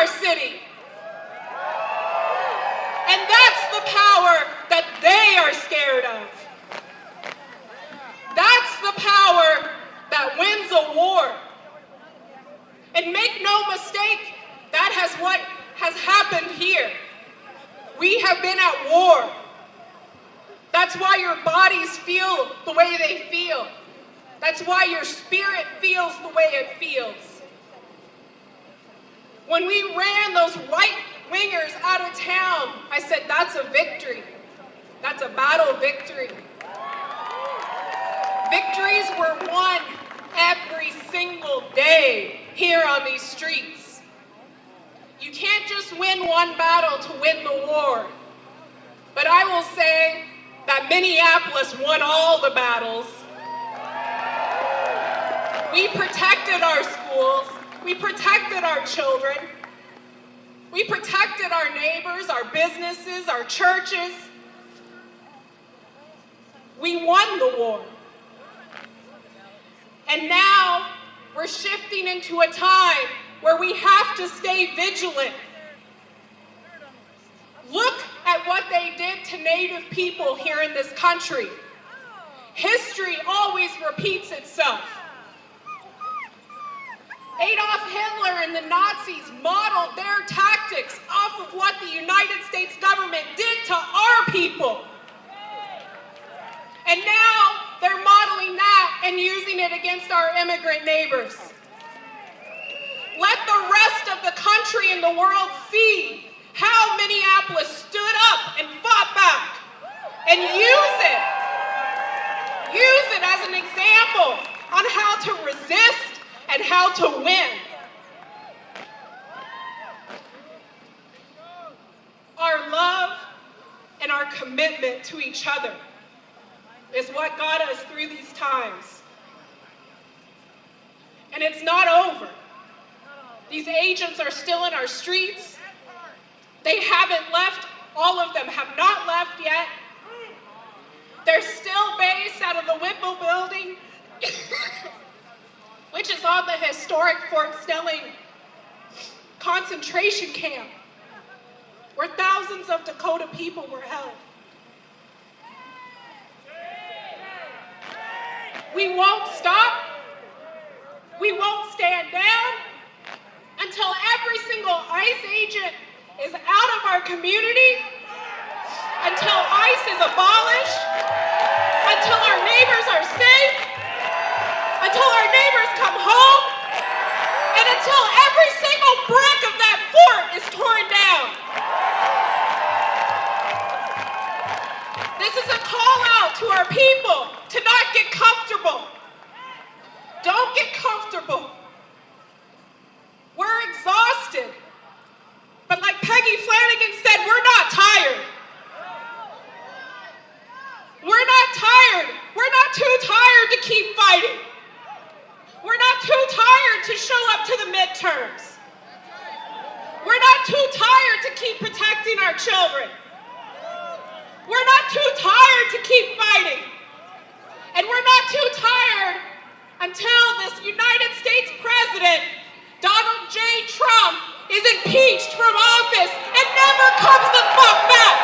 our city. And that's the power that they are scared of. That's the power that wins a war. And make no mistake, that has what has happened here. We have been at war. That's why your bodies feel the way they feel. That's why your spirit feels the way it feels. When we ran those right-wingers out of town, I said, that's a victory. That's a battle victory. Victories were won every single day here on these streets. You can't just win one battle to win the war. But I will say that Minneapolis won all the battles. We protected our schools. We protected our children. We protected our neighbors, our businesses, our churches. We won the war. And now we're shifting into a time where we have to stay vigilant. Look at what they did to Native people here in this country. History always repeats itself. Adolf Hitler and the Nazis modeled their tactics off of what the United States government did to our people. And now they're modeling that and using it against our immigrant neighbors. Let the rest of the country and the world see how Minneapolis stood up and fought back, and use it as an example on how to resist and how to win. Our love and our commitment to each other is what got us through these times. And it's not over. These agents are still in our streets. They haven't left. All of them have not left yet. They're still based out of the Whipple building, which is on the historic Fort Snelling concentration camp, where thousands of Dakota people were held. We won't stop. We won't stand down until every single ICE agent is out of our community, until ICE is abolished, until our neighbors are safe, until our neighbors come home, and until every single brick of that fort is torn down. This is a call out to our people to not get comfortable. Don't get comfortable. We're exhausted. But like Peggy Flanagan said, we're not tired. We're not tired. We're not too tired to keep fighting. We're not too tired to show up to the midterms. We're not too tired to keep protecting our children. We're not too tired to keep fighting. And we're not too tired until this United States President, Donald J. Trump, is impeached from office and never comes the fuck back.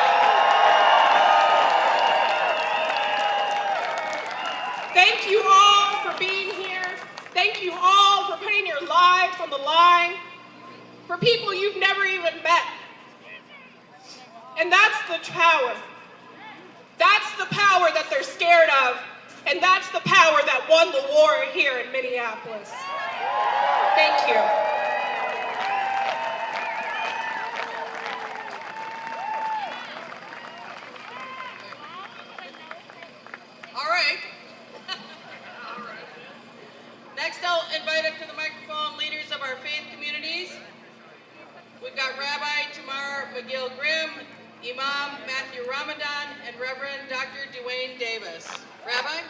Thank you all for being here. Thank you all for putting your lives on the line for people you've never even met. And that's the power. That's the power that they're scared of, and that's the power that won the war here in Minneapolis. Thank you. All right. Next, I'll invite up to the microphone leaders of our faith communities. We've got Rabbi Tamar McGill Grimm, Imam Matthew Ramadan, and Reverend Dr. Dwayne Davis. Rabbi?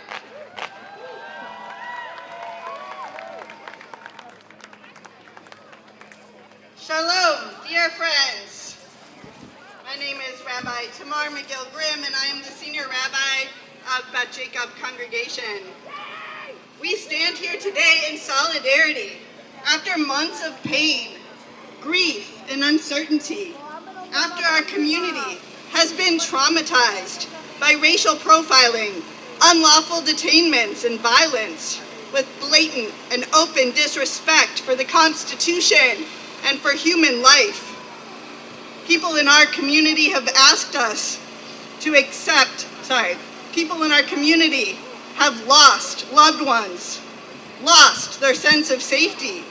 Shalom, dear friends. My name is Rabbi Tamar McGill Grimm, and I am the senior rabbi of Beth Jacob Congregation. We stand here today in solidarity after months of pain, grief, and uncertainty after our community has been traumatized by racial profiling, unlawful detainments, and violence, with blatant and open disrespect for the Constitution and for human life. People in our community have asked us to people in our community have lost loved ones, lost their sense of safety,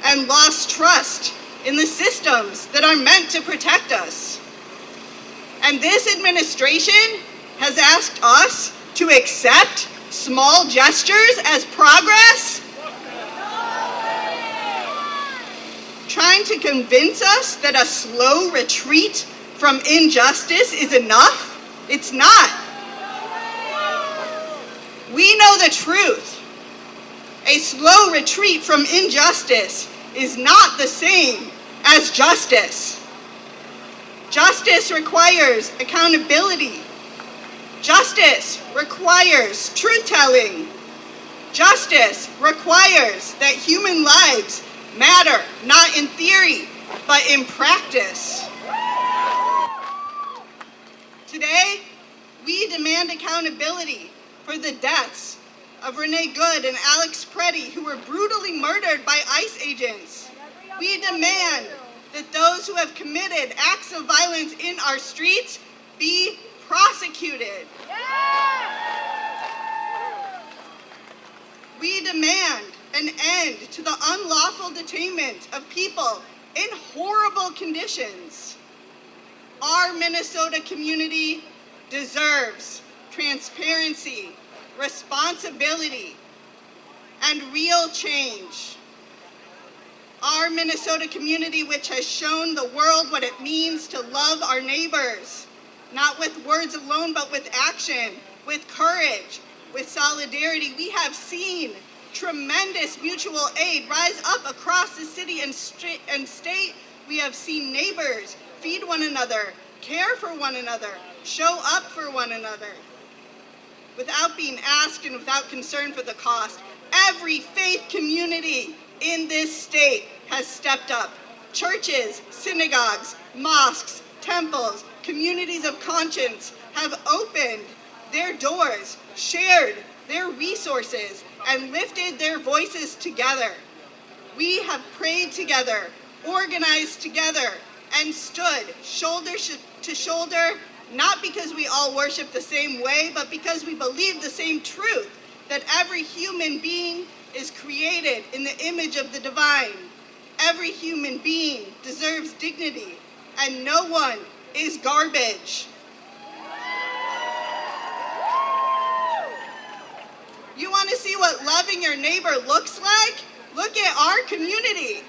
and lost trust in the systems that are meant to protect us. And this administration has asked us to accept small gestures as progress, trying to convince us that a slow retreat from injustice is enough. It's not. We know the truth. A slow retreat from injustice is not the same as justice. Justice requires accountability. Justice requires truth-telling. Justice requires that human lives matter, not in theory, but in practice. Today, we demand accountability for the deaths of Renee Good and Alex Preddy, who were brutally murdered by ICE agents. We demand that those who have committed acts of violence in our streets be prosecuted. We demand an end to the unlawful detainment of people in horrible conditions. Our Minnesota community deserves transparency, responsibility, and real change. Our Minnesota community, which has shown the world what it means to love our neighbors, not with words alone, but with action, with courage, with solidarity. We have seen tremendous mutual aid rise up across the city and state. We have seen neighbors feed one another, care for one another, show up for one another, without being asked and without concern for the cost. Every faith community in this state has stepped up. Churches, synagogues, mosques, temples, communities of conscience have opened their doors, shared their resources, and lifted their voices together. We have prayed together, organized together, and stood shoulder to shoulder, not because we all worship the same way, but because we believe the same truth, that every human being is created in the image of the divine. Every human being deserves dignity, and no one is garbage. You want to see what loving your neighbor looks like? Look at our community.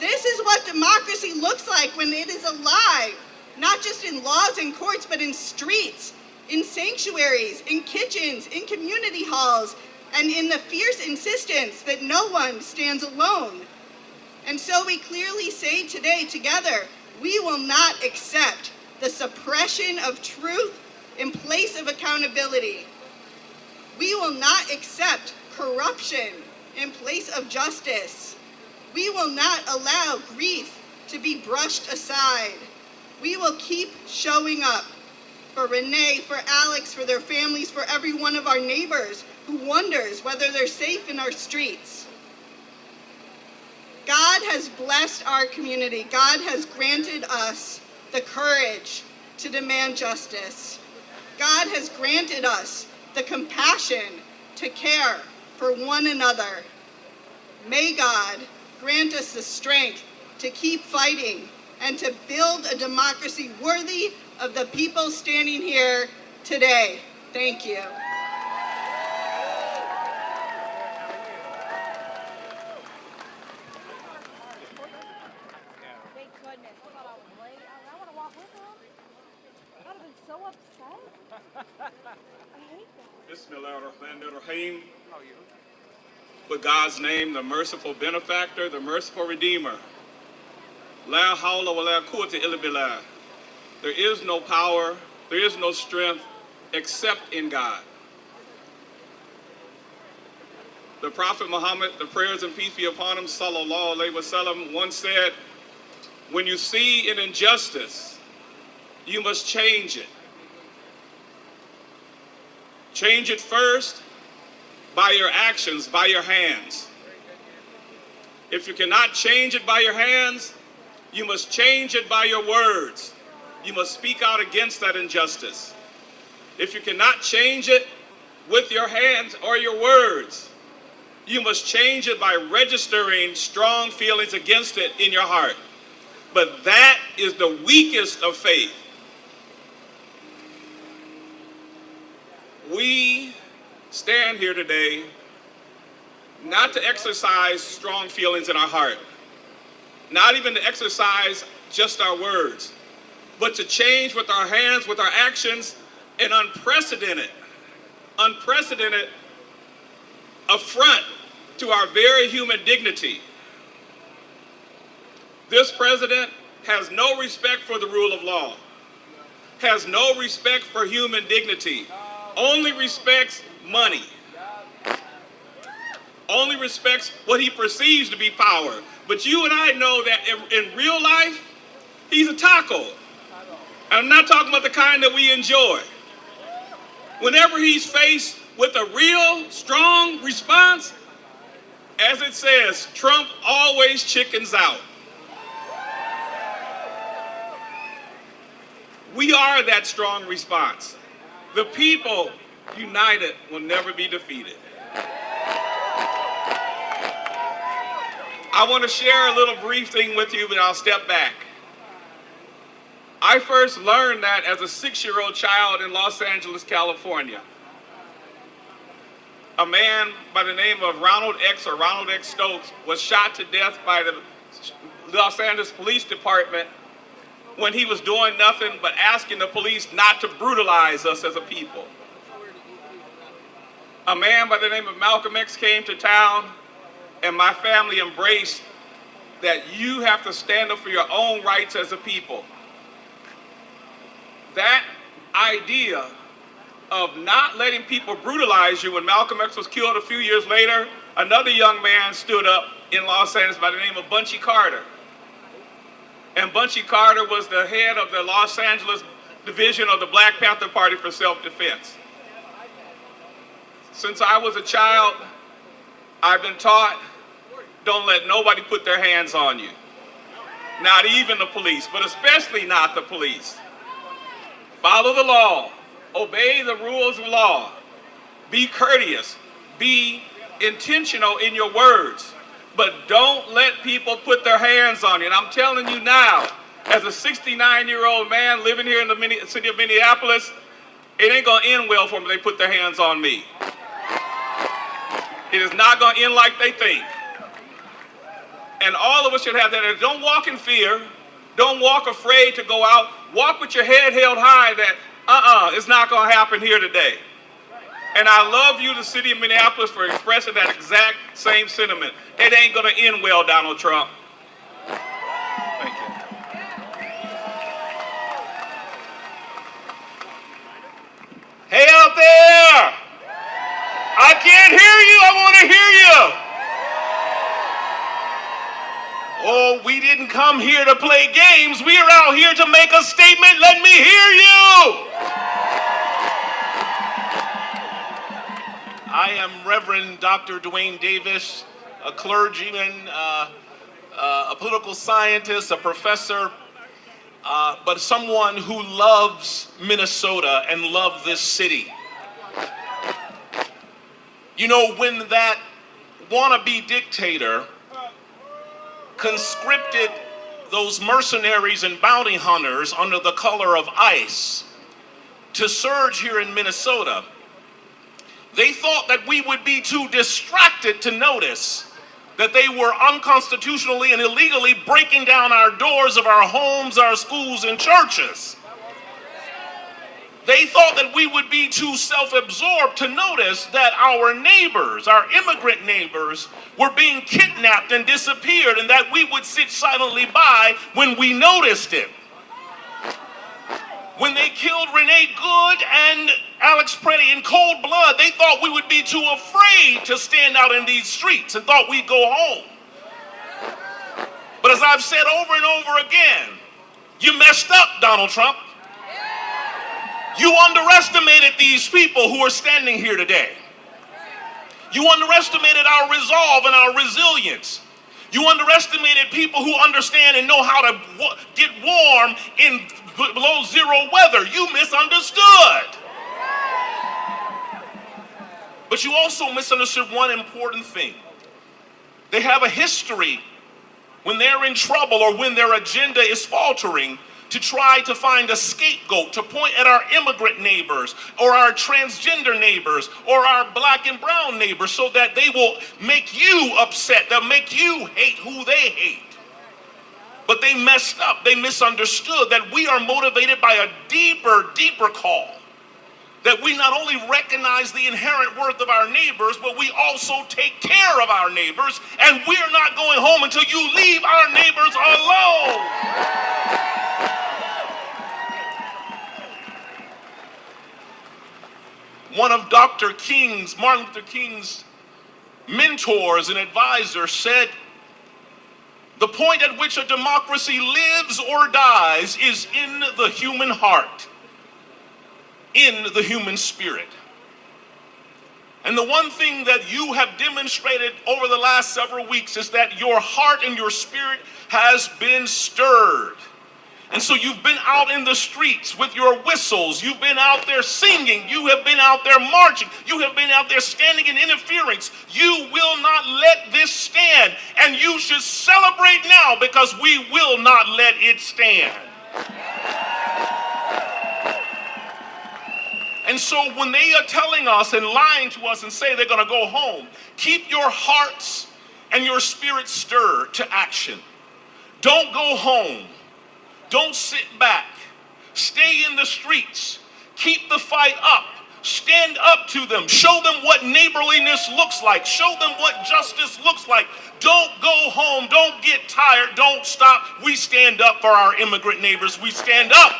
This is what democracy looks like when it is alive, not just in laws and courts, but in streets, in sanctuaries, in kitchens, in community halls, and in the fierce insistence that no one stands alone. And so we clearly say today together, we will not accept the suppression of truth in place of accountability. We will not accept corruption in place of justice. We will not allow grief to be brushed aside. We will keep showing up for Renee, for Alex, for their families, for every one of our neighbors who wonders whether they're safe in our streets. God has blessed our community. God has granted us the courage to demand justice. God has granted us the compassion to care for one another. May God grant us the strength to keep fighting and to build a democracy worthy of the people standing here today. Thank you. Thank goodness. I thought I was late. I want to walk with him. I would have been so upset. I hate that. Bismillahirrahmanirrahim. With God's name, the merciful benefactor, the merciful redeemer. La hawla wa la quwwata illa billah. There is no power, there is no strength except in God. The Prophet Muhammad, the prayers and peace be upon him, sallallahu alaihi wasallam, once said, When you see an injustice, you must change it. Change it first by your actions, by your hands. If you cannot change it by your hands, you must change it by your words. You must speak out against that injustice. If you cannot change it with your hands or your words, you must change it by registering strong feelings against it in your heart. But that is the weakest of faith. We stand here today not to exercise strong feelings in our heart, not even to exercise just our words, but to change with our hands, with our actions, an unprecedented affront to our very human dignity. This president has no respect for the rule of law, has no respect for human dignity, only respects money, only respects what he perceives to be power. But you and I know that in real life, he's a taco. And I'm not talking about the kind that we enjoy. Whenever he's faced with a real strong response, as it says, Trump always chickens out. We are that strong response. The people united will never be defeated. I want to share a little brief thing with you, but I'll step back. I first learned that as a 6-year-old child in Los Angeles, California. A man by the name of Ronald X. Stokes was shot to death by the Los Angeles Police Department when he was doing nothing but asking the police not to brutalize us as a people. A man by the name of Malcolm X came to town, and my family embraced that you have to stand up for your own rights as a people. That idea of not letting people brutalize you, when Malcolm X was killed a few years later, another young man stood up in Los Angeles by the name of Bunchy Carter. And Bunchy Carter was the head of the Los Angeles division of the Black Panther Party for self-defense. Since I was a child, I've been taught, don't let nobody put their hands on you. Not even the police, but especially not the police. Follow the law. Obey the rules of law. Be courteous. Be intentional in your words. But don't let people put their hands on you. And I'm telling you now, as a 69-year-old man living here in the city of Minneapolis, it ain't going to end well for them if they put their hands on me. It is not going to end like they think. And all of us should have that. Don't walk in fear. Don't walk afraid to go out. Walk with your head held high that, it's not going to happen here today. And I love you, the city of Minneapolis, for expressing that exact same sentiment. It ain't going to end well, Donald Trump. Thank you. Hey out there! I can't hear you. I want to hear you. Oh, we didn't come here to play games. We are out here to make a statement. Let me hear you. I am Reverend Dr. Dwayne Davis, a clergyman, a political scientist, a professor, but someone who loves Minnesota and loves this city. You know, when that wannabe dictator conscripted those mercenaries and bounty hunters under the color of ICE to surge here in Minnesota, they thought that we would be too distracted to notice that they were unconstitutionally and illegally breaking down our doors of our homes, our schools, and churches. They thought that we would be too self-absorbed to notice that our neighbors, our immigrant neighbors, were being kidnapped and disappeared, and that we would sit silently by when we noticed it. When they killed Renee Good and Alex Preddy in cold blood, they thought we would be too afraid to stand out in these streets and thought we'd go home. But as I've said over and over again, you messed up, Donald Trump. You underestimated these people who are standing here today. You underestimated our resolve and our resilience. You underestimated people who understand and know how to get warm in below zero weather. You misunderstood. But you also misunderstood one important thing. They have a history when they're in trouble or when their agenda is faltering to try to find a scapegoat to point at our immigrant neighbors or our transgender neighbors or our black and brown neighbors so that they will make you upset, they'll make you hate who they hate. But they messed up, they misunderstood that we are motivated by a deeper call. That we not only recognize the inherent worth of our neighbors, but we also take care of our neighbors, and we're not going home until you leave our neighbors alone. One of Martin Luther King's mentors and advisors said, the point at which a democracy lives or dies is in the human heart, in the human spirit. And the one thing that you have demonstrated over the last several weeks is that your heart and your spirit has been stirred. And so you've been out in the streets with your whistles. You've been out there singing. You have been out there marching. You have been out there standing in interference. You will not let this stand. And you should celebrate now because we will not let it stand. And so when they are telling us and lying to us and say they're going to go home, keep your hearts and your spirits stirred to action. Don't go home. Don't sit back. Stay in the streets. Keep the fight up. Stand up to them. Show them what neighborliness looks like. Show them what justice looks like. Don't go home. Don't get tired. Don't stop. We stand up for our immigrant neighbors. We stand up.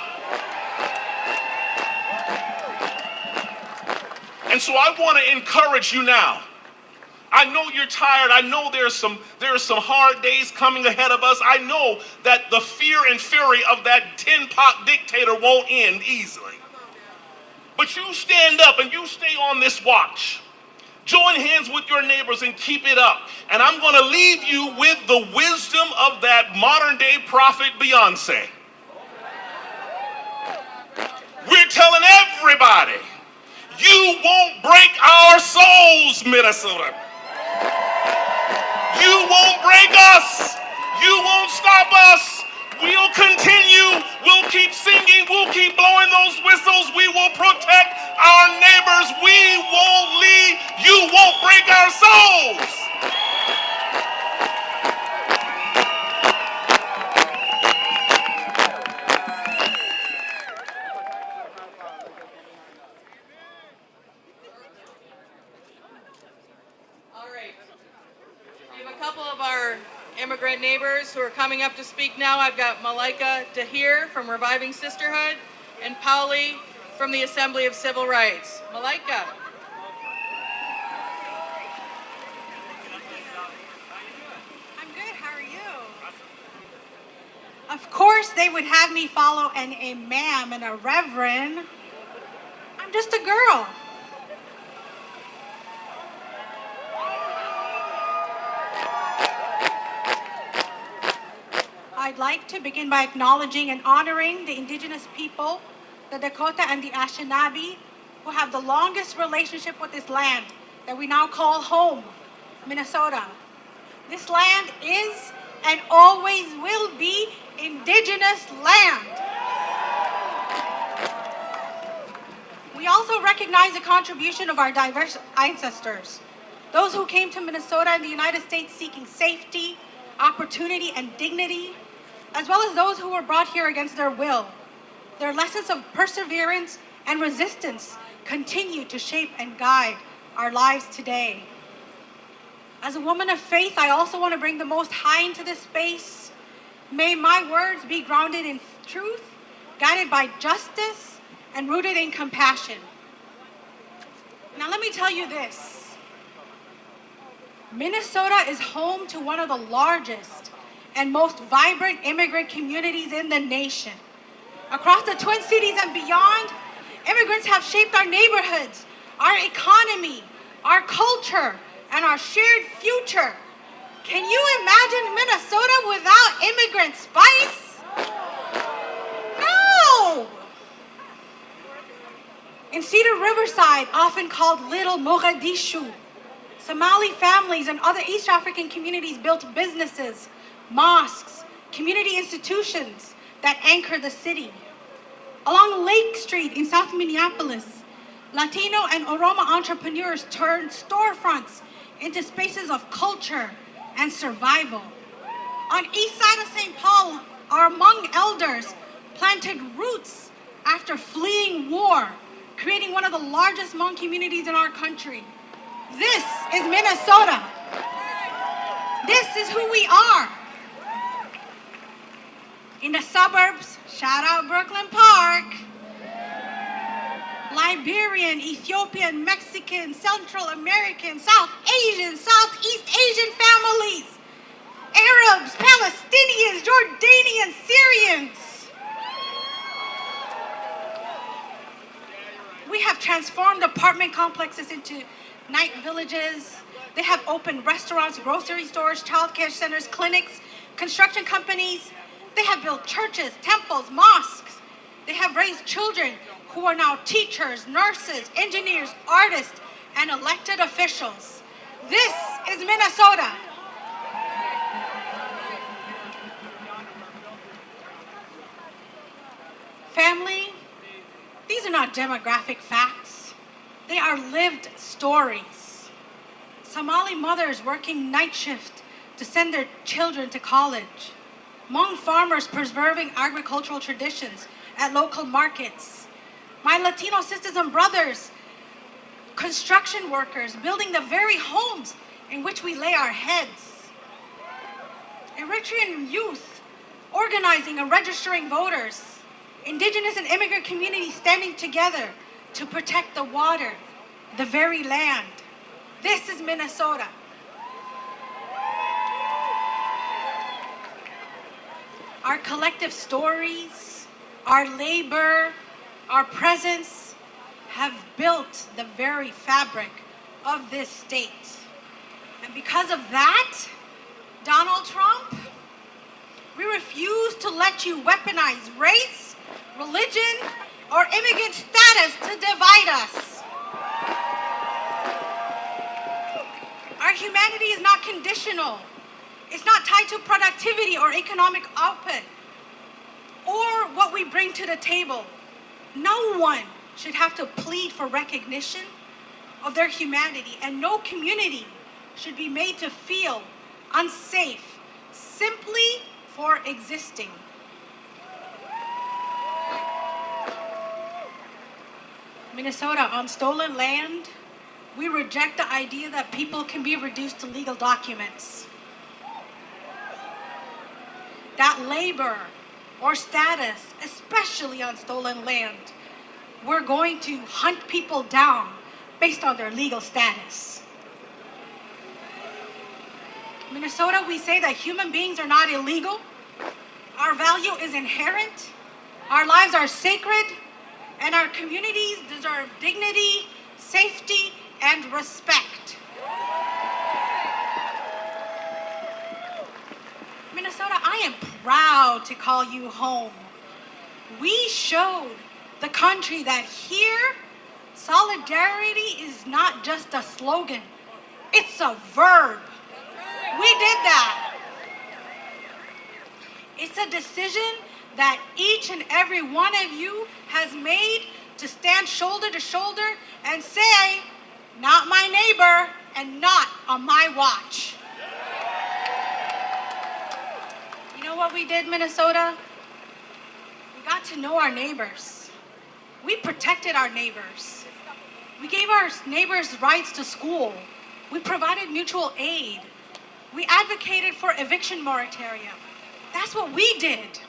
And so I want to encourage you now. I know you're tired. I know there are some hard days coming ahead of us. I know that the fear and fury of that tin-pot dictator won't end easily. But you stand up and you stay on this watch. Join hands with your neighbors and keep it up. And I'm going to leave you with the wisdom of that modern-day prophet Beyonce. We're telling everybody, you won't break our souls, Minnesota. You won't break us. You won't stop us. We'll continue. We'll keep singing. We'll keep blowing those whistles. We will protect our neighbors. We won't leave. You won't break our souls. Immigrant neighbors who are coming up to speak now. I've got Malika Tahir from Reviving Sisterhood and Pauli from the Assembly of Civil Rights. Malika. I'm good, how are you? Of course they would have me follow a ma'am and a reverend. I'm just a girl. I'd like to begin by acknowledging and honoring the indigenous people, the Dakota and the Anishinaabe, who have the longest relationship with this land that we now call home, Minnesota. This land is and always will be indigenous land. We also recognize the contribution of our diverse ancestors, those who came to Minnesota and the United States seeking safety, opportunity, and dignity, as well as those who were brought here against their will. Their lessons of perseverance and resistance continue to shape and guide our lives today. As a woman of faith, I also want to bring the Most High into this space. May my words be grounded in truth, guided by justice, and rooted in compassion. Now let me tell you this. Minnesota is home to one of the largest and most vibrant immigrant communities in the nation. Across the Twin Cities and beyond, immigrants have shaped our neighborhoods, our economy, our culture, and our shared future. Can you imagine Minnesota without immigrant spice? No! In Cedar Riverside, often called Little Mogadishu, Somali families and other East African communities built businesses, mosques, community institutions that anchor the city. Along Lake Street in South Minneapolis, Latino and Oromo entrepreneurs turned storefronts into spaces of culture and survival. On east side of St. Paul, our Hmong elders planted roots after fleeing war, creating one of the largest Hmong communities in our country. This is Minnesota. This is who we are. In the suburbs, shout out Brooklyn Park, Liberian, Ethiopian, Mexican, Central American, South Asian, Southeast Asian families, Arabs, Palestinians, Jordanians, Syrians. We have transformed apartment complexes into night villages. They have opened restaurants, grocery stores, childcare centers, clinics, construction companies. They have built churches, temples, mosques. They have raised children who are now teachers, nurses, engineers, artists, and elected officials. This is Minnesota. Family, these are not demographic facts. They are lived stories. Somali mothers working night shift to send their children to college. Hmong farmers preserving agricultural traditions at local markets. My Latino sisters and brothers, construction workers building the very homes in which we lay our heads. Eritrean youth organizing and registering voters. Indigenous and immigrant communities standing together to protect the water, the very land. This is Minnesota. Our collective stories, our labor, our presence have built the very fabric of this state. And because of that, Donald Trump, we refuse to let you weaponize race, religion, or immigrant status to divide us. Our humanity is not conditional. It's not tied to productivity or economic output or what we bring to the table. No one should have to plead for recognition of their humanity, and no community should be made to feel unsafe simply for existing. Minnesota, on stolen land, we reject the idea that people can be reduced to legal documents. That labor or status, especially on stolen land, we're going to hunt people down based on their legal status. Minnesota, we say that human beings are not illegal. Our value is inherent. Our lives are sacred, and our communities deserve dignity, safety, and respect. Minnesota, I am proud to call you home. We showed the country that here, solidarity is not just a slogan, it's a verb. We did that. It's a decision that each and every one of you has made to stand shoulder to shoulder and say, not my neighbor and not on my watch. You know what we did, Minnesota? We got to know our neighbors. We protected our neighbors. We gave our neighbors rights to school. We provided mutual aid. We advocated for eviction moratorium. That's what we did.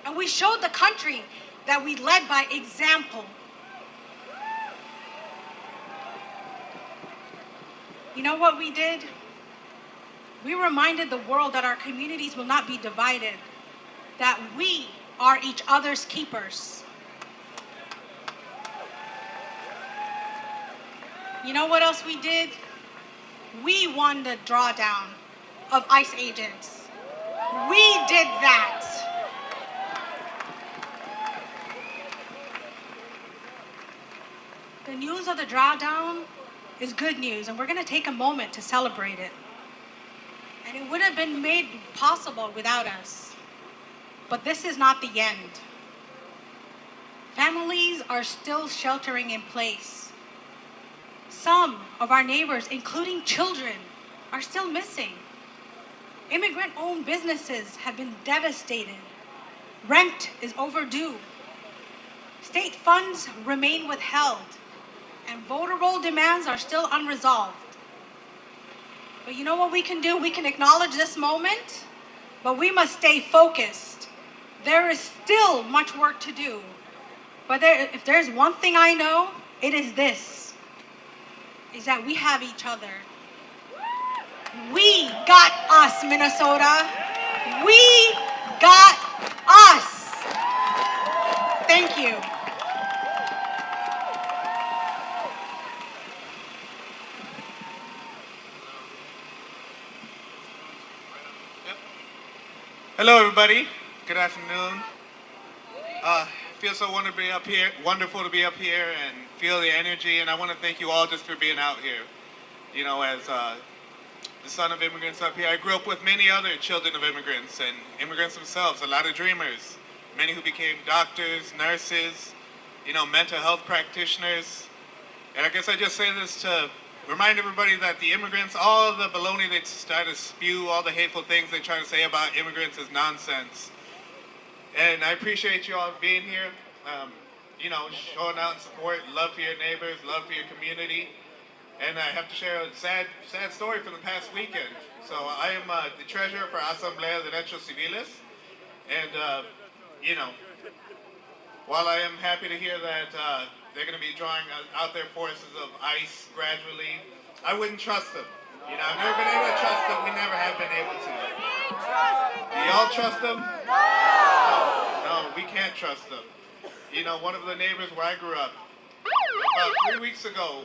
And we showed the country that we led by example. You know what we did? we reminded the world that our communities will not be divided, that we are each other's keepers. You know what else we did? We won the drawdown of ICE agents. We did that. The news of the drawdown is good news, and we're going to take a moment to celebrate it. And it would have been made possible without us. But this is not the end. Families are still sheltering in place. Some of our neighbors, including children, are still missing. Immigrant-owned businesses have been devastated. Rent is overdue. State funds remain withheld, and voter roll demands are still unresolved. But you know what we can do? We can acknowledge this moment, but we must stay focused. There is still much work to do. But if there's one thing I know, it is this, is that we have each other. We got us, Minnesota. We got us. Thank you. Hello, everybody. Good afternoon. Feels so wonderful to be up here and feel the energy. And I want to thank you all just for being out here. You know, as the son of immigrants up here, I grew up with many other children of immigrants and immigrants themselves, a lot of dreamers, many who became doctors, nurses, you know, mental health practitioners. And I guess I just say this to remind everybody that the immigrants, all the baloney they try to spew, all the hateful things they try to say about immigrants is nonsense. And I appreciate you all being here, you know, showing out support, love for your neighbors, love for your community. And I have to share a sad story from the past weekend. So I am the treasurer for Asamblea de Derechos Civiles. And, you know, while I am happy to hear that they're going to be drawing out their forces of ICE gradually, I wouldn't trust them. You know, I've never been able to trust them. We never have been able to. Do y'all trust them? No, we can't trust them. You know, one of the neighbors where I grew up, about 3 weeks ago,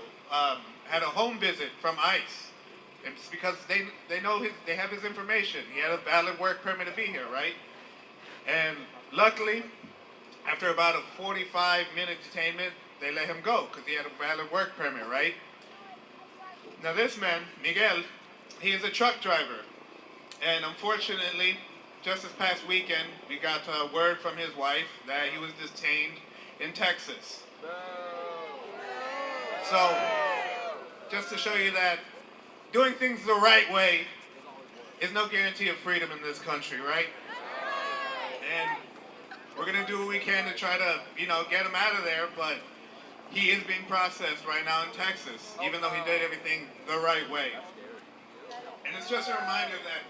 had a home visit from ICE. And it's because they know they have his information. He had a valid work permit to be here, right? And luckily, after about a 45-minute detainment, they let him go because he had a valid work permit, right? Now this man, Miguel, he is a truck driver. And unfortunately, just this past weekend, we got word from his wife that he was detained in Texas. So, just to show you that doing things the right way is no guarantee of freedom in this country, right? And we're going to do what we can to try to, you know, get him out of there, but he is being processed right now in Texas, even though he did everything the right way. And it's just a reminder that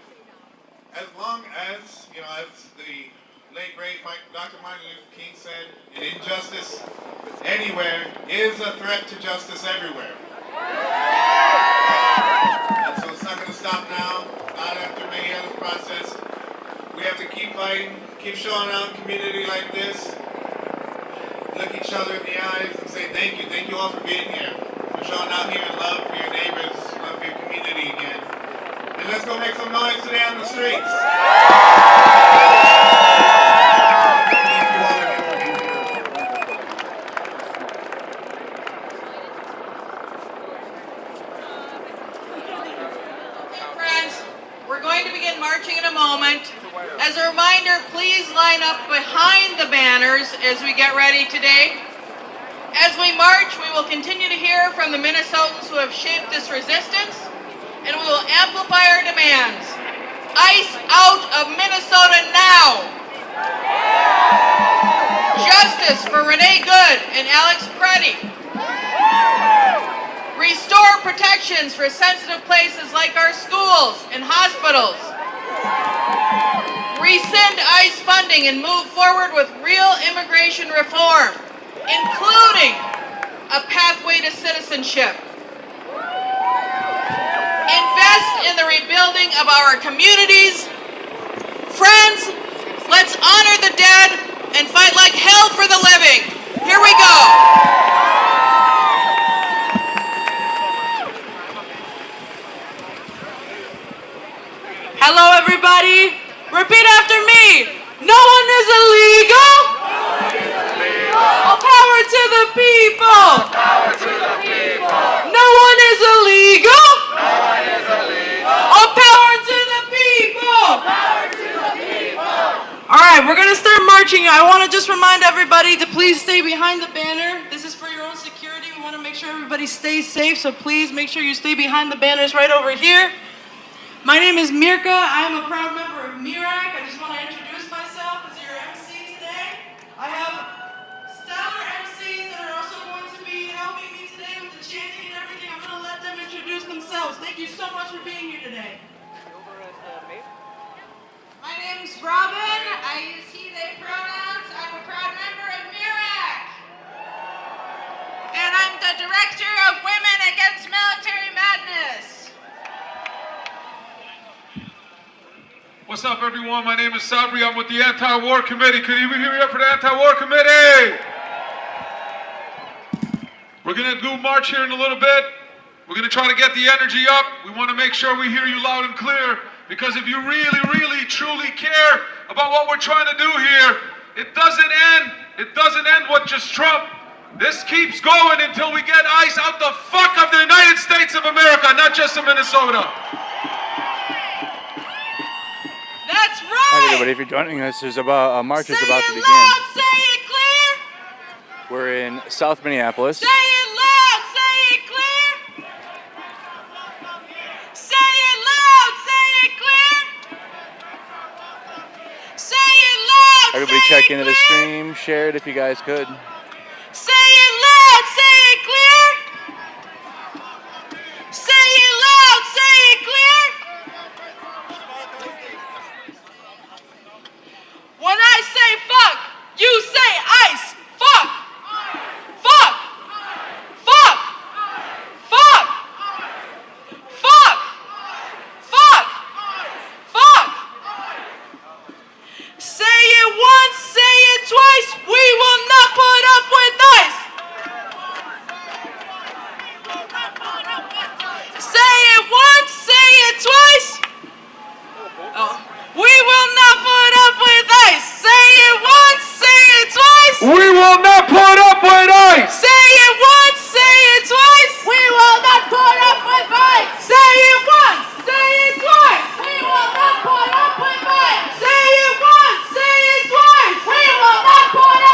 as long as, you know, as the late great Dr. Martin Luther King said, an injustice anywhere is a threat to justice everywhere. And so it's not going to stop now, not after May of this process. We have to keep fighting, keep showing out in community like this, look each other in the eyes and say thank you all for being here, for showing out here in love for your neighbors, love for your community again. And let's go make some noise today on the streets. Thank you all again for being here. Okay, friends, we're going to begin marching in a moment. As a reminder, please line up behind the banners as we get ready today. As we march, we will continue to hear from the Minnesotans who have shaped this resistance, and we will amplify our demands. ICE out of Minnesota now! Justice for Renee Good and Alex Preddy. Restore protections for sensitive places like our schools and hospitals. Rescind ICE funding and move forward with real immigration reform, including a pathway to citizenship. invest in the rebuilding of our communities. Friends, let's honor the dead and fight like hell for the living. Here we go. Hello, everybody. Repeat after me. No one is illegal. All power to the people. No one is illegal. All power to the people. All right, we're going to start marching. I want to just remind everybody to please stay behind the banner. This is for your own security. We want to make sure everybody stays safe, so please make sure you stay behind the banners right over here. My name is Mirka. I am a proud member of MIRAC. I just want to introduce myself as your MC today. I have stellar MCs that are also going to be helping me today with the chanting and everything. I'm going to let them introduce themselves. Thank you so much for being here today. My name's Robin. I use he, they pronouns. I'm a proud member of MIRAC. And I'm the director of Women Against Military Madness. What's up, everyone? My name is Sabri. I'm with the Anti-War Committee. Could you hear me up for the Anti-War Committee? We're going to do march here in a little bit. We're going to try to get the energy up. We want to make sure we hear you loud and clear, because if you really, really, truly care about what we're trying to do here, it doesn't end with just Trump. This keeps going until we get ICE out the fuck of the United States of America, not just in Minnesota. That's Hi right. everybody, if you're joining us, there's about march is Say about it to begin. loud, say it clear. We're in South Minneapolis. Say it loud, say it clear. Say it loud, say it clear. Say it loud, Everybody say check it into the clear. stream, share it if you guys could. Say it loud, say it clear. Say it loud, say it clear. When I say fuck, you say ICE. Fuck. Fuck. Fuck. Fuck. Fuck. Fuck. Fuck. Say it once, say it twice. We will not put up with ICE. Say it once, say it twice. Oh. We will not put up with ICE. Say it once, say it twice. We will not put up with ICE. Say it once, say it twice. We will not put up with ICE. Say it once, say it twice. We will not put up with ICE. Say it once, say it twice. We will not put up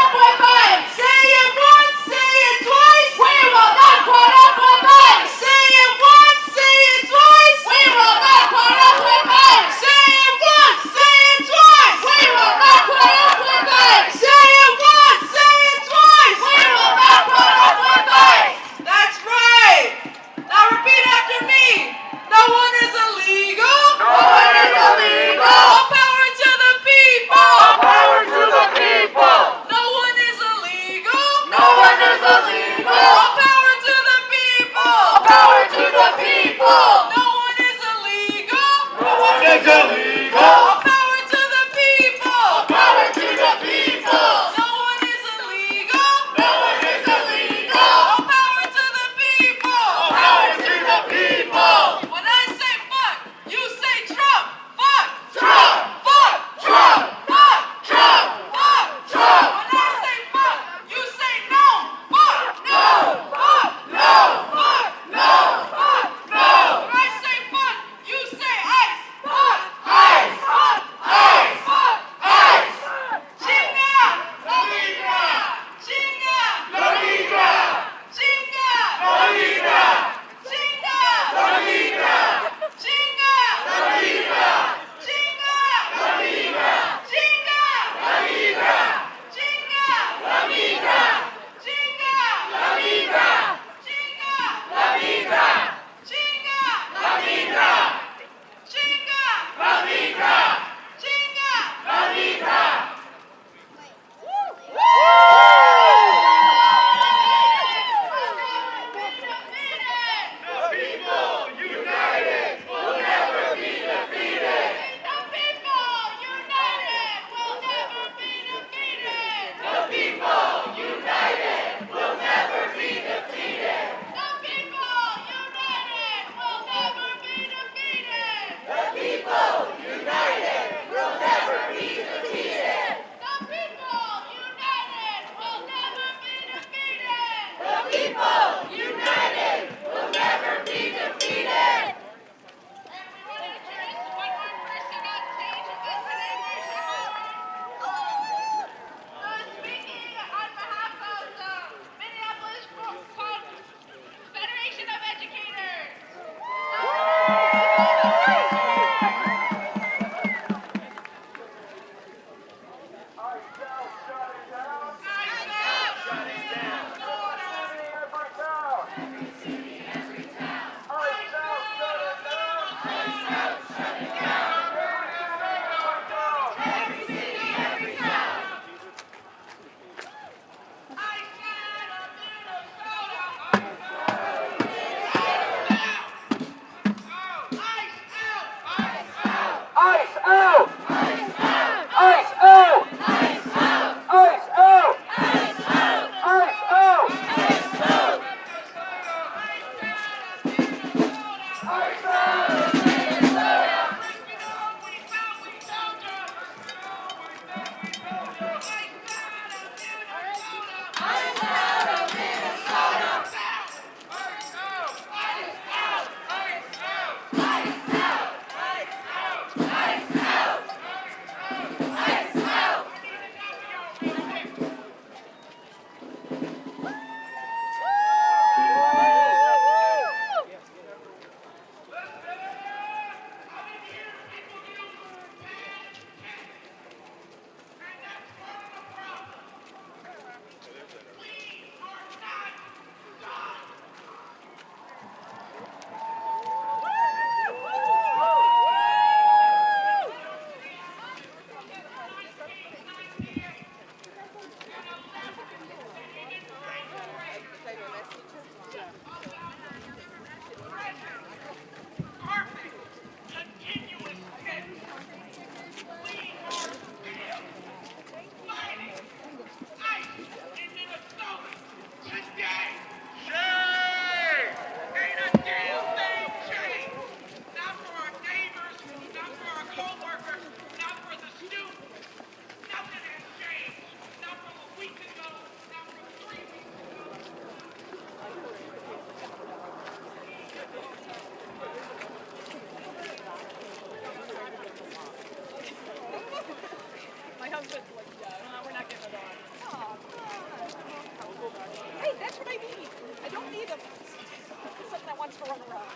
Hey, that's what I need. I don't need something that wants to run around.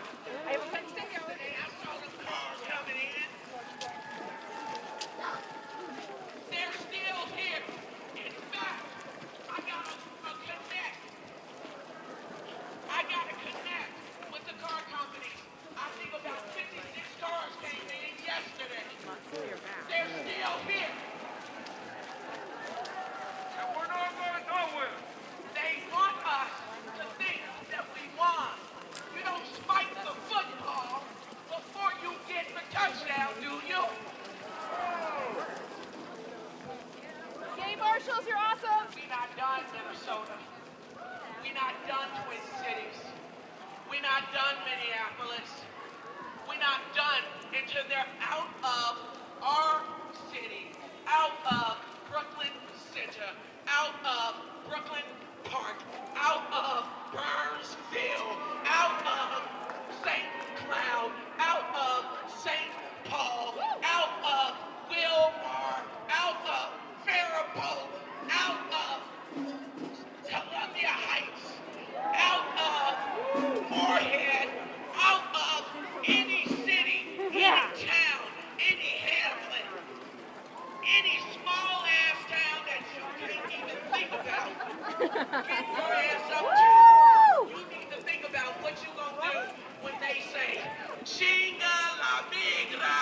I have a fenced in yard. I saw the cars coming in. They're still here. In fact, I got a connect. I got to connect with the car companies. I think about 56 cars came in yesterday. They're still here. And we're not going nowhere. They want us to think that we won. You don't spike the football before you get the touchdown, do you? Yay, Marshals, you're awesome. We're not done, Minnesota. We're not done, Twin Cities. We're not done, Minneapolis. We're not done until they're out of our city, out of Brooklyn Center, out of Brooklyn Park, out of Burnsville, out of St. Cloud, out of St. Paul, out of Wilmar, out of Faribault, out of Columbia Heights, out of Moorhead, out of any city, any town, any hamlet, any small ass town that you can't even think about. Get your ass up to. You need to think about what you're gonna do when they say, Chinga la migra.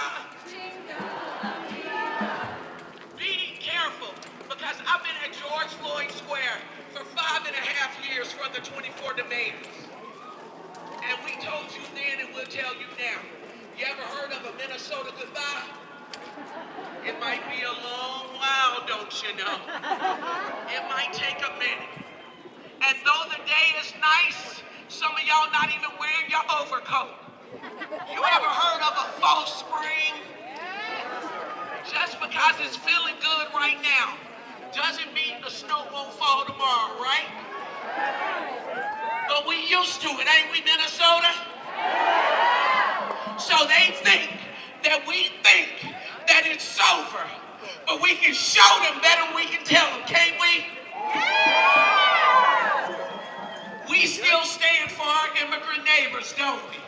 Be careful, because I've been at George Floyd Square for 5.5 years for the 24 demands. And we told you then and we'll tell you now. You ever heard of a Minnesota goodbye? It might be a long while, don't you know? It might take a minute. And though the day is nice, some of y'all not even wearing your overcoat. You ever heard of a false spring? Just because it's feeling good right now doesn't mean the snow won't fall tomorrow, right? But we used to it, ain't we, Minnesota? So they think that we think that it's over, but we can show them better than we can tell them, can't we? We still stand for our immigrant neighbors, don't we?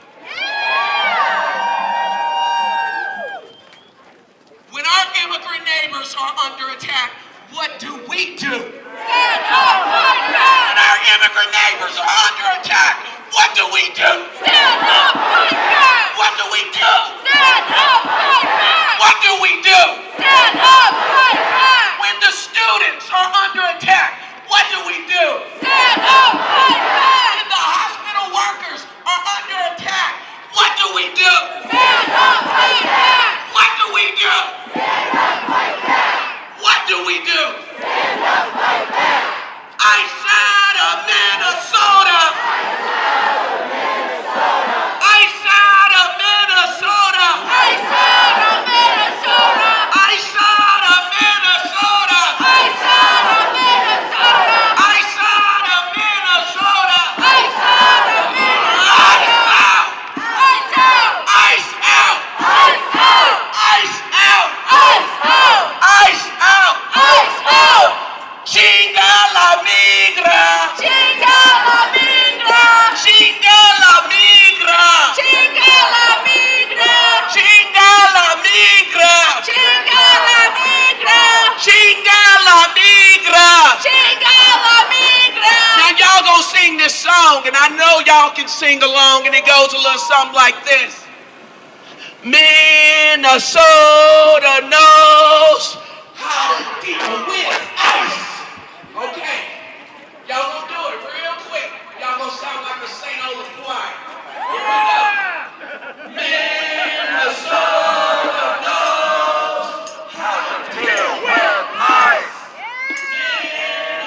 When our immigrant neighbors are under attack, what do we do? Stand up, fight back. When our immigrant neighbors are under attack, what do we do? Stand up, fight back. What do we do? Stand up, fight back. What do we do? Stand up, fight back. When the students are under attack, what do we do? Stand up, fight back. When the hospital workers are under attack, what do we do? Stand up, fight back. What do we do? Stand up, fight back. What do we do? Stand up, fight back. I said of Minnesota. I said of Minnesota. I said of Minnesota. I said of Minnesota. I said of Minnesota. I said of Minnesota. I said of Minnesota. Ice out. Ice out. Ice out. Ice out. Ice out. Ice out. Ice out. Ice out. Chinga la migra. Chinga la migra. Chinga la migra. Chinga la migra. Chinga la migra. Chinga la migra. Chinga la migra. Chinga la migra. Now y'all gonna sing this song, and I know y'all can sing along, and it goes a little something like this. Minnesota knows how to deal with ice. Okay, y'all gonna do it real quick. Y'all gonna sound like the St. Olaf choir. Here we go. Minnesota knows how to deal with ice.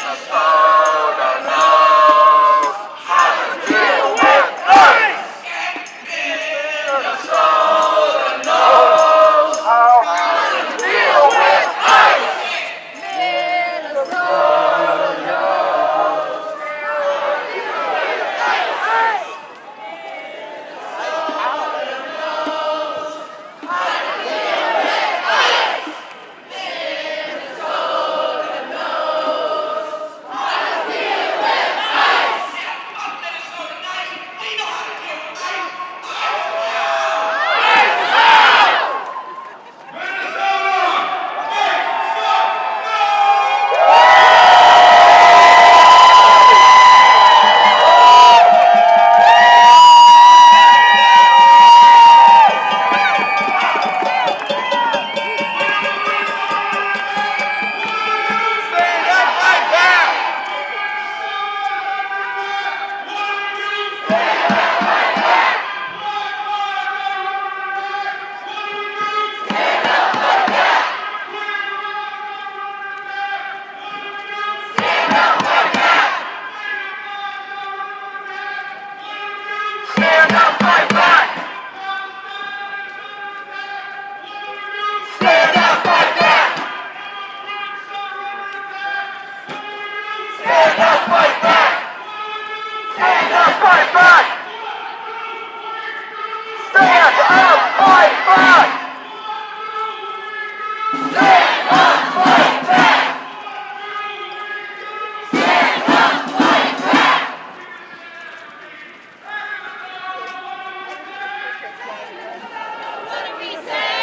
Minnesota knows how to deal with ice. Minnesota knows how to deal with ice. What do we say?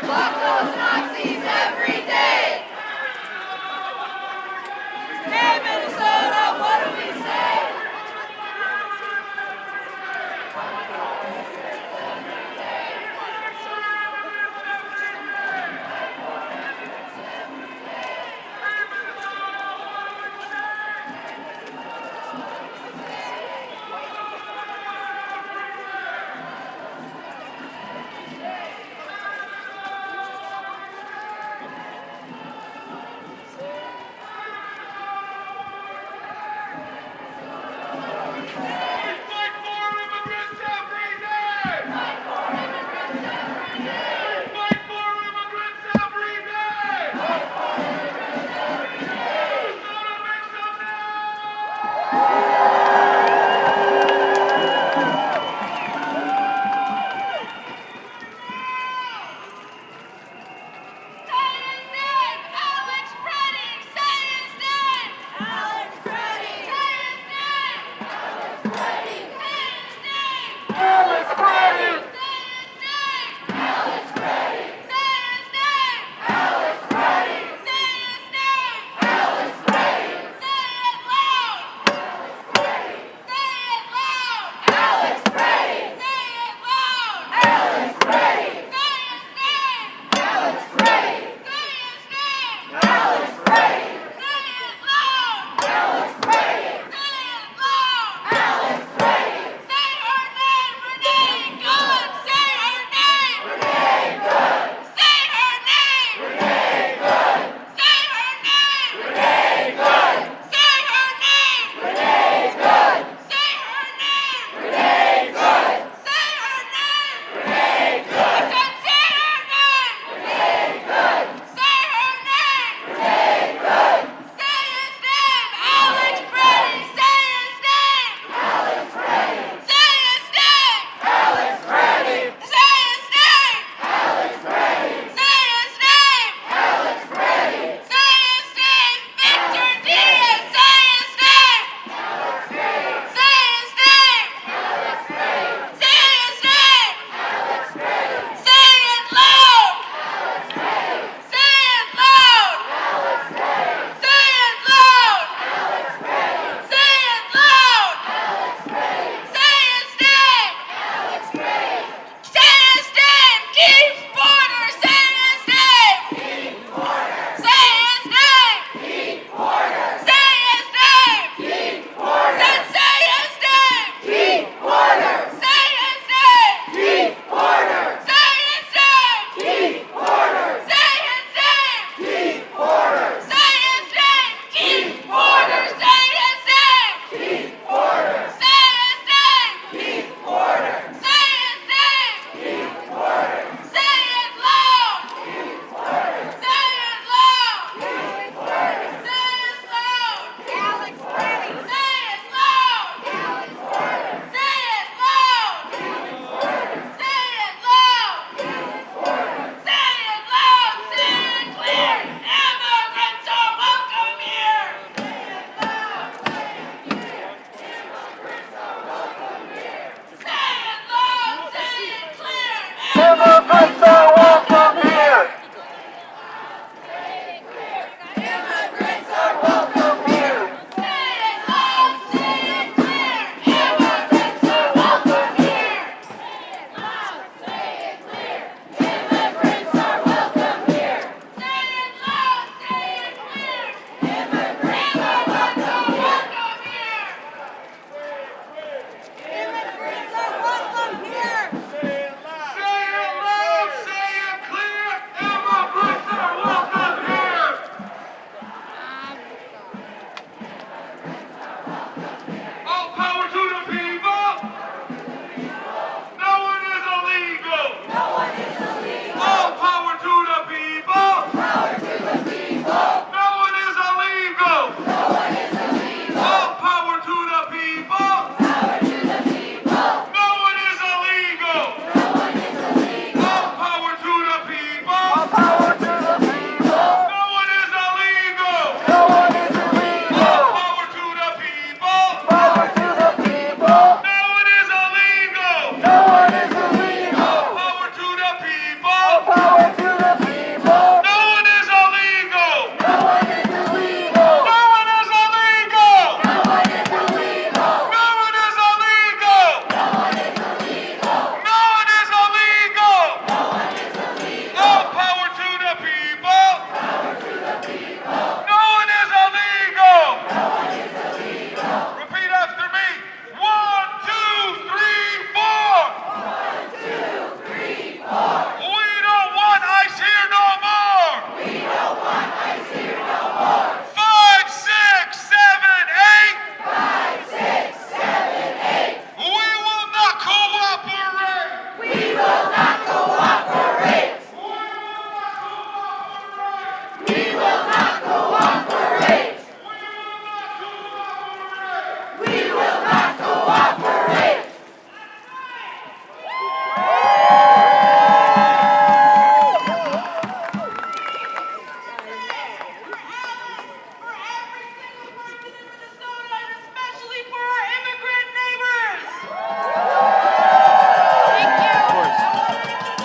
Fuck those Nazis every day. Hey Minnesota, what do we say?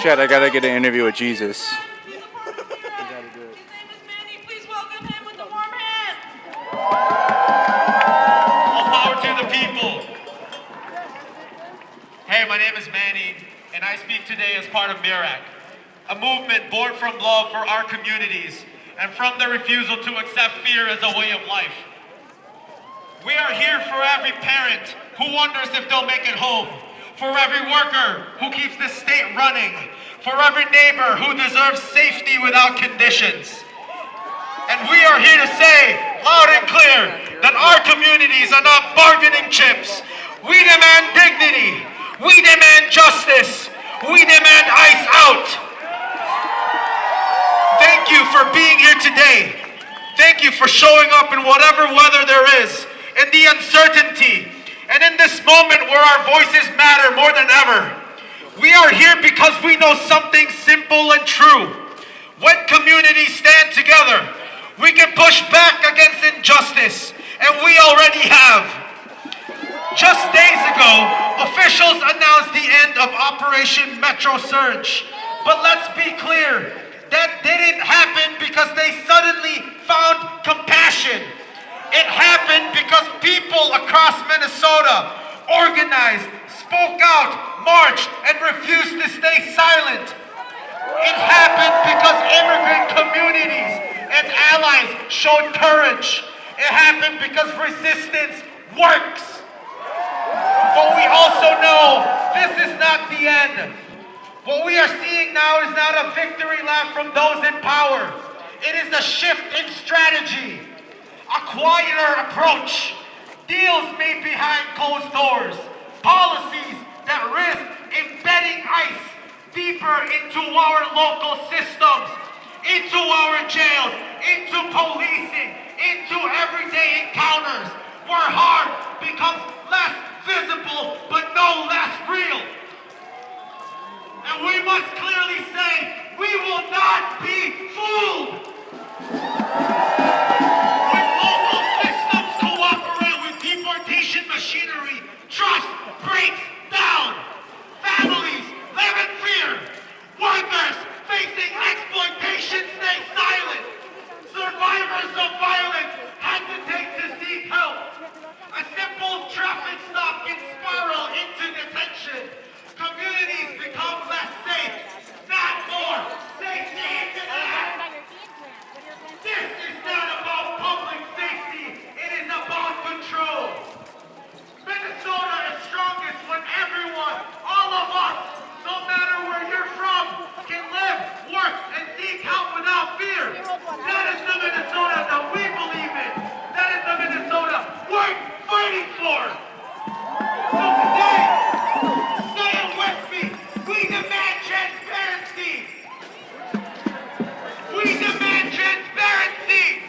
Chad, I gotta get an interview with Jesus. He's a personal hero. His name is Manny. Please welcome him with a warm hand. All power to the people. Hey, my name is Manny, and I speak today as part of MIRAC, a movement born from love for our communities and from the refusal to accept fear as a way of life. We are here for every parent who wonders if they'll make it home, for every worker who keeps the state running, for every neighbor who deserves safety without conditions. And we are here to say, loud and clear, that our communities are not bargaining chips. We demand dignity. We demand justice. We demand ICE out. Thank you for being here today. Thank you for showing up in whatever weather there is, in the uncertainty, and in this moment where our voices matter more than ever. We are here because we know something simple and true. When communities stand together, we can push back against injustice, and we already have. Just days ago, officials announced the end of Operation Metro Surge. But let's be clear, that didn't happen because they suddenly found compassion. It happened because people across Minnesota organized, spoke out, marched, and refused to stay silent. It happened because immigrant communities and allies showed courage. It happened because resistance works. But we also know this is not the end. What we are seeing now is not a victory lap from those in power. It is a shift in strategy, a quieter approach, deals made behind closed doors, policies that risk embedding ICE deeper into our local systems, into our jails, into policing, into everyday encounters, where harm becomes less visible but no less real. And we must clearly say, we will not be fooled. When local systems cooperate with deportation machinery, trust breaks down. Families live in fear. Workers facing exploitation stay silent. Survivors of violence hesitate to seek help. A simple traffic stop can spiral into detention. Communities become less safe, not more. They stand to that. This is not about public safety. It is about control. Minnesota is strongest when everyone, all of us, no matter where you're from, can live, work, and seek help without fear. That is the Minnesota that we believe in. That is the Minnesota we're fighting for. So today, say it with me. We demand transparency. We demand transparency.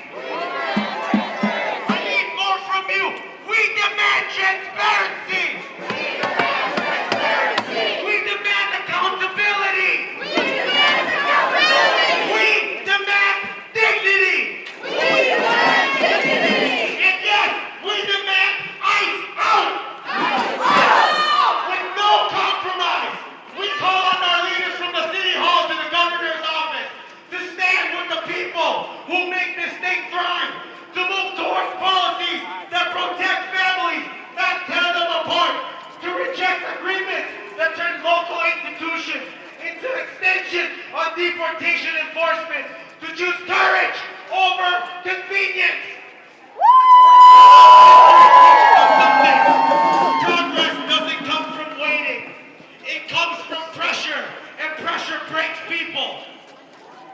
I need more from you. We demand transparency. We demand accountability. We demand dignity. And yes, we demand ICE out. With no compromise, we call on our leaders from the city hall to the governor's office to stand with the people who make this state thrive, to move towards policies that protect families, not tear them apart, to reject agreements that turn local institutions into extension on deportation enforcement, to choose courage over convenience. Progress doesn't come from waiting. It comes from pressure, and pressure breaks people.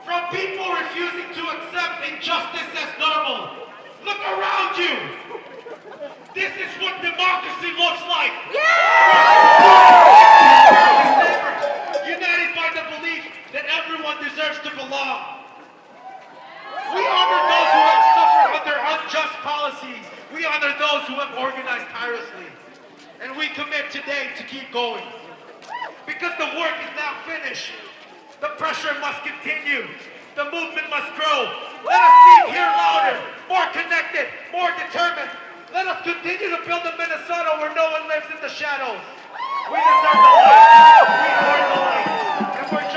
From people refusing to accept injustice as normal. Look around you. This is what democracy looks like. United by the belief that everyone deserves to belong. We honor those who have suffered under unjust policies. We honor those who have organized tirelessly. And we commit today to keep going. Because the work is not finished. The pressure must continue. The movement must grow. Let us speak here louder, more connected, more determined. Let us continue to build a Minnesota where no one lives in the shadows. We deserve the light. We are the light. And we're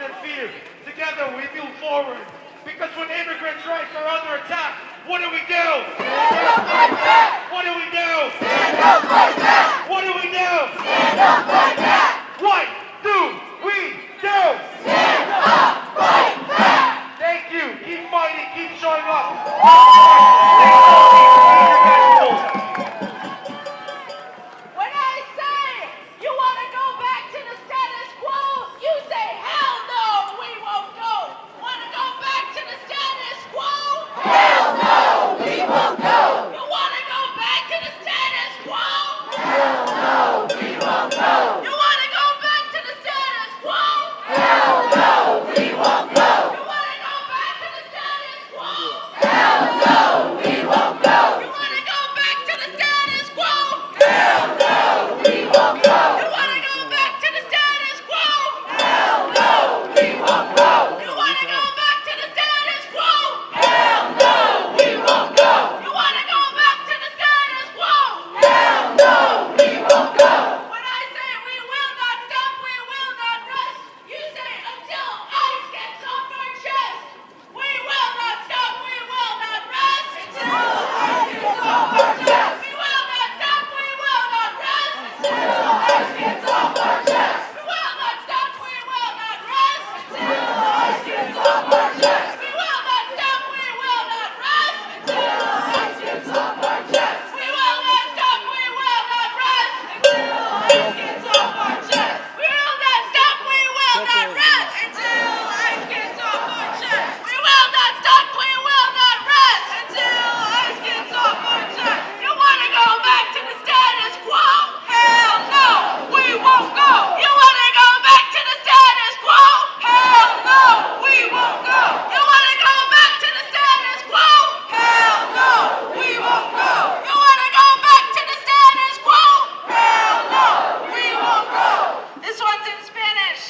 and fear. Together we move forward. Because when immigrants' rights are under attack, what do we do? Stand up, fight back. What do we do? Stand up, fight back. What do we do? Stand up, fight back. What do we do? Stand up, fight back. Thank you. Keep fighting. Keep showing up. When I say you want to go back to the status quo, you say, hell no, we won't go. Want to go back to the status quo? Hell no, we won't go. You want to go back to the status quo? Hell no, we won't go. You want to go back to the status quo? Hell no, we won't go. You want to go back to the status quo? Hell no, we won't go. You want to go back to the status quo? Hell no, we won't go. You want to go back to the status quo? Hell no, we won't go. You want to go back to the status quo? Hell no, we won't go. You want to go back to the status quo? Hell no, we won't go. When I say we will not stop, we will not rest, you say until ice gets off our chest. We will not stop, we will not rest until ice gets off our chest. We will not stop, we will not rest until ice gets off our chest. We will not stop, we will not rest until ice gets off our chest. We will not stop, we will not rest until ice gets off our chest. We will not stop, we will not rest until ice gets off our chest. We will not stop, we will not rest until ice gets off our chest. We will not stop, we will not rest until ice gets off our chest. You want to go back to the status quo? Hell no, we won't go. You want to go back to the status quo? Hell no, we won't go. You want to go back to the status quo? Hell no, we won't go. You want to go back to the status quo? Hell no, we won't go. This one's in Spanish.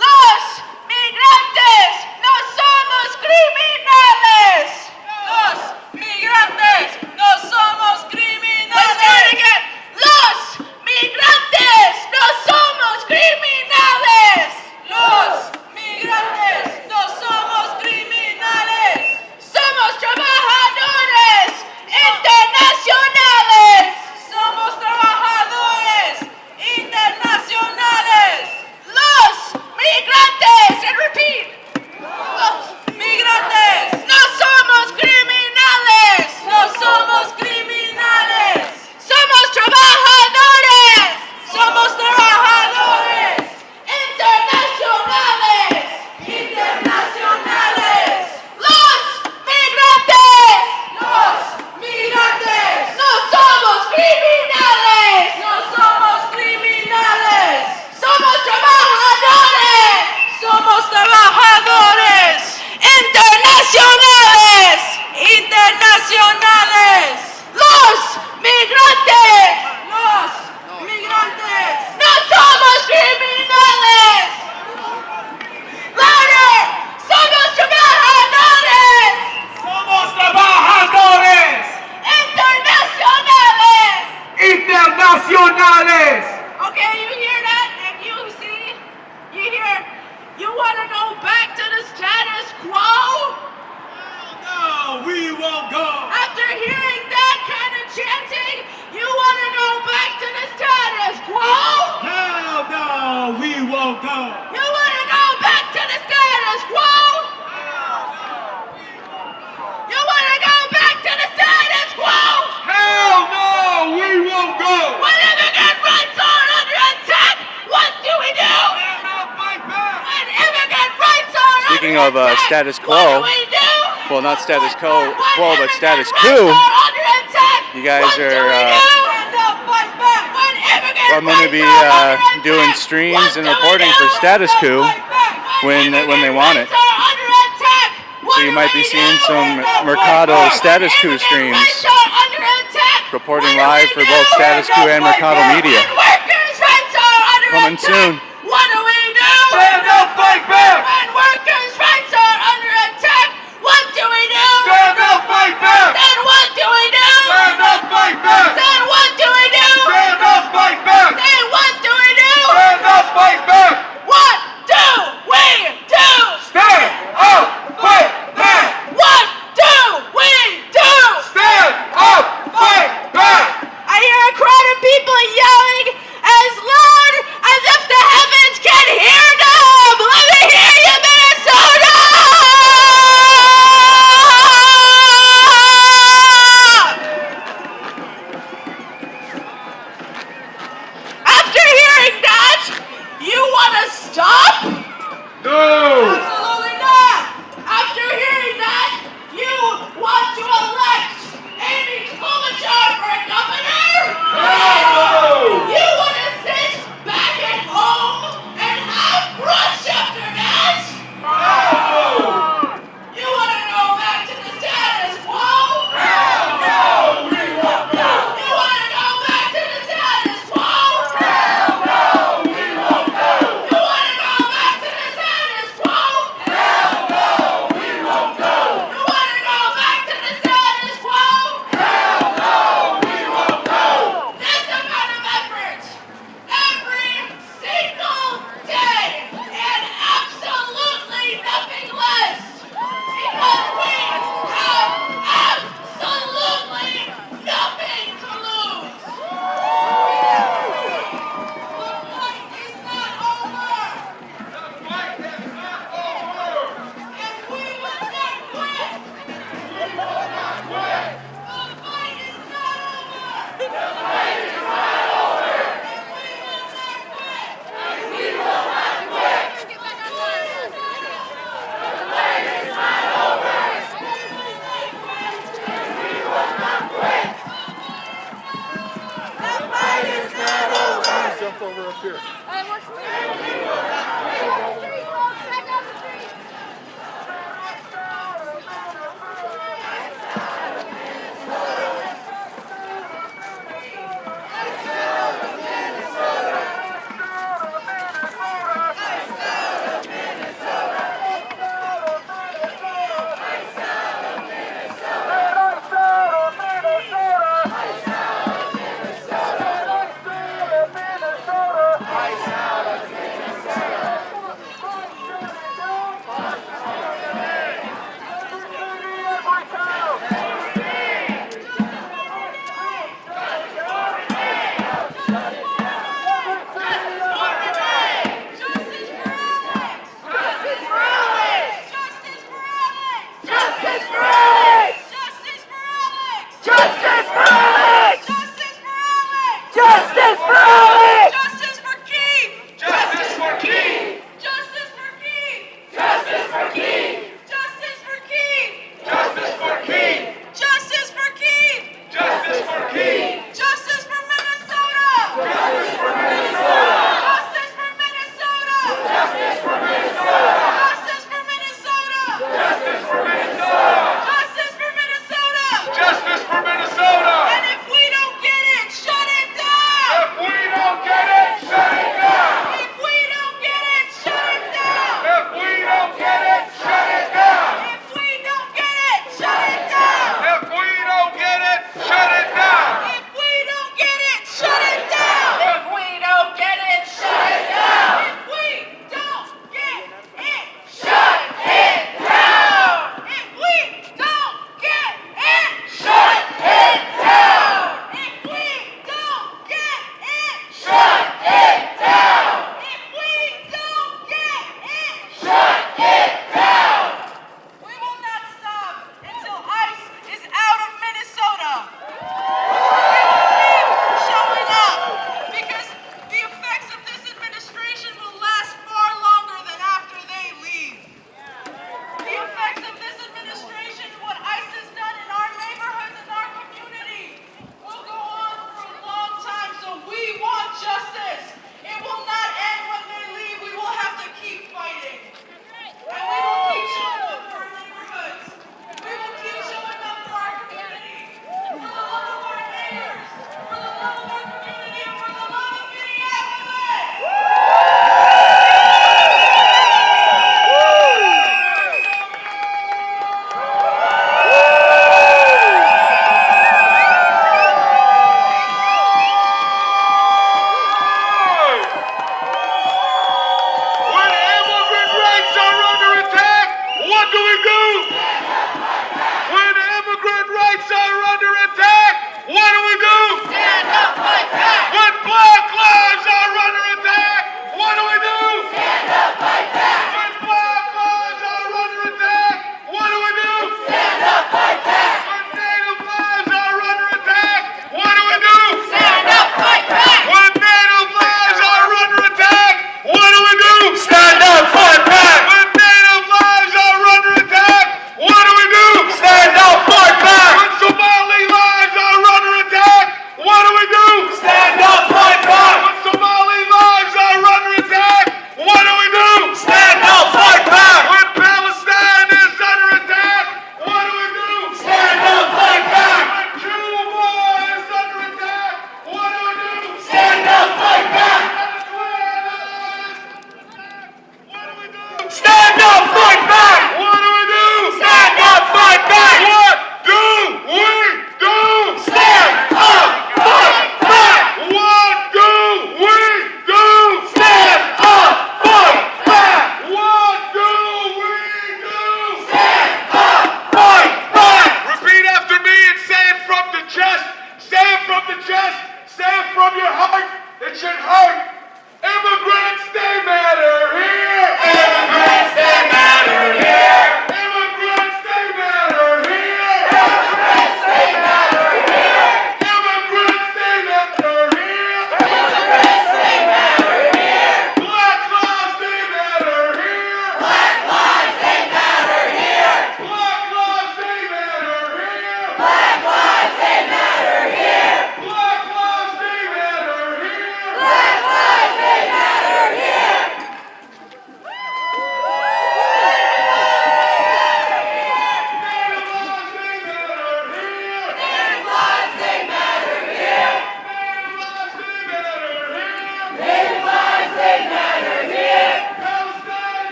Los migrantes no somos criminales. Los migrantes no somos criminales. Let's do it again. Los migrantes no somos criminales. Los migrantes no somos criminales. Somos trabajadores internacionales. Somos trabajadores internacionales. Los migrantes, and repeat. Los migrantes no somos criminales. No somos criminales. Somos trabajadores. Somos trabajadores internacionales. Internacionales. Los migrantes. Los migrantes. No somos criminales. No somos criminales. Somos trabajadores. Somos trabajadores internacionales. Internacionales. Los migrantes. Los migrantes. No somos criminales. Louder. Somos trabajadores. Somos trabajadores Internacionales. internacionales. Okay, you hear that? And you see? You hear? You want to go back to the status quo? No, we won't go. After hearing that kind of chanting, you want to go back to the status quo? Hell no, we won't go. You want to go back to the status quo? You want to go back to the status quo? Hell no, we won't go. When immigrant rights are under attack, what do we do? When immigrant rights are Speaking under of attack, status what quo, do we do? well, not status quo, When but status immigrant coup. rights are under attack, You guys what do we are, do? Stand up, fight back. When immigrant I'm going to be rights are under attack, doing what streams and do we reporting do? for status Stand up, coup fight back. when they want it. Rights are under attack, what So you do might we be seeing do? some Stand up, Mercado fight back. status When coup immigrant streams rights are under attack, reporting what do live we for do? both status Stand coup up, and fight Mercado back. Media. When workers' rights are under Coming attack, soon. what do we do? Stand up, fight back. When workers' rights are under attack, what do we do? Stand up, fight back. Then what do we do? Stand up, fight back. Then what do we do? Stand up, fight back. Then what do we do? Stand up, fight back. What do we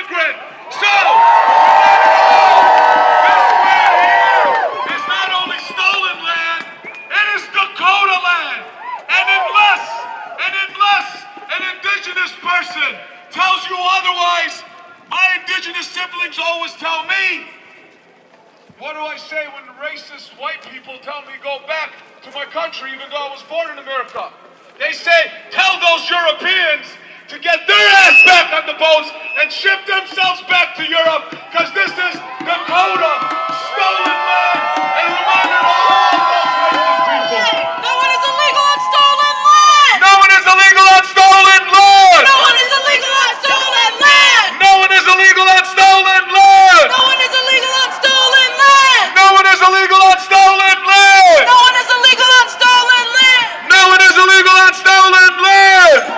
immigrant. So, this land here is not only stolen land, it is Dakota land. And unless an indigenous person tells you otherwise, my indigenous siblings always tell me, what do I say when racist white people tell me go back to my country even though I was born in America? They say, tell those Europeans to get their ass back on the boats and ship themselves back to Europe, because this is Dakota, stolen land, and reminded all those racist people. No one is illegal on stolen land! No one is illegal on stolen land! No one is illegal on stolen land! No one is illegal on stolen land! No one is illegal on stolen land! No one is illegal on stolen land! No one is illegal on stolen land! No one is illegal on stolen land!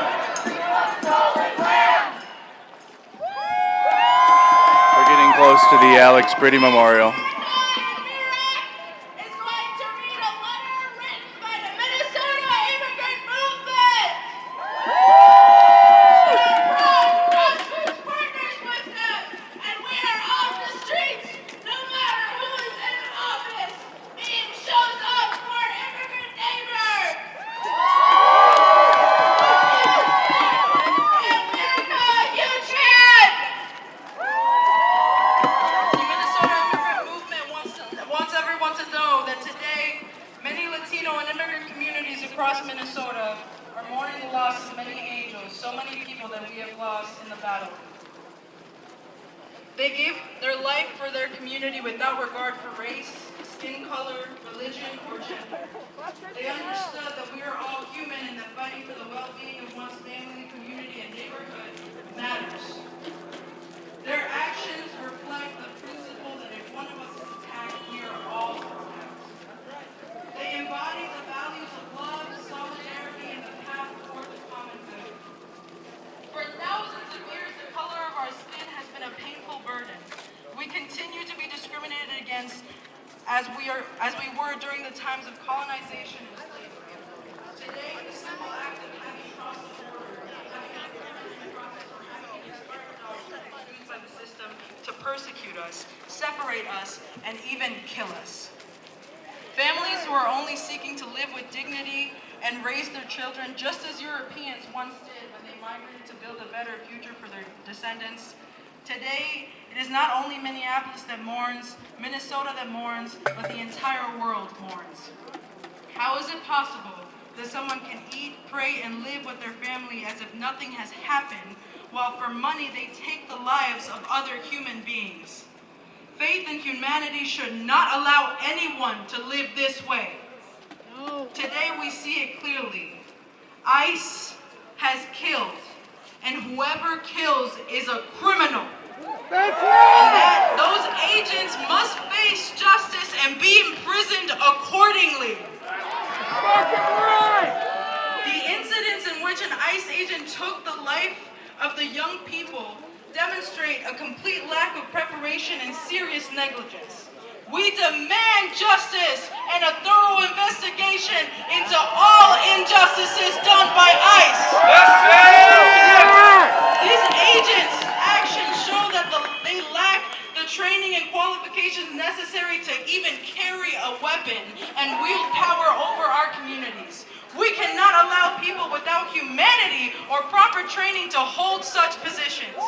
We're getting close to the Alex Britti Memorial. Is going to read a letter written by the Minnesota immigrant movement. We are proud grassroots partners with them, and we are on the streets no matter who is in office. Being shows up for immigrant neighbors. America, you can! The Minnesota immigrant movement wants everyone to know that today, many Latino and immigrant communities across Minnesota are mourning the loss of many angels, so many people that we have lost in the battle. They gave their life for their community without regard for race, skin color, religion, or gender. They understood that we are all human and that fighting for the well-being of one's family, community, and neighborhood matters. Their actions reflect the principle that if one of us is attacked, we are all attacked. They embody the values of love, solidarity, and the path toward the common good. For thousands of years, the color of our skin has been a painful burden. We continue to be discriminated against as we were during the times of colonization and slavery. Today, the simple act of having crossed the border, having an experiment process, or having an experiment process used by the system to persecute us, separate us, and even kill us. Families who are only seeking to live with dignity and raise their children just as Europeans once did when they migrated to build a better future for their descendants. Today, it is not only Minneapolis that mourns, Minnesota that mourns, but the entire world mourns. How is it possible that someone can eat, pray, and live with their family as if nothing has happened, while for money they take the lives of other human beings? Faith in humanity should not allow anyone to live this way. Today we see it clearly. ICE has killed, and whoever kills is a criminal. And that those agents must face justice and be imprisoned accordingly. The incidents in which an ICE agent took the life of the young people demonstrate a complete lack of preparation and serious negligence. We demand justice and a thorough investigation into all injustices done by ICE. These agents' actions show that they lack the training and qualifications necessary to even carry a weapon and wield power over our communities. We cannot allow people without humanity or proper training to hold such positions.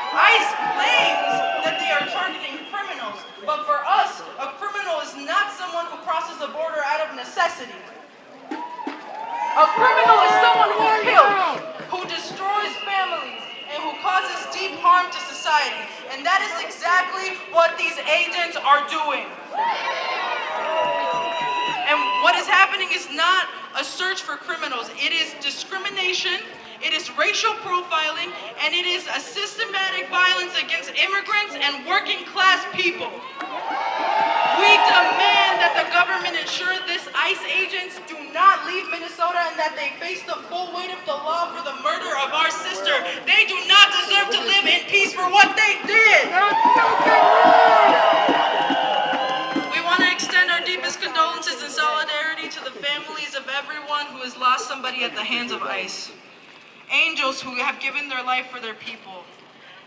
ICE claims that they are targeting criminals, but for us, a criminal is not someone who crosses a border out of necessity. A criminal is someone who kills, who destroys families, and who causes deep harm to society. And that is exactly what these agents are doing. And what is happening is not a search for criminals. It is discrimination, it is racial profiling, and it is a systematic violence against immigrants and working class people. We demand that the government ensure this ICE agents do not leave Minnesota and that they face the full weight of the law for the murder of our sister. They do not deserve to live in peace for what they did. We want to extend our deepest condolences and solidarity to the families of everyone who has lost somebody at the hands of ICE. Angels who have given their life for their people.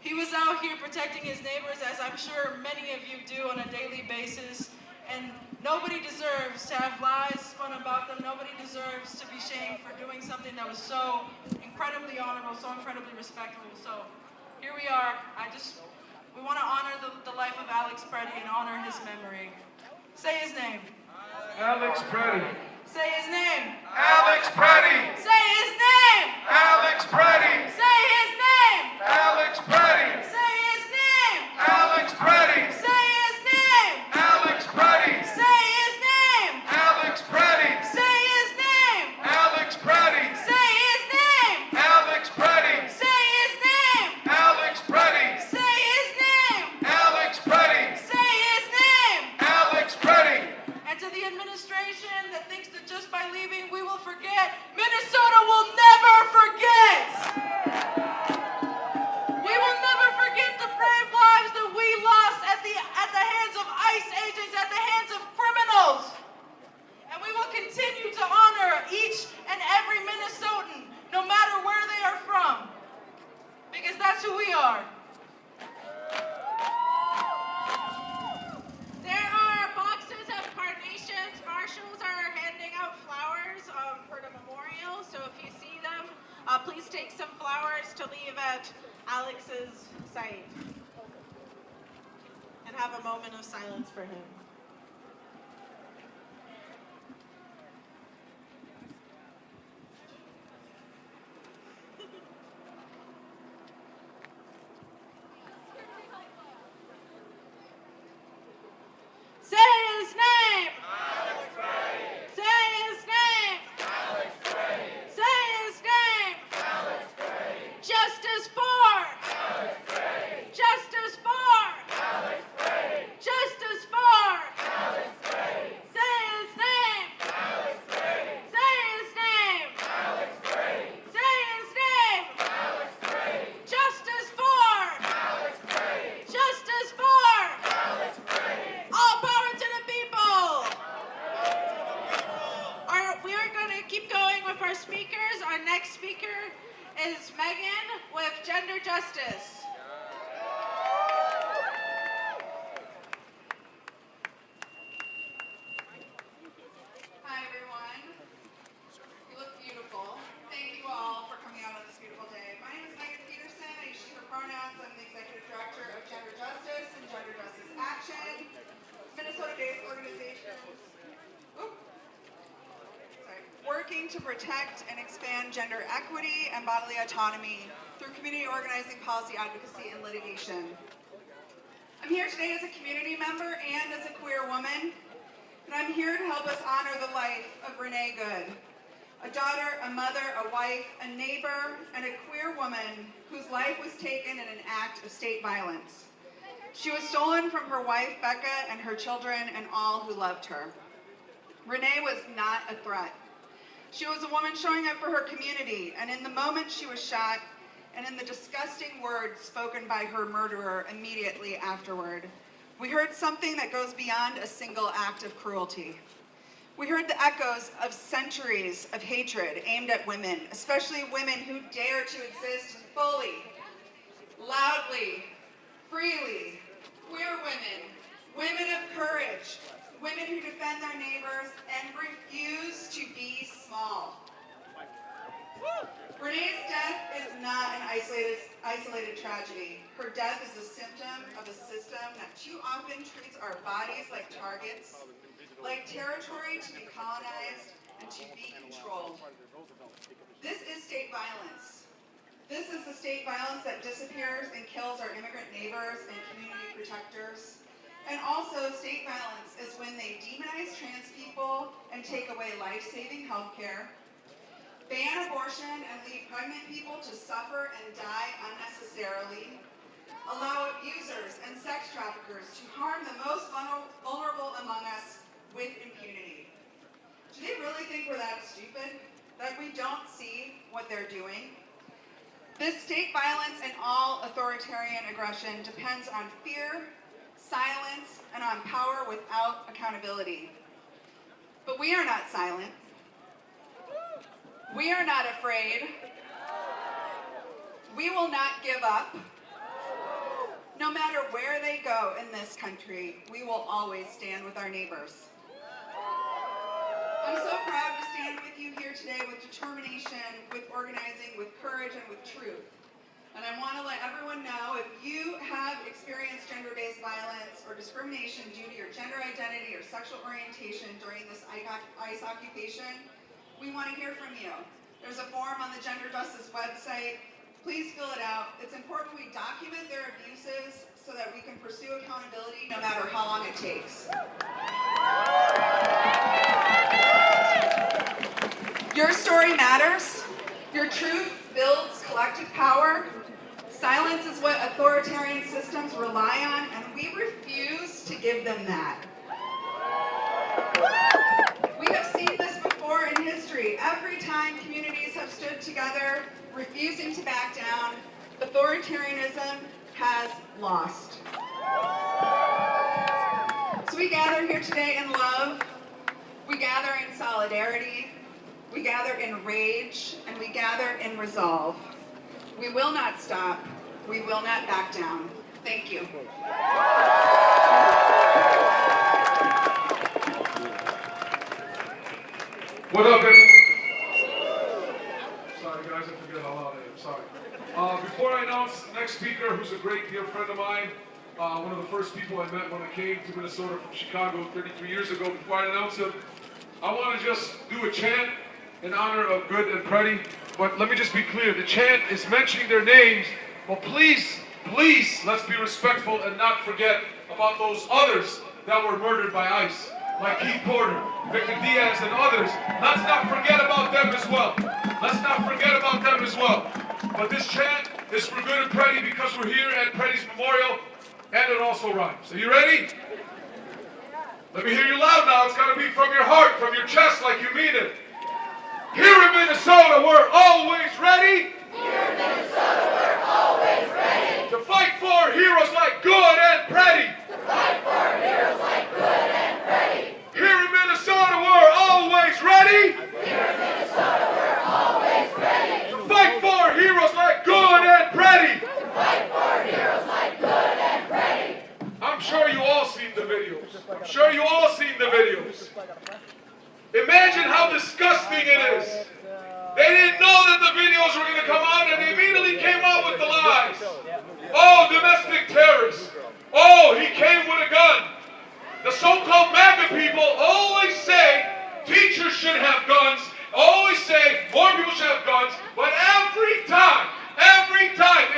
He was out here protecting his neighbors, as I'm sure many of you do on a daily basis. And nobody deserves to have lies spun about them. Nobody deserves to be shamed for doing something that was so incredibly honorable, so incredibly respectable. So here we are. We want to honor the life of Alex Preddy and honor his memory. Say his name. Alex Preddy. Say his name. Alex Preddy. Say his name. Alex Preddy. Say his name. Alex Preddy. Say his name. Alex Preddy. Say his name. Alex Preddy. Say his name. Alex Preddy. Say his name. Alex Preddy. Say his name. Alex Preddy. Say his name. Alex Preddy. Say his name. Alex Preddy. Say his name. Alex Preddy. And to the administration that thinks that just by leaving we will forget, Minnesota will never forget. We will never forget the brave lives that we lost at the hands of ICE agents, at the hands of criminals. And we will continue to honor each and every Minnesotan, no matter where they are from, because that's who we are. There are boxes of carnations. Marshals are handing out flowers for the memorial. So if you see them, please take some flowers to leave at Alex's site. And have a moment of silence for him. Say his name. Alex Preddy. Say his name. Alex Preddy. Say his name. Alex Preddy. Justice for. Alex Preddy. Justice for. Alex Preddy. Justice for. Alex Preddy. Say his name. Alex Preddy. Say his name. Alex Preddy. Say his name. Alex Preddy. Justice for. Alex Preddy. Justice for. Alex Preddy. All power to the people. We are going to keep going with our speakers. Our next speaker is Megan with Gender Justice. Hi everyone. You look beautiful. Thank you all for coming out on this beautiful day. My name is Megan Peterson. I use she, her pronouns. I'm the Executive Director of Gender Justice and Gender Justice Action, Minnesota-based organizations. Working to protect and expand gender equity and bodily autonomy through community organizing, policy advocacy, and litigation. I'm here today as a community member and as a queer woman, and I'm here to help us honor the life of Renee Good, a daughter, a mother, a wife, a neighbor, and a queer woman whose life was taken in an act of state violence. She was stolen from her wife, Becca, and her children, and all who loved her. Renee was not a threat. She was a woman showing up for her community, and in the moment she was shot, and in the disgusting words spoken by her murderer immediately afterward, we heard something that goes beyond a single act of cruelty. We heard the echoes of centuries of hatred aimed at women, especially women who dare to exist fully, loudly, freely, queer women, women of courage, women who defend their neighbors and refuse to be small. Renee's death is not an isolated tragedy. Her death is a symptom of a system that too often treats our bodies like targets, like territory to be colonized and to be controlled. This is state violence. This is the state violence that disappears and kills our immigrant neighbors and community protectors. And also, state violence is when they demonize trans people and take away life-saving health care, ban abortion and leave pregnant people to suffer and die unnecessarily, allow abusers and sex traffickers to harm the most vulnerable among us with impunity. Do they really think we're that stupid? That we don't see what they're doing? This state violence and all authoritarian aggression depends on fear, silence, and on power without accountability. But we are not silent. We are not afraid. We will not give up. No matter where they go in this country, we will always stand with our neighbors. I'm so proud to stand with you here today with determination, with organizing, with courage, and with truth. And I want to let everyone know, if you have experienced gender-based violence or discrimination due to your gender identity or sexual orientation during this ICE occupation, we want to hear from you. There's a form on the Gender Justice website. Please fill it out. It's important we document their abuses so that we can pursue accountability no matter how long it takes. Your story matters. Your truth builds collective power. Silence is what authoritarian systems rely on, and we refuse to give them that. We have seen this before in history. Every time communities have stood together, refusing to back down, authoritarianism has lost. So we gather here today in love, we gather in solidarity, we gather in rage, and we gather in resolve. We will not stop. We will not back down. Thank you. What up, everyone? Sorry, guys, I forget how loud I am. Sorry. Before I announce the next speaker, who's a great dear friend of mine, one of the first people I met when I came to Minnesota from Chicago 33 years ago, before I announce him, I want to just do a chant in honor of Good and Pretty. But let me just be clear, the chant is mentioning their names, but please, let's be respectful and not forget about those others that were murdered by ICE, like Keith Porter, Victor Diaz, and others. Let's not forget about them as well. Let's not forget about them as well. But this chant is for Good and Pretty because we're here at Pretty's Memorial, and it also rhymes. Are you ready? Let me hear you loud now. It's got to be from your heart, from your chest, like you mean it. Here in Minnesota, we're always ready. Here in Minnesota, we're always ready. To fight for heroes like Good and Pretty. To fight for heroes like Good and Pretty. Here in Minnesota, we're always ready. Here in Minnesota, we're always ready. To fight for heroes like Good and Pretty. To fight for heroes like Good and Pretty. I'm sure you all seen the videos. I'm sure you all seen the videos. Imagine how disgusting it is. They didn't know that the videos were going to come out, and they immediately came out with the lies. Oh, domestic terrorists. Oh, he came with a gun. The so-called MAGA people always say teachers should have guns, always say more people should have guns, but every time,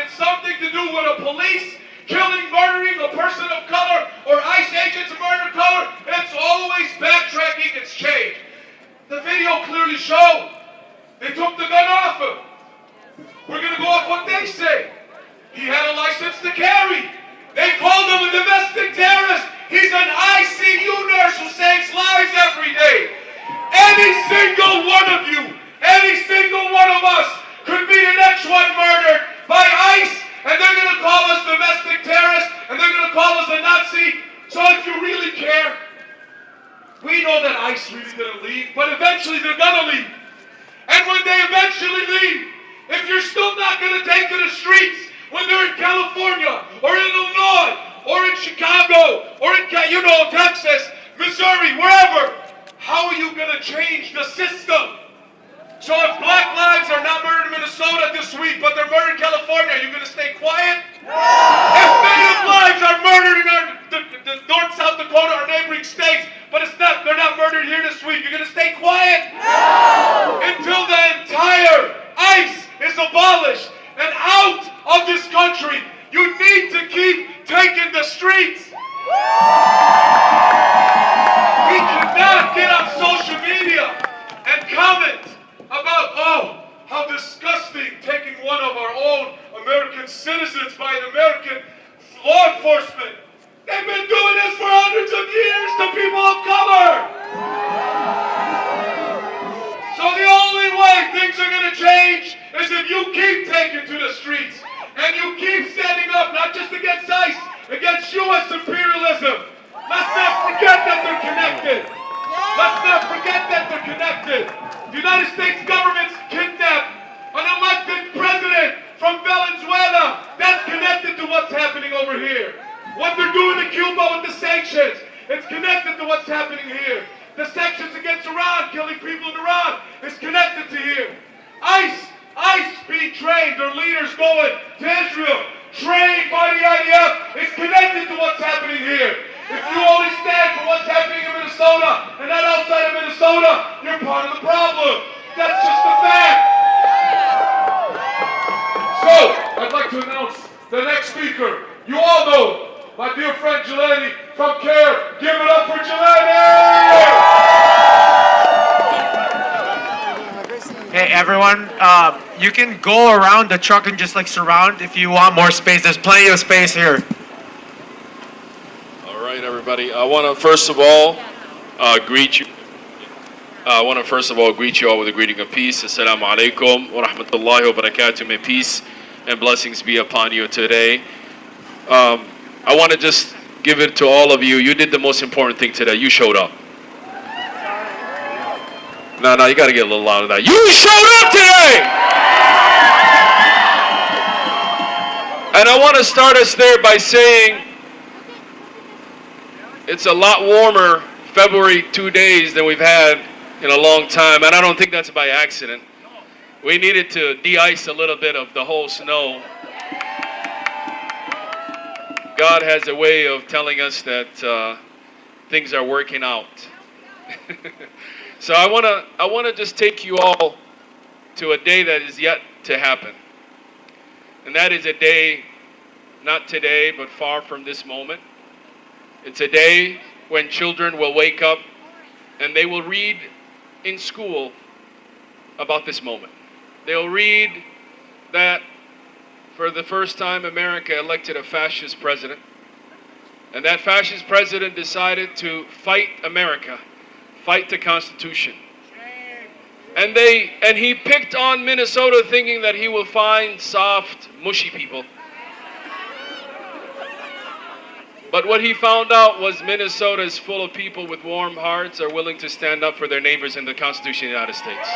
it's something to do with a police killing, murdering a person of color, or ICE agents murder color. It's always backtracking, it's changed. The video clearly showed they took the gun off him. We're going to go off what they say. He had a license to carry. They called him a domestic terrorist. He's an ICU nurse who saves lives every day. Any single one of you, any single one of us could be the next one murdered by ICE, and they're going to call us domestic terrorists, and they're going to call us a Nazi. So if you really care, we know that ICE really didn't leave, but eventually they're going to leave. And when they eventually leave, if you're still not going to take to the streets when they're in California, or in Illinois, or in Chicago, or in, Texas, Missouri, wherever, how are you going to change the system? So if black lives are not murdered in Minnesota this week, but they're murdered in California, are you going to stay quiet? No! If Native lives are murdered in the North, South Dakota, our neighboring states, but they're not murdered here this week, you're going to stay quiet? No! Until the entire ICE is abolished and out of this country, you need to keep taking the streets. We cannot get on social media and comment about, oh, how disgusting, taking one of our own American citizens by an American law enforcement. They've been doing this for hundreds of years to people of color. So the only way things are going to change is if you keep taking to the streets and you keep standing up, not just against ICE, against U.S. imperialism. Let's not forget that they're connected. Let's not forget that they're connected. The United States government's kidnapped an elected president from Venezuela. That's connected to what's happening over here. Cuba with the sanctions. It's connected to what's happening here. The sanctions against Iran, killing people in Iran, is connected to here. ICE being trained, their leaders going to Israel, trained by the IDF, is connected to what's happening here. If you only stand for what's happening in Minnesota and not outside of Minnesota, you're part of the problem. That's just a fact. So, I'd like to announce the next speaker. You all know my dear friend Jelani from CARE. Give it up for Jelani! Hey everyone, you can go around the truck and just like surround if you want more space. There's plenty of space here. All right, everybody. I want to first of all greet you. I want to first of all greet you all with a greeting of peace. Assalamu alaikum wa rahmatullahi wa barakatuh. May peace and blessings be upon you today. I want to just give it to all of you. You did the most important thing today. You showed up. No, you got to get a little louder than that. You showed up today! And I want to start us there by saying it's a lot warmer February 2 days than we've had in a long time. And I don't think that's by accident. We needed to de-ice a little bit of the whole snow. God has a way of telling us that things are working out. So I want to just take you all to a day that is yet to happen. And that is a day, not today, but far from this moment. It's a day when children will wake up and they will read in school about this moment. They'll read that for the first time America elected a fascist president. And that fascist president decided to fight America. Fight the Constitution. And he picked on Minnesota thinking that he will find soft, mushy people. But what he found out was Minnesota is full of people with warm hearts, are willing to stand up for their neighbors in the Constitution of the United States.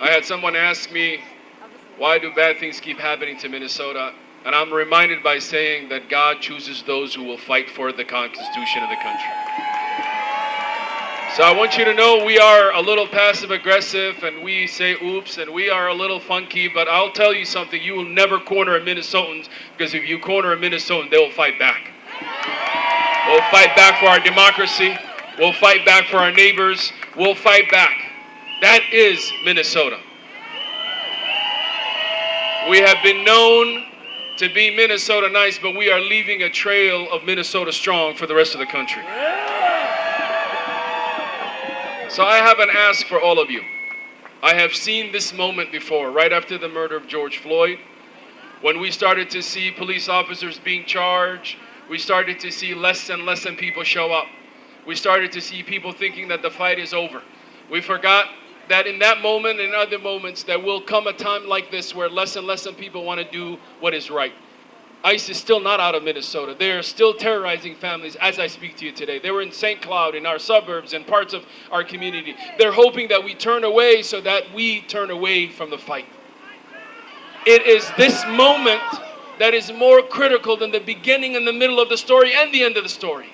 I had someone ask me, why do bad things keep happening to Minnesota? And I'm reminded by saying that God chooses those who will fight for the Constitution of the country. So I want you to know we are a little passive aggressive and we say oops and we are a little funky, but I'll tell you something, you will never corner a Minnesotan, because if you corner a Minnesotan, they will fight back. We'll fight back for our democracy. We'll fight back for our neighbors. We'll fight back. That is Minnesota. We have been known to be Minnesota nice, but we are leaving a trail of Minnesota strong for the rest of the country. So I have an ask for all of you. I have seen this moment before, right after the murder of George Floyd, when we started to see police officers being charged, we started to see less and less people show up. We started to see people thinking that the fight is over. We forgot that in that moment and other moments there will come a time like this where less and less people want to do what is right. ICE is still not out of Minnesota. They are still terrorizing families as I speak to you today. They were in St. Cloud, in our suburbs, and parts of our community. They're hoping that we turn away so that we turn away from the fight. It is this moment that is more critical than the beginning and the middle of the story and the end of the story.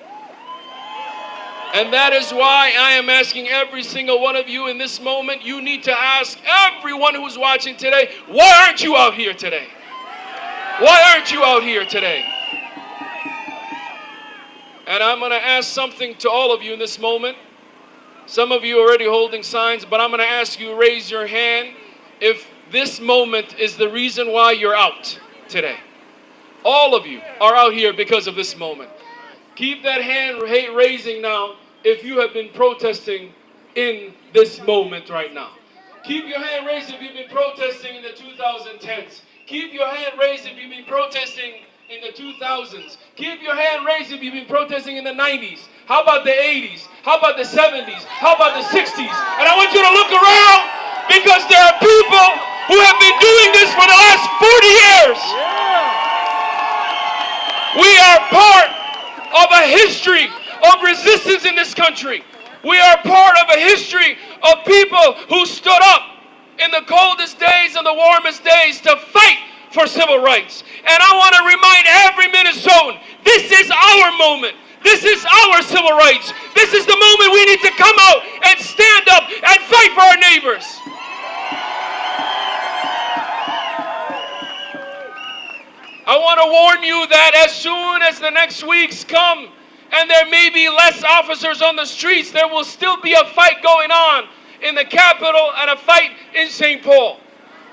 And that is why I am asking every single one of you in this moment, you need to ask everyone who's watching today, why aren't you out here today? Why aren't you out here today? And I'm going to ask something to all of you in this moment. Some of you are already holding signs, but I'm going to ask you, raise your hand if this moment is the reason why you're out today. All of you are out here because of this moment. Keep that hand raising now if you have been protesting in this moment right now. Keep your hand raised if you've been protesting in the 2010s. Keep your hand raised if you've been protesting in the 2000s. Keep your hand raised if you've been protesting in the 90s. How about the 80s? How about the 70s? How about the 60s? And I want you to look around because there are people who have been doing this for the last 40 years. We are part of a history of resistance in this country. We are part of a history of people who stood up in the coldest days and the warmest days to fight for civil rights. And I want to remind every Minnesotan, this is our moment. This is our civil rights. This is the moment we need to come out and stand up and fight for our neighbors. I want to warn you that as soon as the next weeks come and there may be less officers on the streets, there will still be a fight going on in the Capitol and a fight in St. Paul.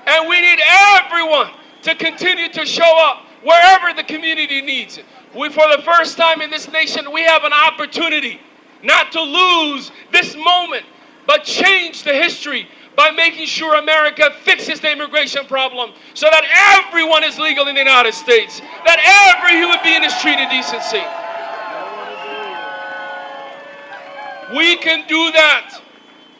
And we need everyone to continue to show up wherever the community needs it. For the first time in this nation, we have an opportunity not to lose this moment, but change the history by making sure America fixes the immigration problem so that everyone is legal in the United States, that every human being is treated decency. We can do that.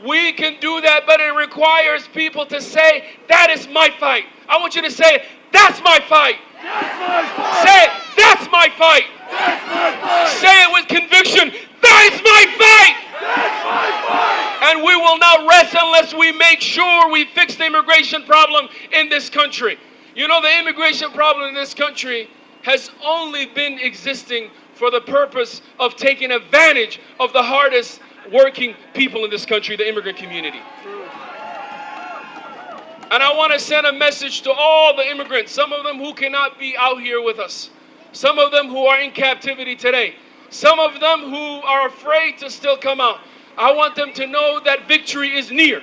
We can do that, but it requires people to say, that is my fight. I want you to say, that's my fight. That's my fight. Say it, that's my fight. That's my fight. Say it with conviction, that is my fight. That's my fight. And we will not rest unless we make sure we fix the immigration problem in this country. You know, the immigration problem in this country has only been existing for the purpose of taking advantage of the hardest working people in this country, the immigrant community. And I want to send a message to all the immigrants, some of them who cannot be out here with us, some of them who are in captivity today, some of them who are afraid to still come out. I want them to know that victory is near.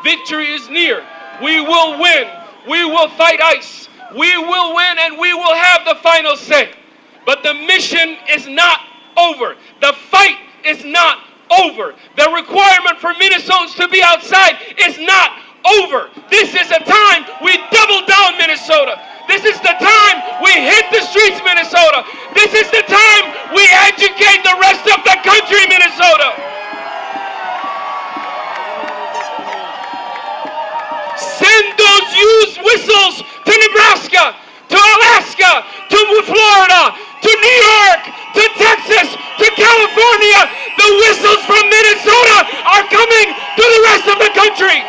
Victory is near. We will win. We will fight ICE. We will win and we will have the final say. But the mission is not over. The fight is not over. The requirement for Minnesotans to be outside is not over. This is a time we double down, Minnesota. This is the time we hit the streets, Minnesota. This is the time we educate the rest of the country, Minnesota. Send those used whistles to Nebraska, to Alaska, to Florida, to New York, to Texas, to California. The whistles from Minnesota are coming to the rest of the country.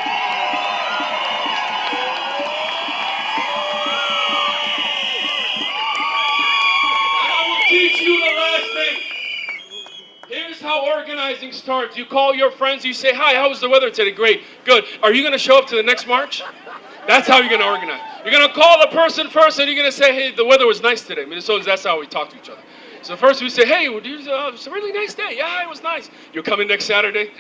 Teach you the last thing. Here's how organizing starts. You call your friends, you say, hi, how was the weather today? Great, good. Are you going to show up to the next march? That's how you're going to organize. You're going to call the person first and you're going to say, hey, the weather was nice today. Minnesotans, that's how we talk to each other. So first we say, hey, it's a really nice day. Yeah, it was nice. You're coming next Saturday?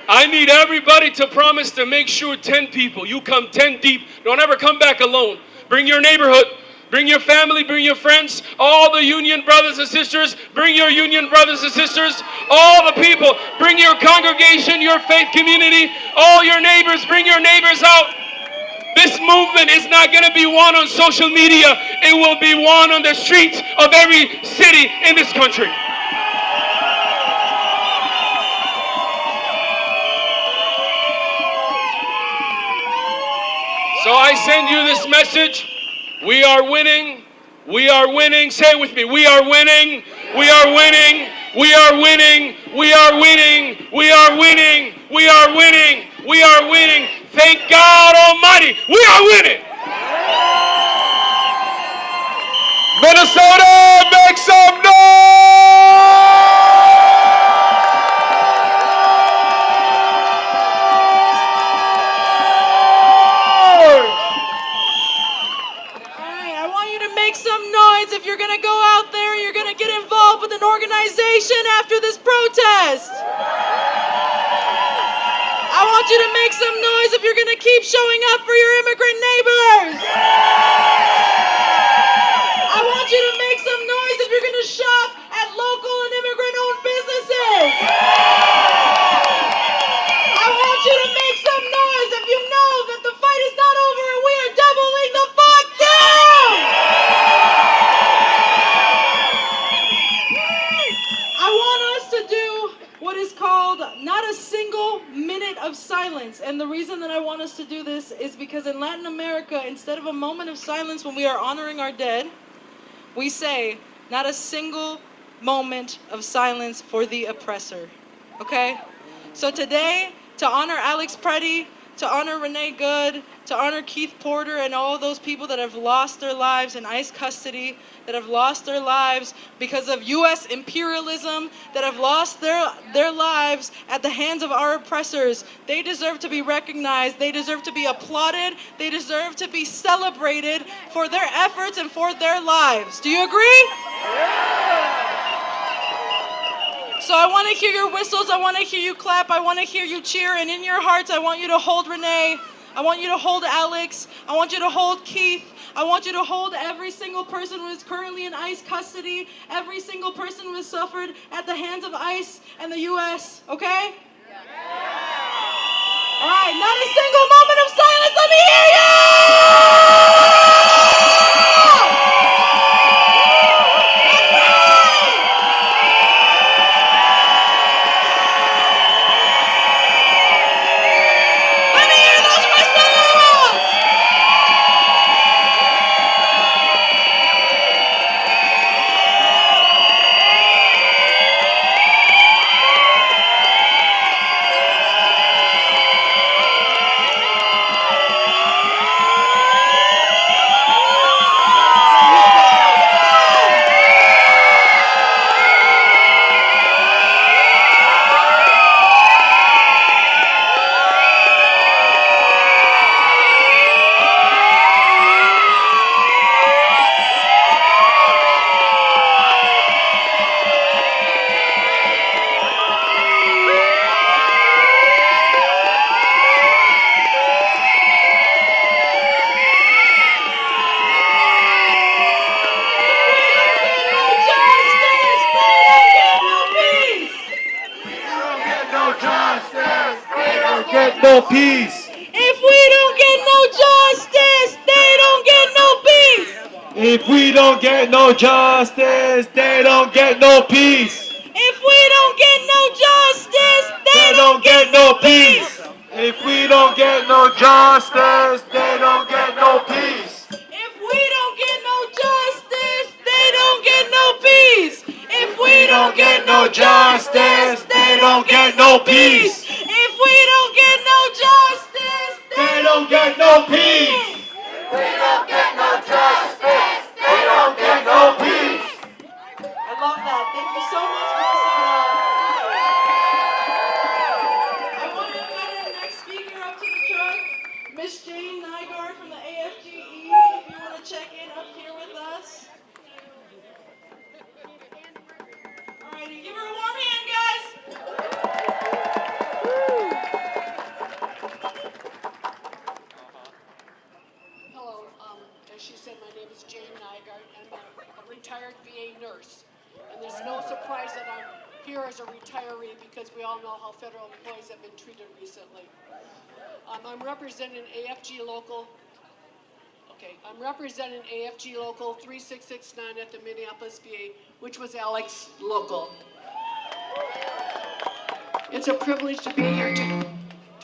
I need everybody to promise to make sure 10 people, you come 10 deep. Don't ever come back alone. Bring your neighborhood. Bring your family, bring your friends, all the union brothers and sisters, bring your union brothers and sisters, all the people, bring your congregation, your faith community, all your neighbors, bring your neighbors out. This movement is not going to be won on social media. It will be won on the streets of every city in this country. So I send you this message. We are winning. We are winning. Say it with me. We are winning. We are winning. We are winning. We are winning. We are winning. We are winning. We are winning. Thank God Almighty. We are winning. Minnesota, make some noise! If you're going to go out there, you're going to get involved with an organization after this protest. I want you to make some noise if you're going to keep showing up for your immigrant neighbors. I want you to make some noise if you're going to shop at local and immigrant-owned businesses. I want you to make some noise if you know that the fight is not over and we are doubling the fuck down. What is called not a single minute of silence. And the reason that I want us to do this is because in Latin America, instead of a moment of silence when we are honoring our dead, we say not a single moment of silence for the oppressor. Okay? So today, to honor Alex Preddy, to honor Renee Good, to honor Keith Porter and all of those people that have lost their lives in ICE custody, that have lost their lives because of U.S. imperialism, that have lost their lives at the hands of our oppressors. They deserve to be recognized. They deserve to be applauded. They deserve to be celebrated for their efforts and for their lives. Do you agree? So I want to hear your whistles, I want to hear you clap, I want to hear you cheer, and in your hearts I want you to hold Renee, I want you to hold Alex, I want you to hold Keith, I want you to hold every single person who is currently in ICE custody, every single person who has suffered at the hands of ICE and the U.S., okay? All right, not a single moment of silence, let me hear you! Get no peace. If we don't get no justice, they don't get no peace. If we don't get no justice, they don't get no peace. If we don't get no justice, They don't get no peace. If we don't get no justice, they don't get no peace. If we don't get no justice, they don't get no peace. If we don't get no justice, they don't get no peace. If we don't get no justice, They don't get no peace. We don't get no justice. They don't get no peace. I love that. Thank you so much, Minnesota. I want to invite our next speaker up to the truck, Miss Jane Nygaard from the AFGE. If you want to check in up here with us. All right, and give her a warm hand, guys. Hello, as she said, my name is Jane Nygaard, and I'm a retired VA nurse. And there's no surprise that I'm here as a retiree because we all know how federal employees have been treated recently. I'm representing AFG Local. I'm representing AFG Local 3669 at the Minneapolis VA, which was Alex Local. It's a privilege to be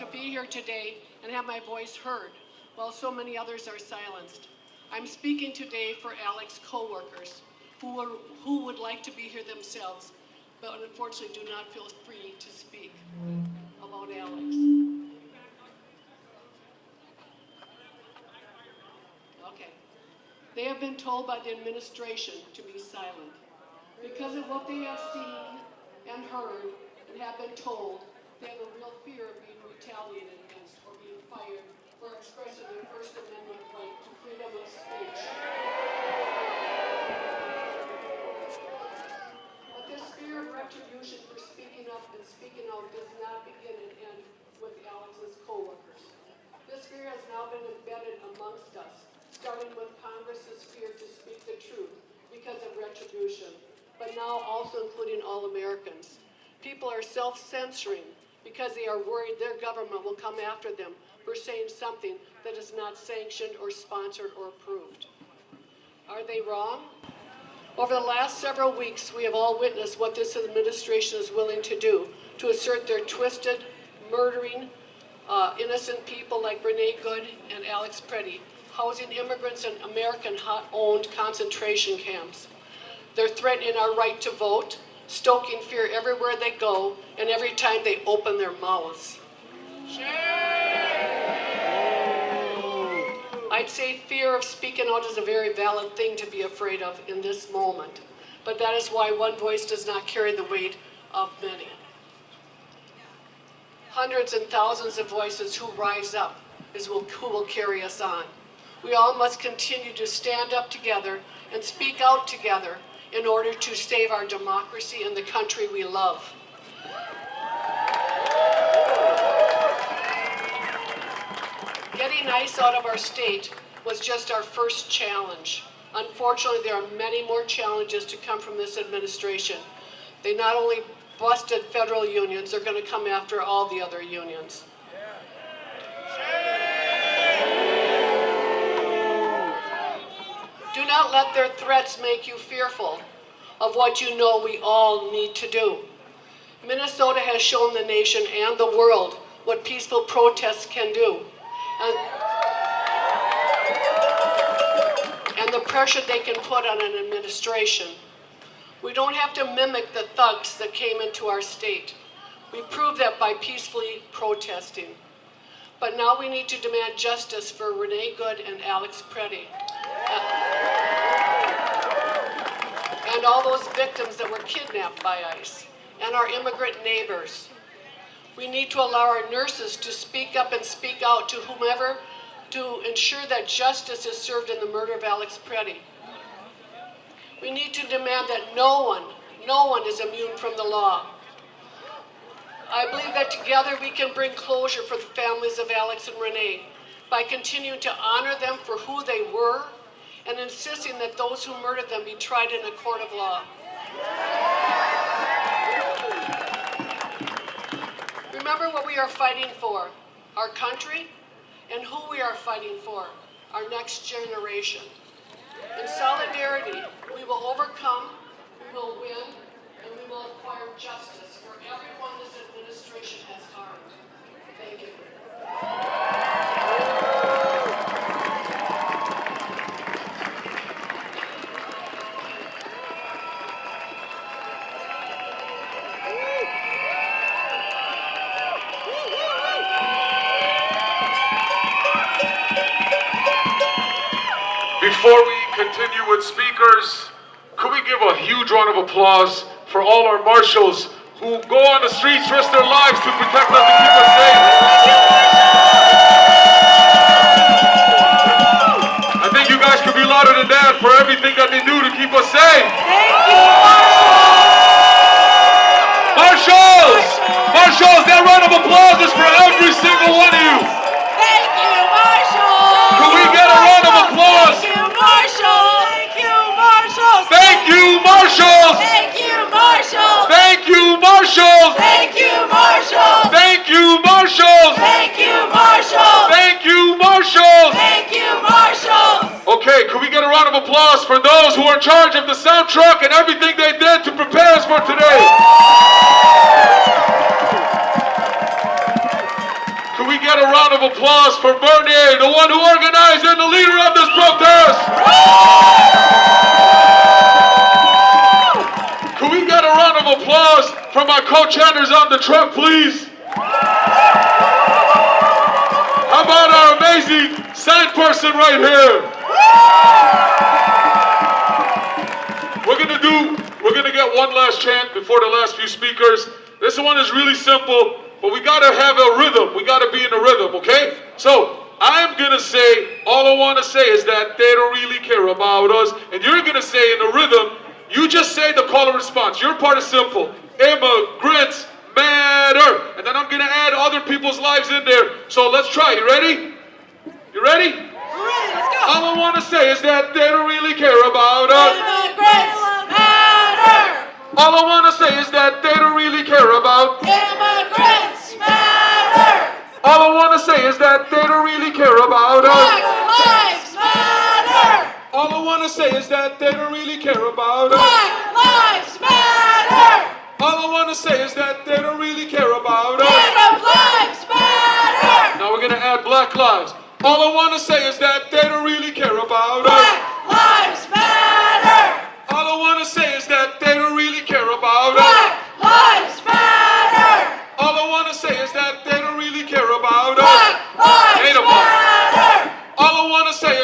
here today and have my voice heard, while so many others are silenced. I'm speaking today for Alex's co-workers who would like to be here themselves, but unfortunately do not feel free to speak about Alex. Okay. They have been told by the administration to be silent. Because of what they have seen and heard and have been told, they have a real fear of being retaliated against or being fired for expressing their First Amendment right to freedom of speech. But this fear of retribution for speaking up and speaking out does not begin and end with Alex's co-workers. This fear has now been embedded amongst us, starting with Congress's fear to speak the truth because of retribution, but now also including all Americans. People are self-censoring because they are worried their government will come after them for saying something that is not sanctioned or sponsored or approved. Are they wrong? Over the last several weeks, we have all witnessed what this administration is willing to do to assert their twisted, murdering innocent people like Renee Good and Alex Preddy, housing immigrants in American-owned concentration camps. They're threatening our right to vote, stoking fear everywhere they go and every time they open their mouths. Shame! I'd say fear of speaking out is a very valid thing to be afraid of in this moment. But that is why one voice does not carry the weight of many. Hundreds and thousands of voices who rise up is who will carry us on. We all must continue to stand up together and speak out together in order to save our democracy and the country we love. Getting ICE out of our state was just our first challenge. Unfortunately, there are many more challenges to come from this administration. They not only busted federal unions, they're going to come after all the other unions. Do not let their threats make you fearful of what you know we all need to do. Minnesota has shown the nation and the world what peaceful protests can do, and the pressure they can put on an administration. We don't have to mimic the thugs that came into our state. We proved that by peacefully protesting. But now we need to demand justice for Renee Good and Alex Preddy. And all those victims that were kidnapped by ICE, and our immigrant neighbors. We need to allow our nurses to speak up and speak out to whomever to ensure that justice is served in the murder of Alex Preddy. We need to demand that no one is immune from the law. I believe that together we can bring closure for the families of Alex and Renee by continuing to honor them for who they were and insisting that those who murdered them be tried in a court of law. Remember what we are fighting for, our country, and who we are fighting for, our next generation. In solidarity, we will overcome, we will win, and we will acquire justice for everyone this administration has harmed. Thank you. Before we continue with speakers, could we give a huge round of applause for all our marshals who go on the streets, risk their lives to protect us and keep us safe. I think you guys could be louder than that for everything that they do to keep us safe. Thank you, Marshals! Marshals, that round of applause is for every single one of you. Thank you, Marshall. Can we get a round of applause? Thank you, Marshall. Thank you, Marshall. Thank you, marshals. Thank you, Marshall. Thank you, marshals. Thank you, Marshall. Thank you, marshals. Thank you, Marshall. Thank you, marshals. Thank you, Marshall. Okay, can we get a round of applause for those who are in charge of the sound truck and everything they did to prepare us for today? Can we get a round of applause for Bernier, the one who organized and the leader of this protest? Can we get a round of applause for my co-chanters on the truck, please? How about our amazing sign person right here? We're gonna get one last chant before the last few speakers. This one is really simple, but we gotta have a rhythm. We gotta be in a rhythm, okay? So I'm gonna say, all I wanna say is that they don't really care about us, and you're gonna say in a rhythm, you just say the call and response. Your part is simple. Immigrants matter. And then I'm gonna add other people's lives in there. So let's try. You ready? You ready? We're ready, let's go. All I wanna say is that they don't really care about us. Immigrants matter. All I wanna say is that they don't really care about. Immigrants matter. All I wanna say is that they don't really care about us. Black lives matter. All I wanna say is that they don't really care about us. Black lives matter. All I wanna say is that they don't really care about us. Native lives matter. Now we're gonna add black lives. All I wanna say is that they don't really care about us. Black lives matter. All I wanna say is that they don't really care about us. Black lives matter. All I wanna say is that they don't really care about us. Black lives Native matter. All I wanna say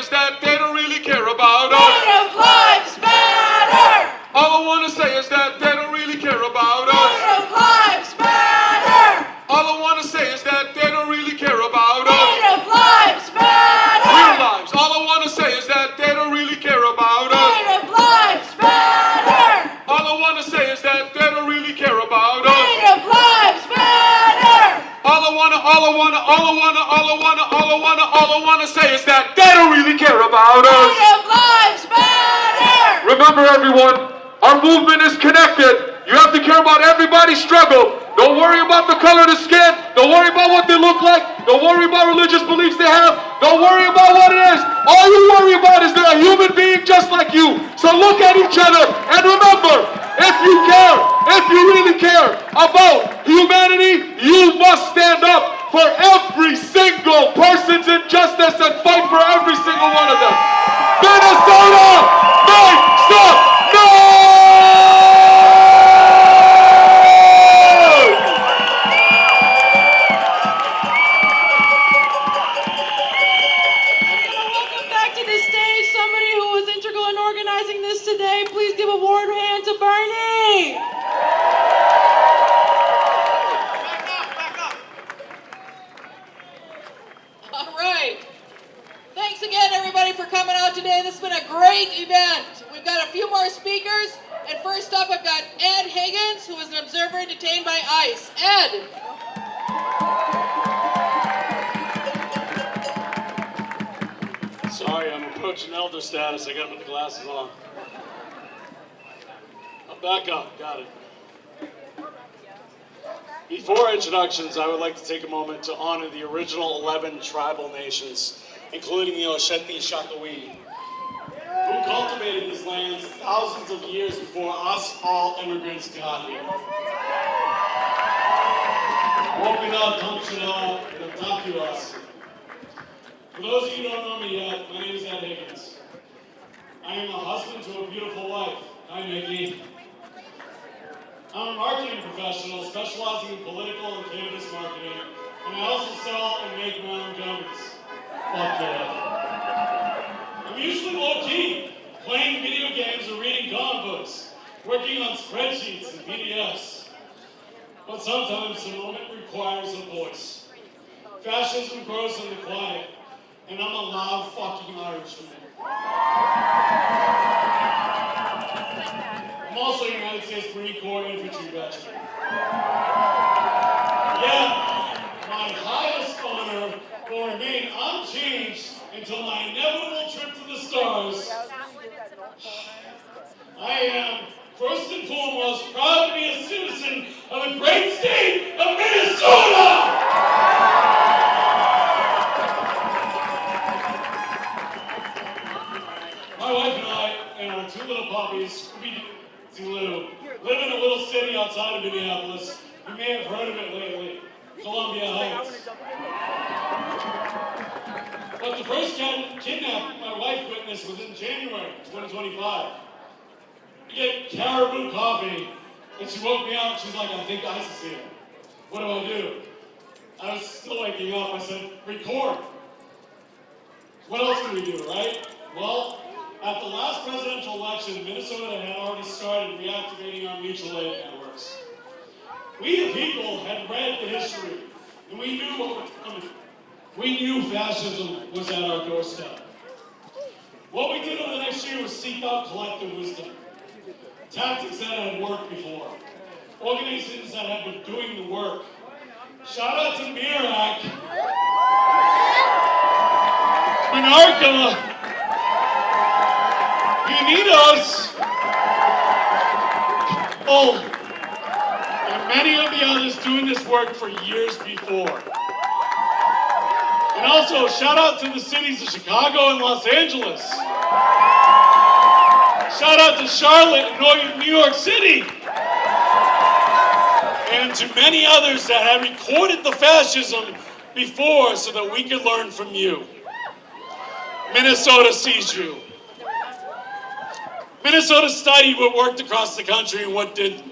I wanna say is that they don't really care about us. Native lives matter! Remember everyone, our movement is connected. You have to care about everybody's struggle. Don't worry about the color of the skin. Don't worry about what they look like. Don't worry about religious beliefs they have. Don't worry about what it is. All you worry about is they're a human being just like you. So look at each other and remember, if you care, if you really care about humanity, you must stand up for every single person's injustice and fight for every single one of them. Minnesota, make some noise! Welcome back to the stage somebody who was integral in organizing this today. Please give a warm hand to Bernie. All right. Thanks again, everybody, for coming out today. This has been a great event. We've got a few more speakers. And first up, I've got Ed Higgins, who is an observer detained by ICE. Ed. Sorry, I'm approaching elder status. I gotta put the glasses on. I'll back up. Got it. Before introductions, I would like to take a moment to honor the original 11 tribal nations, including the Oshethi Shakawee, who cultivated these lands thousands of years before us all immigrants got here. Wopina, Tamshina, and Takiwas. For those of you who don't know me yet, my name is Ed Higgins. I am a husband to a beautiful wife. Hi, Nikki. I'm a marketing professional specializing in political and cannabis marketing, and I also sell and make my own gummies. Fuck yeah. I'm usually low-key, playing video games or reading comic books, working on spreadsheets and PDFs. But sometimes the moment requires a voice. Fascism grows in the quiet, and I'm a loud fucking Irishman. I'm also a United States Marine Corps infantry veteran. Yet, my highest honor will remain unchanged until my inevitable trip to the stars. I am, first and foremost, proud to be a citizen of the great state of Minnesota! My wife and I and our two little puppies, Lou, live in a little city outside of Minneapolis. You may have heard of it lately, Columbia Heights. But the first kidnapping my wife witnessed was in January 2025. We get caribou coffee, and she woke me up. She's like, I think ICE is here. What do? I was still waking up. I said, record. What else can we do, right? Well, at the last presidential election, Minnesota had already started reactivating our mutual aid networks. We, the people, had read the history, and we knew what was coming. We knew fascism was at our doorstep. What we did over the next year was seek out collective wisdom. Tactics that had worked before. Organizations that had been doing the work. Shout out to MIRAC, Minarca, Unidos, and many of the others doing this work for years before. And also, shout out to the cities of Chicago and Los Angeles. Shout out to Charlotte and New York City. And to many others that have recorded the fascism before so that we could learn from you. Minnesota sees you. Minnesota studied what worked across the country and what didn't.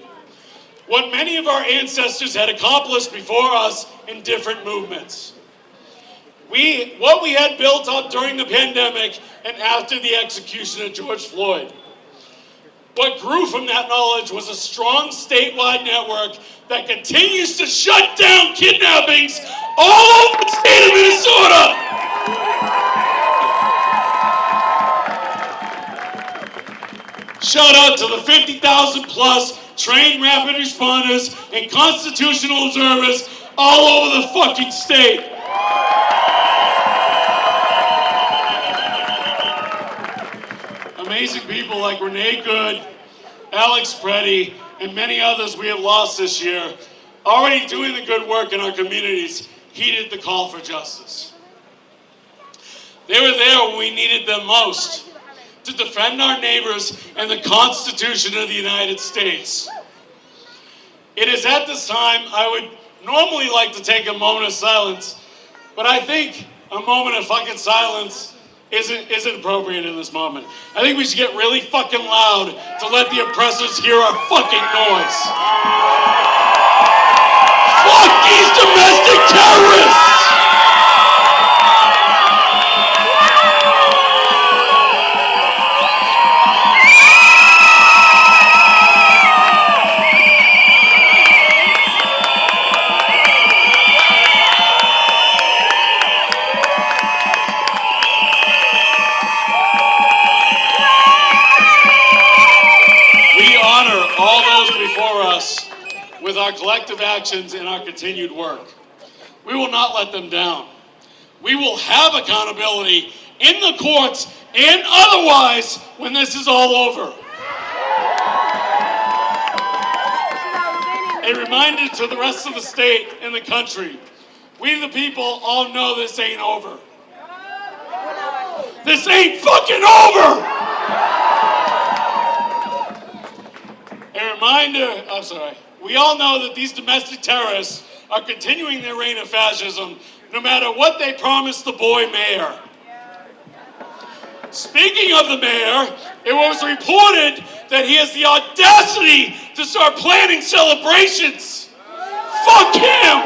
What many of our ancestors had accomplished before us in different movements. What we had built up during the pandemic and after the execution of George Floyd. What grew from that knowledge was a strong statewide network that continues to shut down kidnappings all over the state of Minnesota. Shout out to the 50,000 plus trained rapid responders and constitutional observers all over the fucking state. Amazing people like Renee Good, Alex Preddy, and many others we have lost this year, already doing the good work in our communities, heeded the call for justice. They were there when we needed them most, to defend our neighbors and the Constitution of the United States. It is at this time I would normally like to take a moment of silence, but I think a moment of fucking silence isn't appropriate in this moment. I think we should get really fucking loud to let the oppressors hear our fucking noise. Fuck these domestic terrorists! All those before us with our collective actions and our continued work. We will not let them down. We will have accountability in the courts and otherwise when this is all over. A reminder to the rest of the state and the country, we the people all know this ain't over. This ain't fucking over! A reminder, we all know that these domestic terrorists are continuing their reign of fascism no matter what they promised the boy mayor. Speaking of the mayor, it was reported that he has the audacity to start planning celebrations. Fuck him!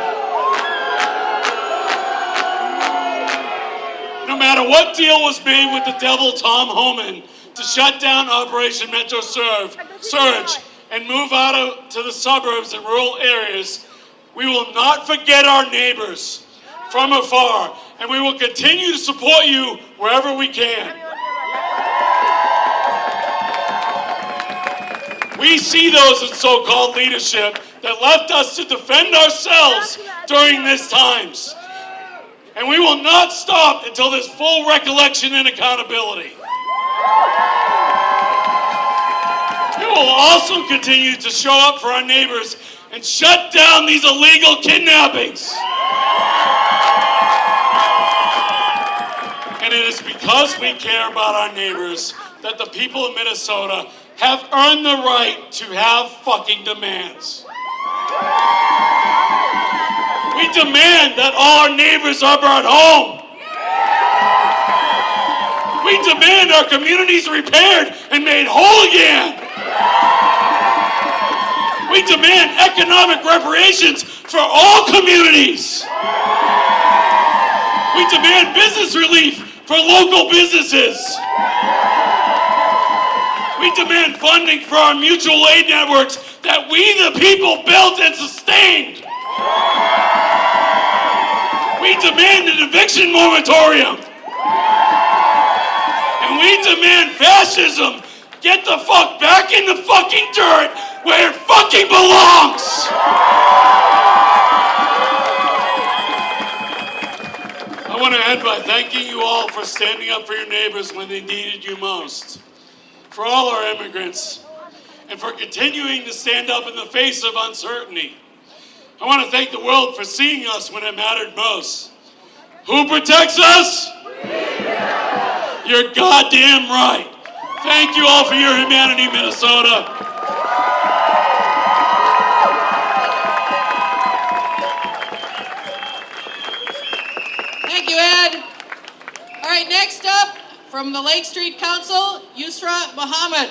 No matter what deal was made with the devil Tom Homan to shut down Operation Metro Surge and move out to the suburbs and rural areas, we will not forget our neighbors from afar, and we will continue to support you wherever we can. We see those in so-called leadership that left us to defend ourselves during these times, and we will not stop until there's full recollection and accountability. We will also continue to show up for our neighbors and shut down these illegal kidnappings. And it is because we care about our neighbors that the people of Minnesota have earned the right to have fucking demands. We demand that all our neighbors are brought home. We demand our communities repaired and made whole again. We demand economic reparations for all communities. We demand business relief for local businesses. We demand funding for our mutual aid networks that we, the people, built and sustained. We demand an eviction moratorium. And we demand fascism get the fuck back in the fucking dirt where it fucking belongs! I want to end by thanking you all for standing up for your neighbors when they needed you most. For all our immigrants, and for continuing to stand up in the face of uncertainty. I want to thank the world for seeing us when it mattered most. Who protects us? You're goddamn right. Thank you all for your humanity, Minnesota. Thank you, Ed. All right, next up, from the Lake Street Council, Yusra Muhammad.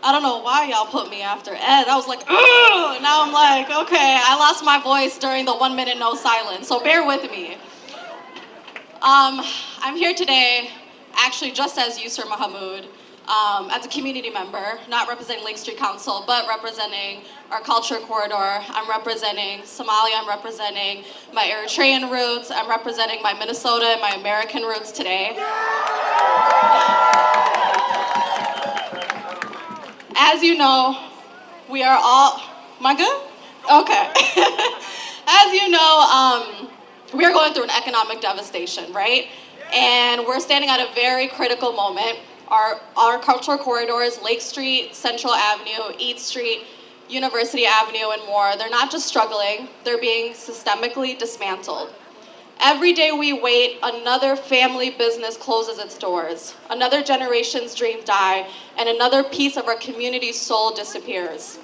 I don't know why y'all put me after Ed. I was like, ugh! Now I'm like, okay, I lost my voice during the 1 minute no silence, so bear with me. I'm here today, actually just as Yusra Mahmood, as a community member, not representing Lake Street Council, but representing our culture corridor. I'm representing Somalia, I'm representing my Eritrean roots, I'm representing my Minnesota and my American roots today. As you know, we are all, am I good? Okay. As you know, we are going through an economic devastation, right? And we're standing at a very critical moment. Our cultural corridors, Lake Street, Central Avenue, East Street, University Avenue, and more, they're not just struggling, they're being systemically dismantled. Every day we wait, another family business closes its doors, another generation's dreams die, and another piece of our community's soul disappears.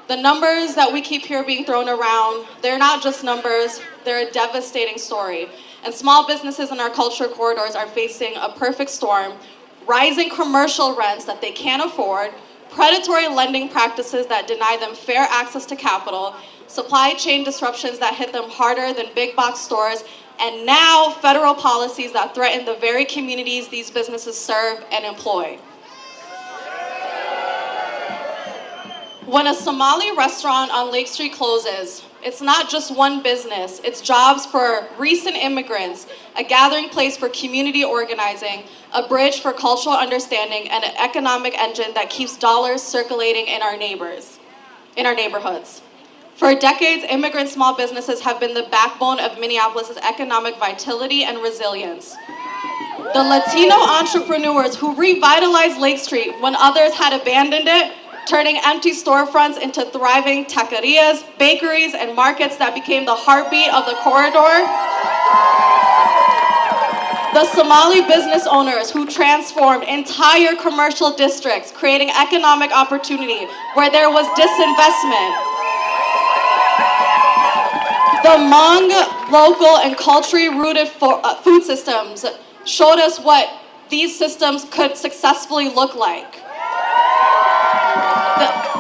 The numbers that we keep here being thrown around, they're not just numbers, they're a devastating story. And small businesses in our culture corridors are facing a perfect storm, rising commercial rents that they can't afford, predatory lending practices that deny them fair access to capital, supply chain disruptions that hit them harder than big box stores, and now federal policies that threaten the very communities these businesses serve and employ. When a Somali restaurant on Lake Street closes, it's not just one business, it's jobs for recent immigrants, a gathering place for community organizing, a bridge for cultural understanding, and an economic engine that keeps dollars circulating in our neighborhoods. For decades, immigrant small businesses have been the backbone of Minneapolis' economic vitality and resilience. The Latino entrepreneurs who revitalized Lake Street when others had abandoned it, turning empty storefronts into thriving taquerias, bakeries, and markets that became the heartbeat of the corridor. The Somali business owners who transformed entire commercial districts, creating economic opportunity where there was disinvestment. The Hmong local and culturally rooted food systems showed us what these systems could successfully look like.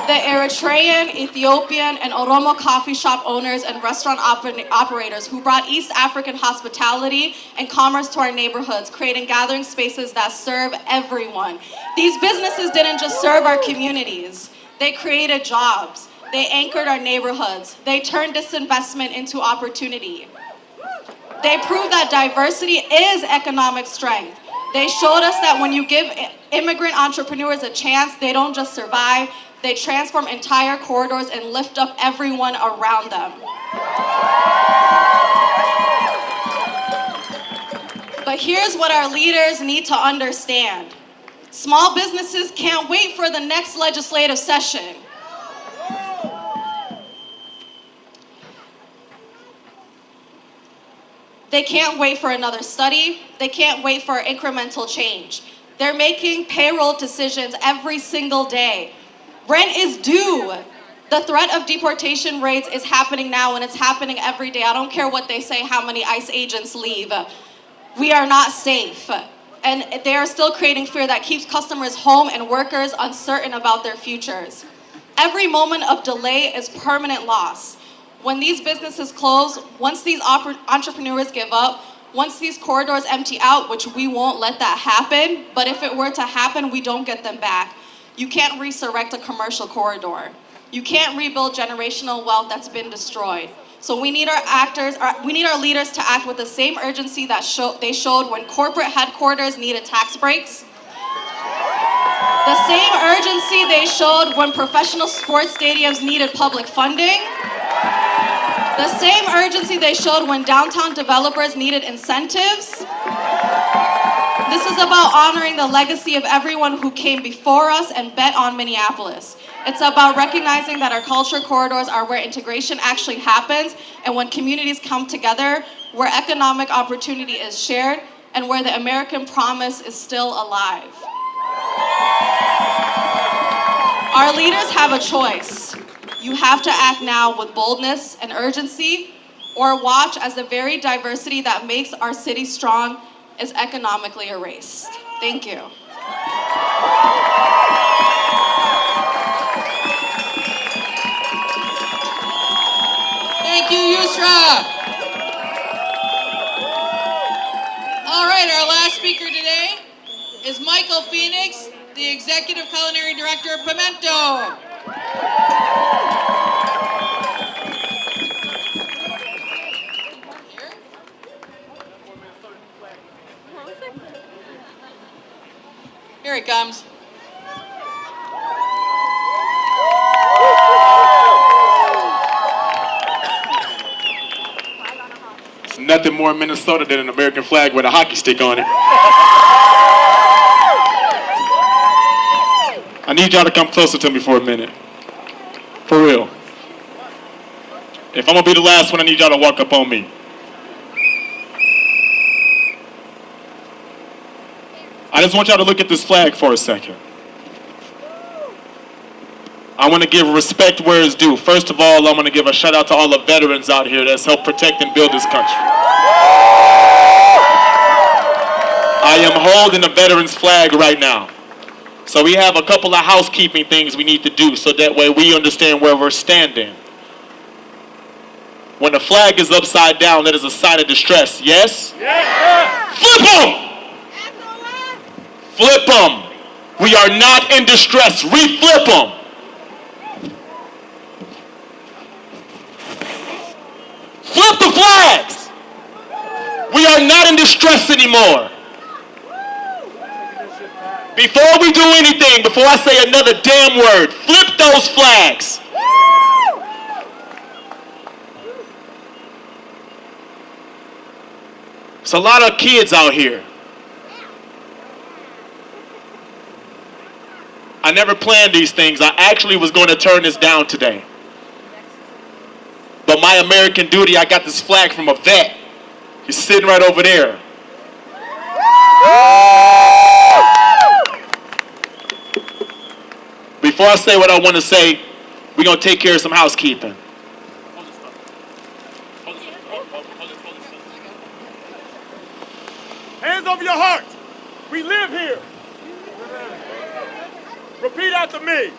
The Eritrean, Ethiopian, and Oromo coffee shop owners and restaurant operators who brought East African hospitality and commerce to our neighborhoods, creating gathering spaces that serve everyone. These businesses didn't just serve our communities, they created jobs. They anchored our neighborhoods. They turned disinvestment into opportunity. They proved that diversity is economic strength. They showed us that when you give immigrant entrepreneurs a chance, they don't just survive, they transform entire corridors and lift up everyone around them. But here's what our leaders need to understand. Small businesses can't wait for the next legislative session. They can't wait for another study. They can't wait for incremental change. They're making payroll decisions every single day. Rent is due. The threat of deportation rates is happening now, and it's happening every day. I don't care what they say, how many ICE agents leave. We are not safe. And they are still creating fear that keeps customers home and workers uncertain about their futures. Every moment of delay is permanent loss. When these businesses close, once these entrepreneurs give up, once these corridors empty out, which we won't let that happen, but if it were to happen, we don't get them back. You can't resurrect a commercial corridor. You can't rebuild generational wealth that's been destroyed. So we need our leaders to act with the same urgency that they showed when corporate headquarters needed tax breaks. The same urgency they showed when professional sports stadiums needed public funding. The same urgency they showed when downtown developers needed incentives. This is about honoring the legacy of everyone who came before us and bet on Minneapolis. It's about recognizing that our culture corridors are where integration actually happens and when communities come together, where economic opportunity is shared, and where the American promise is still alive. Our leaders have a choice. You have to act now with boldness and urgency, or watch as the very diversity that makes our city strong is economically erased. Thank you. Thank you, Yusra. All right, our last speaker today is Michael Phoenix, the Executive Culinary Director, Pimento. Here he comes. It's nothing more Minnesota than an American flag with a hockey stick on it. I need y'all to come closer to me for a minute. For real. If I'm gonna be the last one, I need y'all to walk up on me. I just want y'all to look at this flag for a second. I want to give respect where it's due. First of all, I want to give a shout out to all the veterans out here that's helped protect and build this country. I am holding the veterans flag right now. So we have a couple of housekeeping things we need to do so that way we understand where we're standing. When the flag is upside down, that is a sign of distress. Yes? Yes. Flip them! Flip them. We are not in distress. Reflip them. Flip the flags. We are not in distress anymore. Before we do anything, before I say another damn word, flip those flags. It's a lot of kids out here. I never planned these things. I actually was going to turn this down today. But my American duty, I got this flag from a vet. He's sitting right over there. Before I say what I want to say, we're going to take care of some housekeeping. Hands over your heart. We live here. Repeat after me.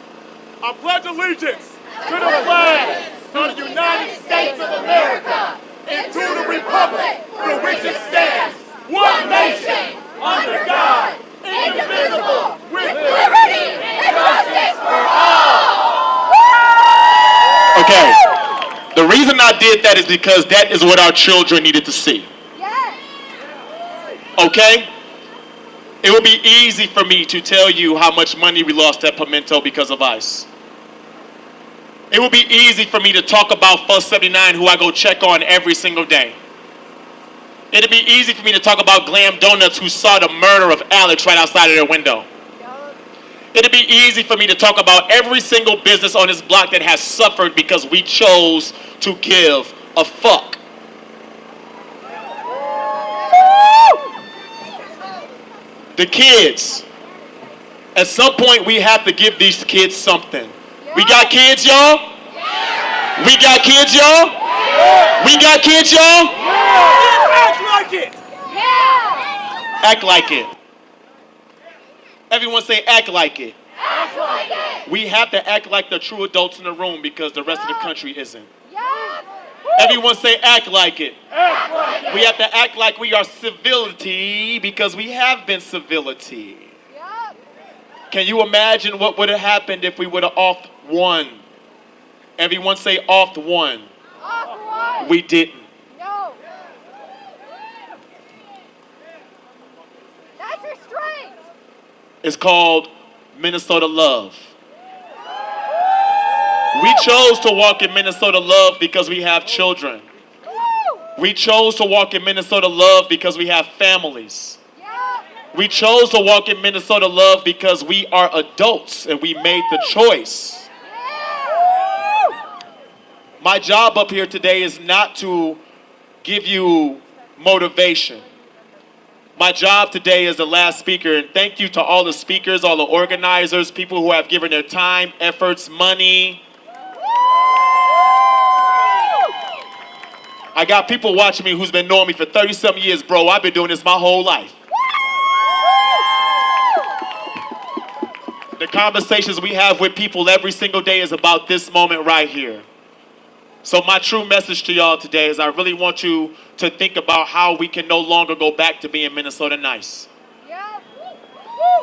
I pledge allegiance to the flag of the United States of America and to the republic for which it stands, one nation, under God, indivisible, with liberty and justice for all. Okay. The reason I did that is because that is what our children needed to see. Okay? It would be easy for me to tell you how much money we lost at Pimento because of ICE. It would be easy for me to talk about Fuss 79, who I go check on every single day. It'd be easy for me to talk about Glam Donuts, who saw the murder of Alex right outside of their window. It'd be easy for me to talk about every single business on this block that has suffered because we chose to give a fuck. The kids. At some point, we have to give these kids something. We got kids, y'all? We got kids, y'all? We got kids, y'all? Act like it. Act like it. Everyone say act like it. Act like it. We have to act like the true adults in the room because the rest of the country isn't. Everyone say act like it. Act like it. We have to act like we are civility because we have been civility. Can you imagine what would have happened if we would have offed one? Everyone say offed one. Off one. We didn't. No. That's your strength. It's called Minnesota Love. We chose to walk in Minnesota Love because we have children. We chose to walk in Minnesota Love because we have families. We chose to walk in Minnesota Love because we are adults and we made the choice. My job up here today is not to give you motivation. My job today is the last speaker, and thank you to all the speakers, all the organizers, people who have given their time, efforts, money. I got people watching me who's been knowing me for 30-something years, bro. I've been doing this my whole life. The conversations we have with people every single day is about this moment right here. So my true message to y'all today is I really want you to think about how we can no longer go back to being Minnesota nice.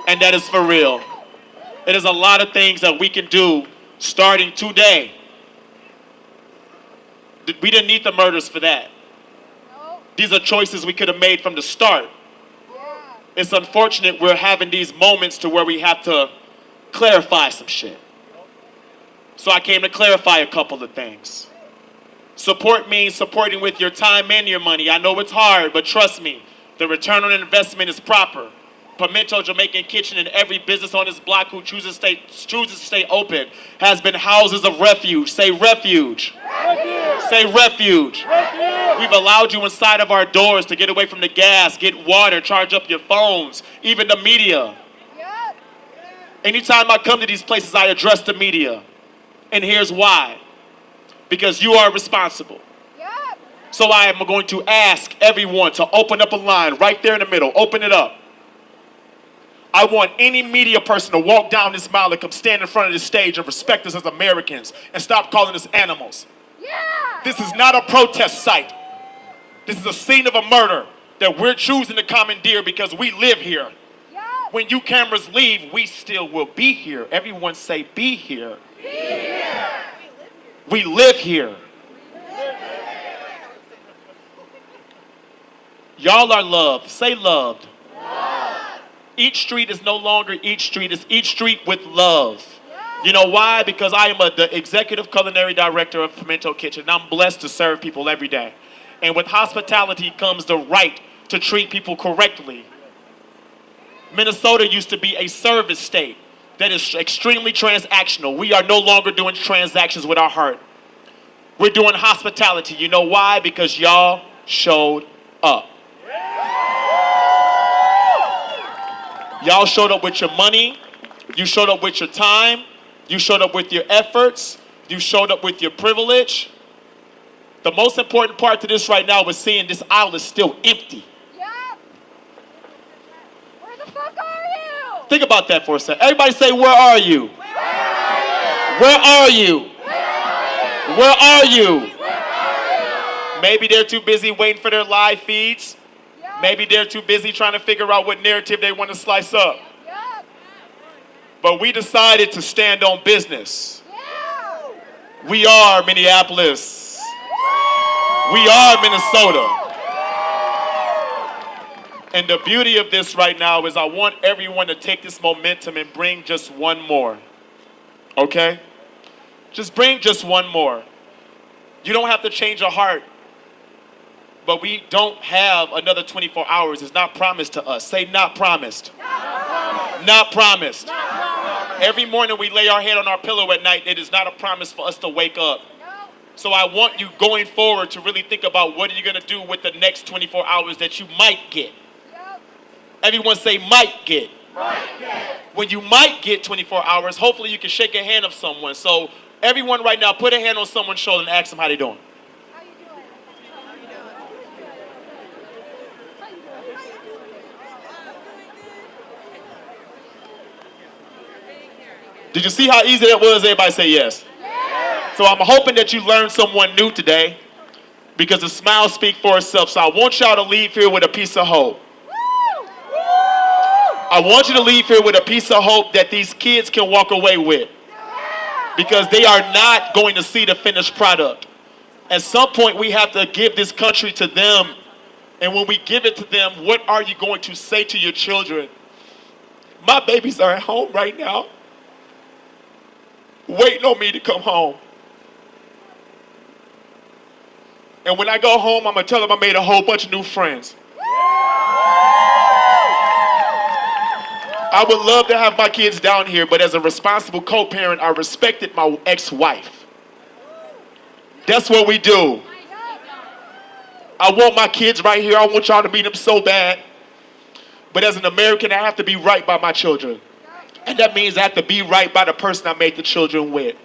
And that is for real. It is a lot of things that we can do starting today. We didn't need the murders for that. These are choices we could have made from the start. It's unfortunate we're having these moments to where we have to clarify some shit. So I came to clarify a couple of things. Support means supporting with your time and your money. I know it's hard, but trust me, the return on investment is proper. Pimento Jamaican Kitchen and every business on this block who chooses to stay open has been houses of refuge. Say refuge. Refuge. Say refuge. Refuge. We've allowed you inside of our doors to get away from the gas, get water, charge up your phones, even the media. Yep. Anytime I come to these places, I address the media. And here's why. Because you are responsible. Yep. So I am going to ask everyone to open up a line right there in the middle. Open it up. I want any media person to walk down this mile and come stand in front of this stage and respect us as Americans and stop calling us animals. Yeah. This is not a protest site. This is a scene of a murder that we're choosing to commandeer because we live here. Yeah. When you cameras leave, we still will be here. Everyone say be here. Be here. We live here. Y'all are loved. Say loved. Each street is no longer each street. It's each street with love. You know why? Because I am the executive culinary director of Pimento Kitchen. And I'm blessed to serve people every day. And with hospitality comes the right to treat people correctly. Minnesota used to be a service state that is extremely transactional. We are no longer doing transactions with our heart. We're doing hospitality. You know why? Because y'all showed up. Y'all showed up with your money, you showed up with your time, you showed up with your efforts, you showed up with your privilege. The most important part to this right now is seeing this aisle is still empty. Yep. Where the fuck are you? Think about that for a second. Everybody say, where are you? Where are you? Where are you? Where are you? Where are you? Maybe they're too busy waiting for their live feeds. Maybe they're too busy trying to figure out what narrative they want to slice up. Yep. But we decided to stand on business. Yeah. We are Minneapolis. We are Minnesota. And the beauty of this right now is I want everyone to take this momentum and bring just one more. Okay? Just bring just one more. You don't have to change your heart. But we don't have another 24 hours. It's not promised to us. Say not promised. Not promised. Not promised. Not promised. Every morning we lay our head on our pillow at night. It is not a promise for us to wake up. No. So I want you going forward to really think about what are you going to do with the next 24 hours that you might get. Yep. Everyone say might get. Might get. When you might get 24 hours, hopefully you can shake a hand of someone. So everyone right now, put a hand on someone's shoulder and ask them how they're doing. Did you see how easy that was? Everybody say yes. Yes. So I'm hoping that you learned someone new today because the smile speaks for itself. So I want y'all to leave here with a piece of hope. Woo! I want you to leave here with a piece of hope that these kids can walk away with because they are not going to see the finished product. At some point, we have to give this country to them. And when we give it to them, what are you going to say to your children? My babies are at home right now, waiting on me to come home. And when I go home, I'm going to tell them I made a whole bunch of new friends. I would love to have my kids down here, but as a responsible co-parent, I respected my ex-wife. That's what we do. I want my kids right here. I want y'all to meet them so bad. But as an American, I have to be right by my children. And that means I have to be right by the person I made the children with.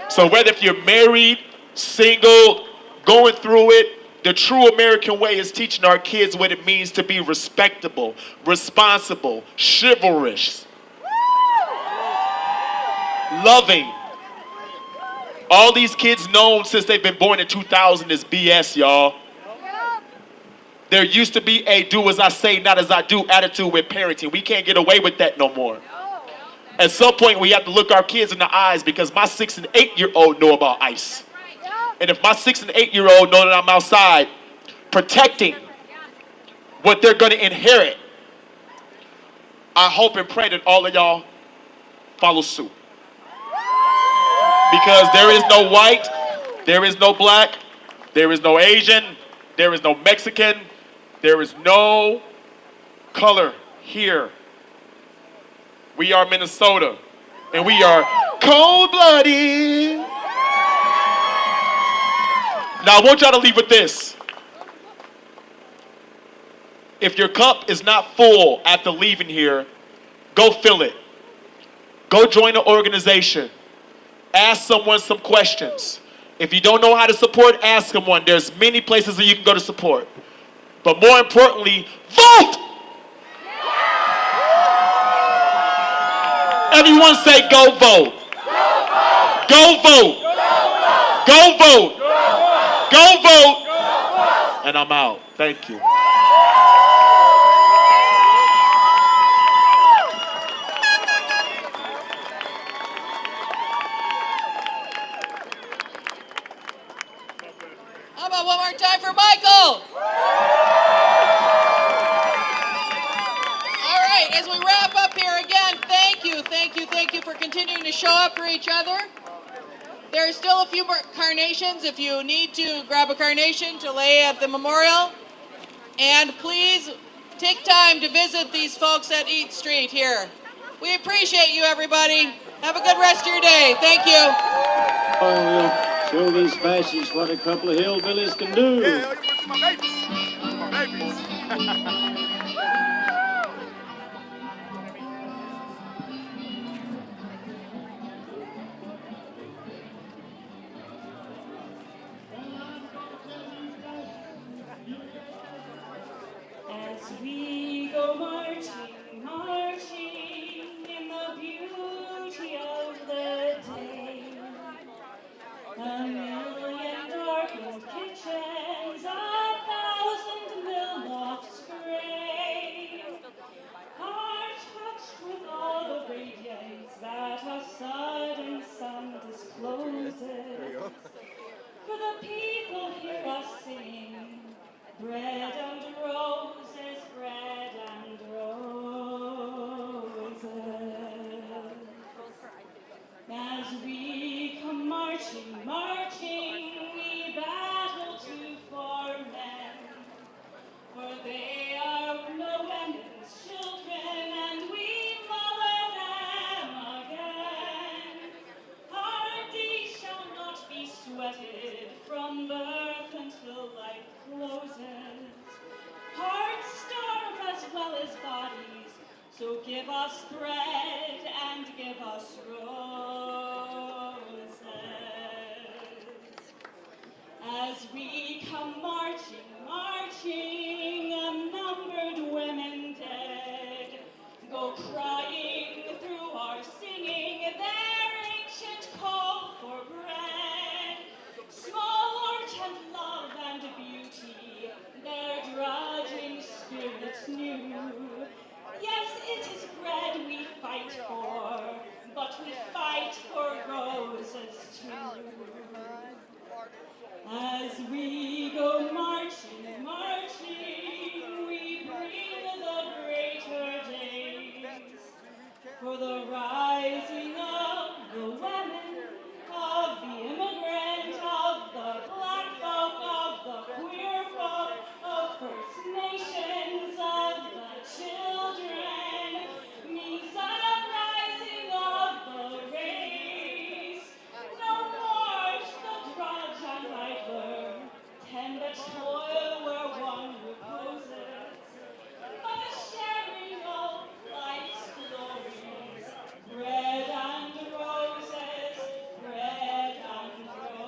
So whether if you're married, single, going through it, the true American way is teaching our kids what it means to be respectable, responsible, chivalrous, loving. All these kids known since they've been born in 2000 is BS, y'all. There used to be a do as I say, not as I do attitude with parenting. We can't get away with that no more. At some point, we have to look our kids in the eyes because my 6 and 8-year-old know about ICE. And if my 6 and 8-year-old know that I'm outside protecting what they're going to inherit, I hope and pray that all of y'all follow suit. Because there is no white, there is no black, there is no Asian, there is no Mexican, there is no color here. We are Minnesota, and we are cold-blooded. Now, I want y'all to leave with this. If your cup is not full after leaving here, go fill it. Go join an organization. Ask someone some questions. If you don't know how to support, ask someone. There's many places that you can go to support. But more importantly, vote! Everyone say go vote. Go vote. Go vote. Go vote. And I'm out. Thank you. How about one more time for Michael? All right, as we wrap up here again, thank you for continuing to show up for each other. There are still a few more carnations if you need to grab a carnation to lay at the memorial. And please take time to visit these folks at Eat Street here. We appreciate you, everybody. Have a good rest of your day. Thank you. We'll show these fascists what a couple of hillbillies can do. Yeah, you put my babies. My babies. As we go marching, marching in the beauty of the day, a million darkened kitchens, 1,000 mill lofts gray, are touched with all the radiance that a sudden sun discloses. For the people hear us sing, bread and roses, bread and roses. As we come marching, marching, we battle to for men, for they are no women's children, and we mother them again. Our days shall not be sweated from birth until life closes. Hearts starve as well as bodies, so give us bread and give us roses. As we come marching, marching, unnumbered women dead, go crying through our singing their ancient call for bread. Small art and love and beauty, their drudging spirits knew. Yes, it is bread we fight for, but we fight for roses too. As we go marching, marching, we bring the greater days for the rising of the women, of the immigrant, of the black folk, of the queer folk, of First Nations, of the children, means the rising of the race. No more the drudge and idler, tend the toil where one reposes, but the sharing of life's glories, bread and roses, bread and roses.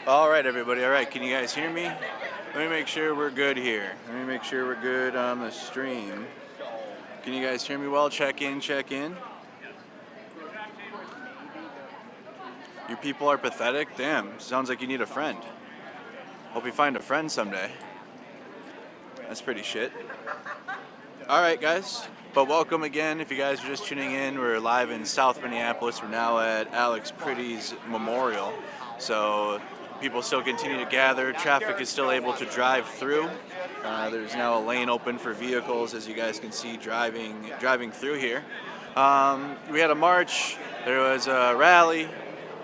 All right, everybody. All right, can you guys hear me? Let me make sure we're good here. Let me make sure we're good on the stream. Can you guys hear me well? Check in, check in. You people are pathetic? Damn, sounds like you need a friend. Hope you find a friend someday. That's pretty shit. All right, guys. But welcome again. If you guys are just tuning in, we're live in South Minneapolis. We're now at Alex Pretty's memorial. So people still continue to gather. Traffic is still able to drive through. There's now a lane open for vehicles, as you guys can see, driving through here. We had a march. There was a rally.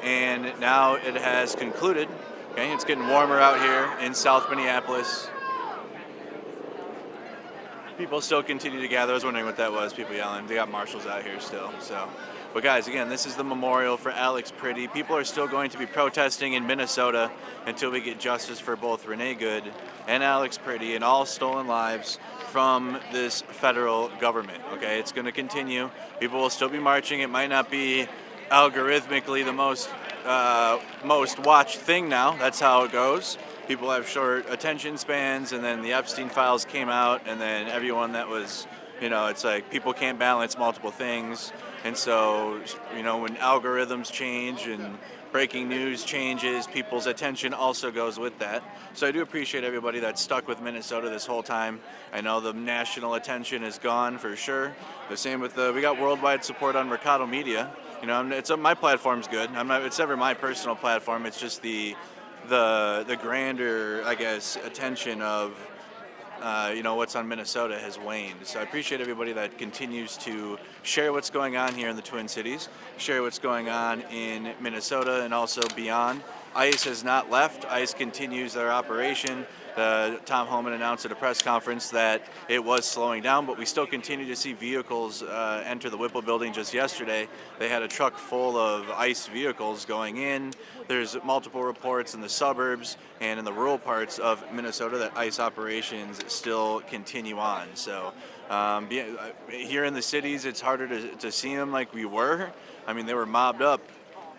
And now it has concluded. Okay, it's getting warmer out here in South Minneapolis. People still continue to gather. I was wondering what that was, people yelling. They got marshals out here still. So, but guys, again, this is the memorial for Alex Pretty. People are still going to be protesting in Minnesota until we get justice for both Renee Good and Alex Pretty and all stolen lives from this federal government. Okay, it's going to continue. People will still be marching. It might not be algorithmically the most watched thing now. That's how it goes. People have short attention spans, and then the Epstein files came out, and then everyone that was, it's like people can't balance multiple things. And so, when algorithms change and breaking news changes, people's attention also goes with that. So I do appreciate everybody that's stuck with Minnesota this whole time. I know the national attention is gone for sure. The same with we got worldwide support on Mercado Media. My platform's good. It's never my personal platform. It's just the grander, I guess, attention of what's on Minnesota has waned. So I appreciate everybody that continues to share what's going on here in the Twin Cities, share what's going on in Minnesota and also beyond. ICE has not left. ICE continues their operation. Tom Homan announced at a press conference that it was slowing down, but we still continue to see vehicles enter the Whipple building. Just yesterday, they had a truck full of ICE vehicles going in. There's multiple reports in the suburbs and in the rural parts of Minnesota that ICE operations still continue on. So here in the cities, it's harder to see them like we were. I mean, they were mobbed up,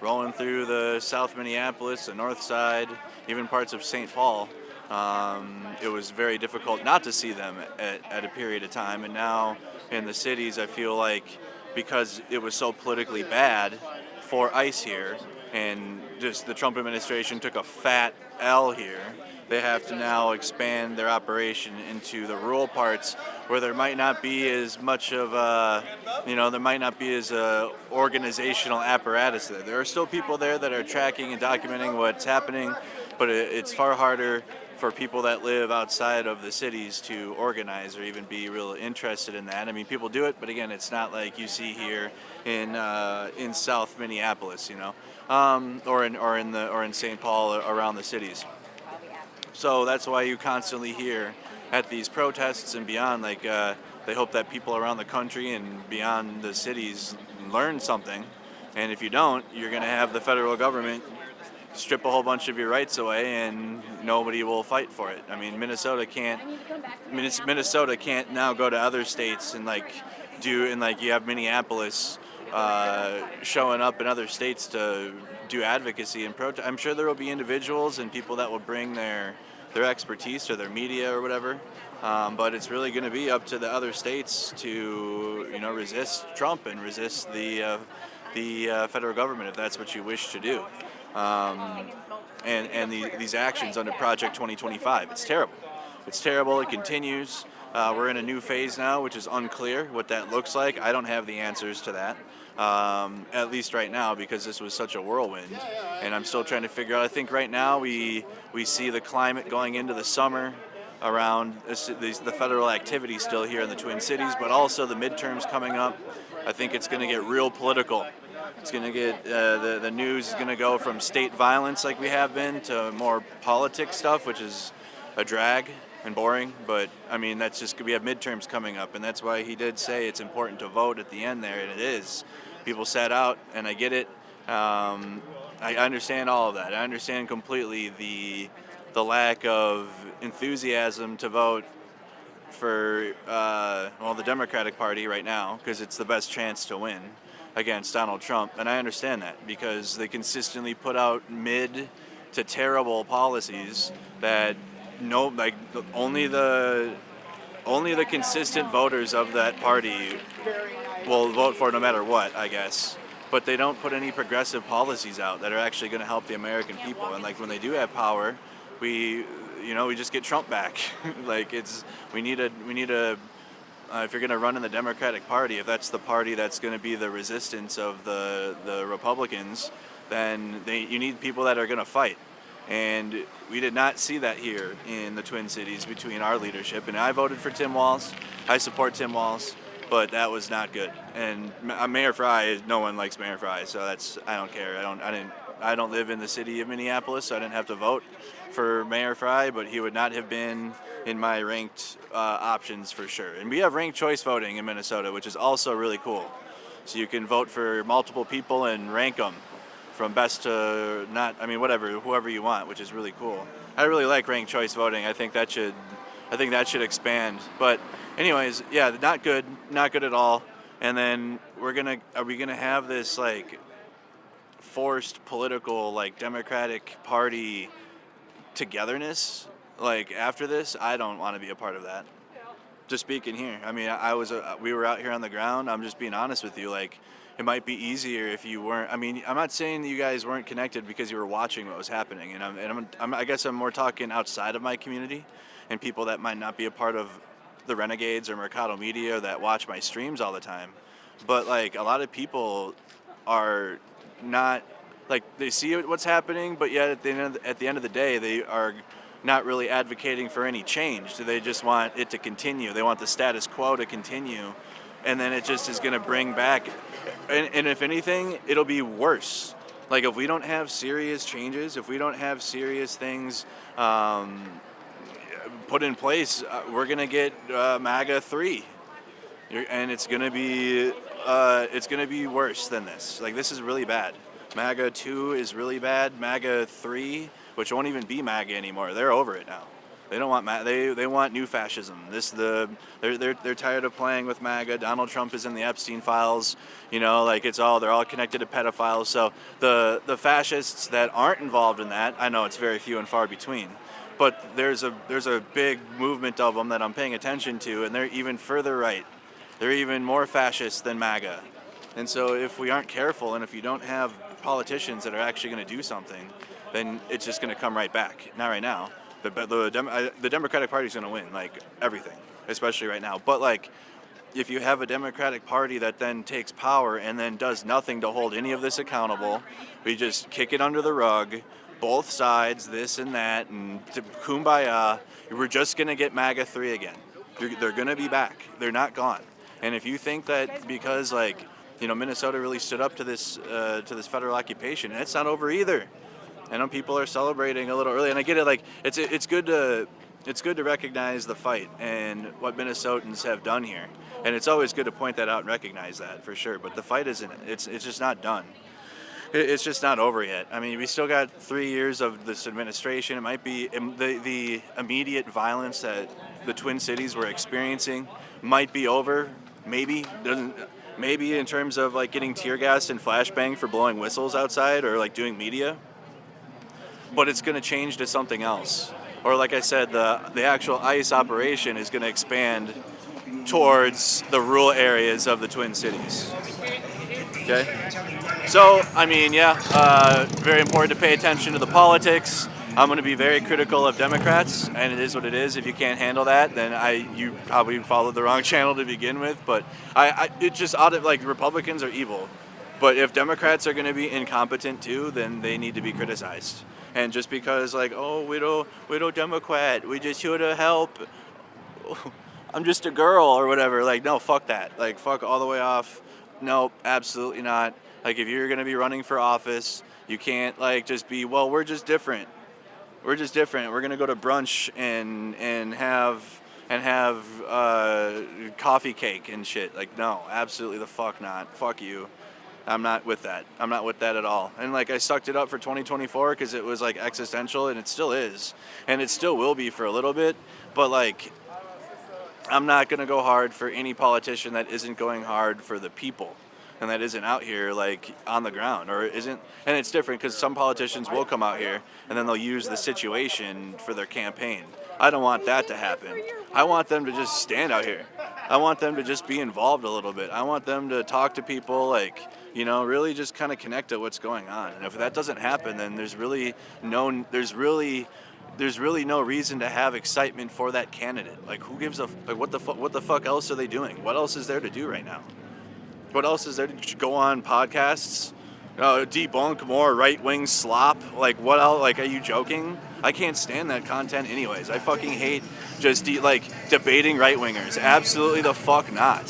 rolling through the South Minneapolis, the North Side, even parts of St. Paul. It was very difficult not to see them at a period of time, and now in the cities I feel like because it was so politically bad for ICE here and just the Trump administration took a fat L here, they have to now expand their operation into the rural parts where there might not be as much of a, there might not be as a organizational apparatus there. There are still people there that are tracking and documenting what's happening, but it's far harder for people that live outside of the cities to organize or even be real interested in that. I mean, people do it, but again, it's not like you see here in South Minneapolis, or in St. Paul around the cities. So that's why you constantly hear at these protests and beyond, like they hope that people around the country and beyond the cities learn something. And if you don't, you're going to have the federal government strip a whole bunch of your rights away and nobody will fight for it. I mean, Minnesota can't now go to other states and you have Minneapolis showing up in other states to do advocacy and protest. I'm sure there will be individuals and people that will bring their expertise or their media or whatever, but it's really going to be up to the other states to resist Trump and resist the federal government if that's what you wish to do. These actions under Project 2025. It's terrible. It's terrible. It continues. We're in a new phase now, which is unclear what that looks like. I don't have the answers to that, at least right now, because this was such a whirlwind. And I'm still trying to figure out. I think right now we see the climate going into the summer around the federal activity still here in the Twin Cities, but also the midterms coming up. I think it's going to get real political. It's going to get, the news is going to go from state violence like we have been to more politics stuff, which is a drag and boring. But, I mean, that's just, we have midterms coming up, and that's why he did say it's important to vote at the end there, and it is. People sat out, and I get it. I understand all of that. I understand completely the lack of enthusiasm to vote for, the Democratic Party right now, because it's the best chance to win against Donald Trump, and I understand that because they consistently put out mid to terrible policies that only the consistent voters of that party will vote for no matter what, I guess. But they don't put any progressive policies out that are actually going to help the American people. And when they do have power, we just get Trump back. We need a if you're going to run in the Democratic Party, if that's the party that's going to be the resistance of the Republicans, then you need people that are going to fight. And we did not see that here in the Twin Cities between our leadership. And I voted for Tim Walz. I support Tim Walz, but that was not good. And Mayor Frey, no one likes Mayor Frey, so I don't care. I don't live in the city of Minneapolis, so I didn't have to vote for Mayor Frey, but he would not have been in my ranked options for sure. And we have ranked choice voting in Minnesota, which is also really cool. So you can vote for multiple people and rank them from best to not, whoever you want, which is really cool. I really like ranked choice voting. I think that should expand. But anyways, yeah, not good at all. And then are we gonna have this forced political Democratic Party togetherness after this? I don't want to be a part of that. Just speaking here, I mean, we were out here on the ground. I'm just being honest with you. It might be easier if you weren't. I mean, I'm not saying that you guys weren't connected because you were watching what was happening, and I guess I'm more talking outside of my community and people that might not be a part of the Renegades or Mercado Media that watch my streams all the time. But a lot of people are not they see what's happening, but yet at the end of the day, they are not really advocating for any change. They just want it to continue. They want the status quo to continue, and then it just is going to bring back. And if anything, it'll be worse. If we don't have serious changes, if we don't have serious things, put in place, we're going to get MAGA 3. And it's going to be worse than this. Like, this is really bad. MAGA 2 is really bad. MAGA 3, which won't even be MAGA anymore. They're over it now. They don't want they want new fascism. They're tired of playing with MAGA. Donald Trump is in the Epstein files. You know, like they're all connected to pedophiles. So the fascists that aren't involved in that, I know it's very few and far between, but there's a big movement of them that I'm paying attention to, and they're even further right. They're even more fascist than MAGA. And so if we aren't careful, and if you don't have politicians that are actually going to do something, then it's just going to come right back. Not right now. The Democratic Party is going to win, like, everything, especially right now. But, like, if you have a Democratic Party that then takes power and then does nothing to hold any of this accountable, we just kick it under the rug, both sides, this and that, and kumbaya, we're just going to get MAGA 3 again. They're going to be back. They're not gone. And if you think that because, like, you know, Minnesota really stood up to this federal occupation, and it's not over either. I know people are celebrating a little early, and I get it. Like, it's good to recognize the fight and what Minnesotans have done here, and it's always good to point that out and recognize that for sure. But the fight isn't. It's just not done. It's just not over yet. I mean, we still got 3 years of this administration. It might be the immediate violence that the Twin Cities were experiencing might be over. Maybe in terms of like getting tear gassed and flashbang for blowing whistles outside or like doing media. But it's going to change to something else. Or like I said, the actual ICE operation is going to expand towards the rural areas of the Twin Cities. Okay? So, I mean, yeah, very important to pay attention to the politics. I'm going to be very critical of Democrats, and it is what it is. If you can't handle that, then you probably followed the wrong channel to begin with. But it's just odd, like, Republicans are evil. But if Democrats are going to be incompetent too, then they need to be criticized. And just because, like, oh, we don't Democrat, we just here to help. I'm just a girl or whatever. Like, no, fuck that. Like, fuck all the way off. No, absolutely not. Like, if you're going to be running for office, you can't, like, just be, well, we're just different. We're just different. We're going to go to brunch and have coffee cake and shit. Like, no, absolutely the fuck not. Fuck you. I'm not with that. I'm not with that at all. And, like, I sucked it up for 2024 because it was, like, existential, and it still is. And it still will be for a little bit. But, like, I'm not going to go hard for any politician that isn't going hard for the people and that isn't out here, like, on the ground or isn't. And it's different because some politicians will come out here and then they'll use the situation for their campaign. I don't want that to happen. I want them to just stand out here. I want them to just be involved a little bit. I want them to talk to people, like, you know, really just kind of connect to what's going on. And if that doesn't happen, then there's really no reason to have excitement for that candidate. Like, who gives a like what the fuck else are they doing? What else is there to do right now? What else is there to go on podcasts? Debunk more right-wing slop? Like, what else? Like, are you joking? I can't stand that content anyways. I fucking hate just debating right-wingers. Absolutely the fuck not.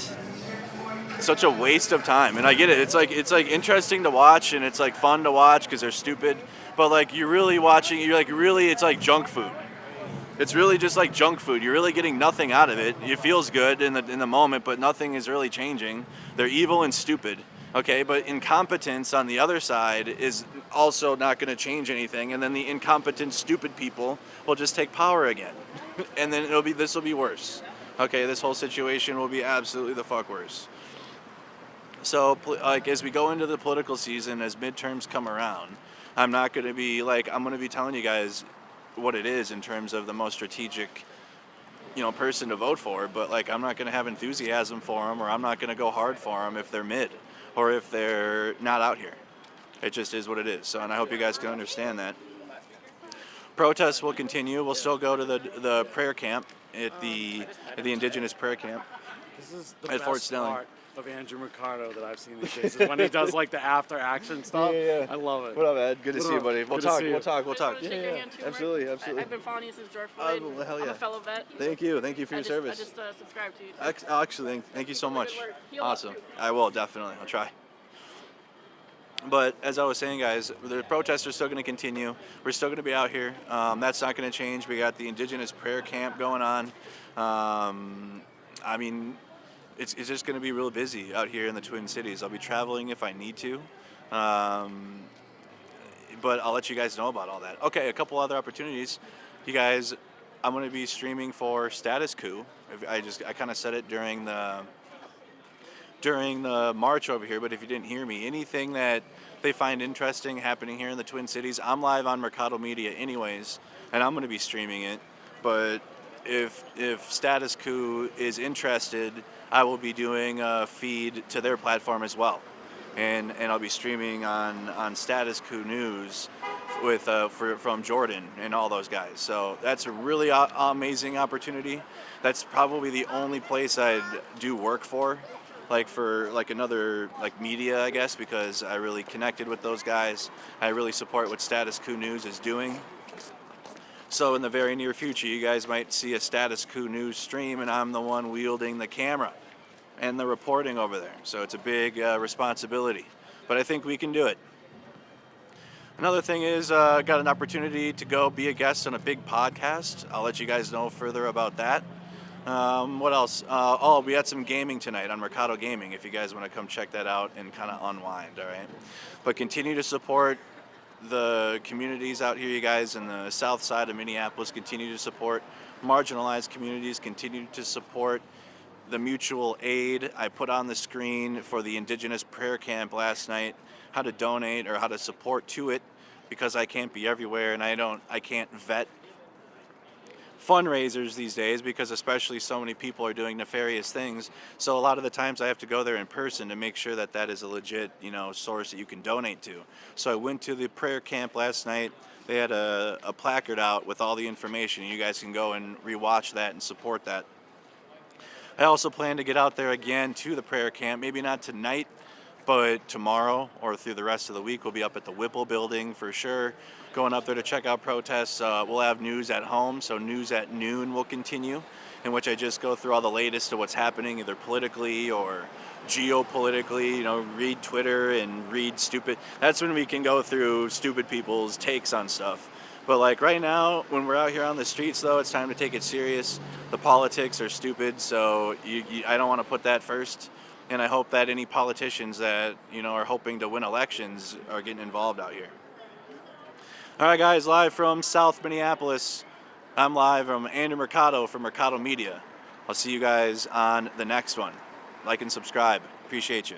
Such a waste of time. And I get it. It's like interesting to watch and it's like fun to watch because they're stupid. But like you're really watching, it's like junk food. It's really just like junk food. You're really getting nothing out of it. It feels good in the moment, but nothing is really changing. They're evil and stupid. Okay, but incompetence on the other side is also not going to change anything. And then the incompetent, stupid people will just take power again. And then this will be worse. Okay, this whole situation will be absolutely the fuck worse. So, like, as we go into the political season, as midterms come around, I'm going to be telling you guys what it is in terms of the most strategic, person to vote for. But, like, I'm not going to have enthusiasm for them, or I'm not going to go hard for them if they're mid, or if they're not out here. It just is what it is. So, and I hope you guys can understand that. Protests will continue. We'll still go to the prayer camp at the Indigenous prayer camp. This is the at Fort best Snelling. part of Andrew Mercado that I've seen these days is when he does like the after action stuff. Yeah. I love it. What up, Ed? Good to see you, buddy. We'll talk. We'll talk. Yeah. Absolutely. I've been following you since George Floyd. Well, hell yeah. I'm a fellow vet. Thank you for your service. I just subscribed to you. Actually, thank you so much. Heal up, Awesome. too. I will, definitely. I'll try. But as I was saying, guys, the protests are still going to continue. We're still going to be out here. That's not going to change. We got the Indigenous Prayer Camp going on. I mean, it's just going to be real busy out here in the Twin Cities. I'll be traveling if I need to. But I'll let you guys know about all that. Okay, a couple other opportunities. You guys, I'm going to be streaming for Status Coup. I kind of said it during the march over here, but if you didn't hear me, anything that they find interesting happening here in the Twin Cities, I'm live on Mercado Media anyways, and I'm going to be streaming it. But if Status Coup is interested, I will be doing a feed to their platform as well. And I'll be streaming on Status Coup News with from Jordan and all those guys. So that's a really amazing opportunity. That's probably the only place I'd do work for another media, I guess, because I really connected with those guys. I really support what Status Coup News is doing. So in the very near future, you guys might see a Status Coup News stream, and I'm the one wielding the camera and the reporting over there. So it's a big responsibility, but I think we can do it. Another thing is, I got an opportunity to go be a guest on a big podcast. I'll let you guys know further about that. What else? We had some gaming tonight on Mercado Gaming, if you guys want to come check that out and kind of unwind, all right? But continue to support the communities out here, you guys, in the south side of Minneapolis. Continue to support marginalized communities. Continue to support the mutual aid I put on the screen for the Indigenous Prayer Camp last night, how to donate or how to support to it, because I can't be everywhere and I can't vet fundraisers these days, because especially so many people are doing nefarious things. So a lot of the times I have to go there in person to make sure that that is a legit, source that you can donate to. So I went to the prayer camp last night. They had a placard out with all the information. You guys can go and rewatch that and support that. I also plan to get out there again to the prayer camp, maybe not tonight, but tomorrow or through the rest of the week. We'll be up at the Whipple building for sure, going up there to check out protests. We'll have news at home, so news at noon will continue, in which I just go through all the latest of what's happening, either politically or geopolitically, read Twitter and read stupid. That's when we can go through stupid people's takes on stuff. But right now, when we're out here on the streets, though, it's time to take it serious. The politics are stupid, so I don't want to put that first. And I hope that any politicians that, are hoping to win elections are getting involved out here. All right, guys, live from South Minneapolis. I'm live from Andrew Mercado from Mercado Media. I'll see you guys on the next one. Like and subscribe. Appreciate you.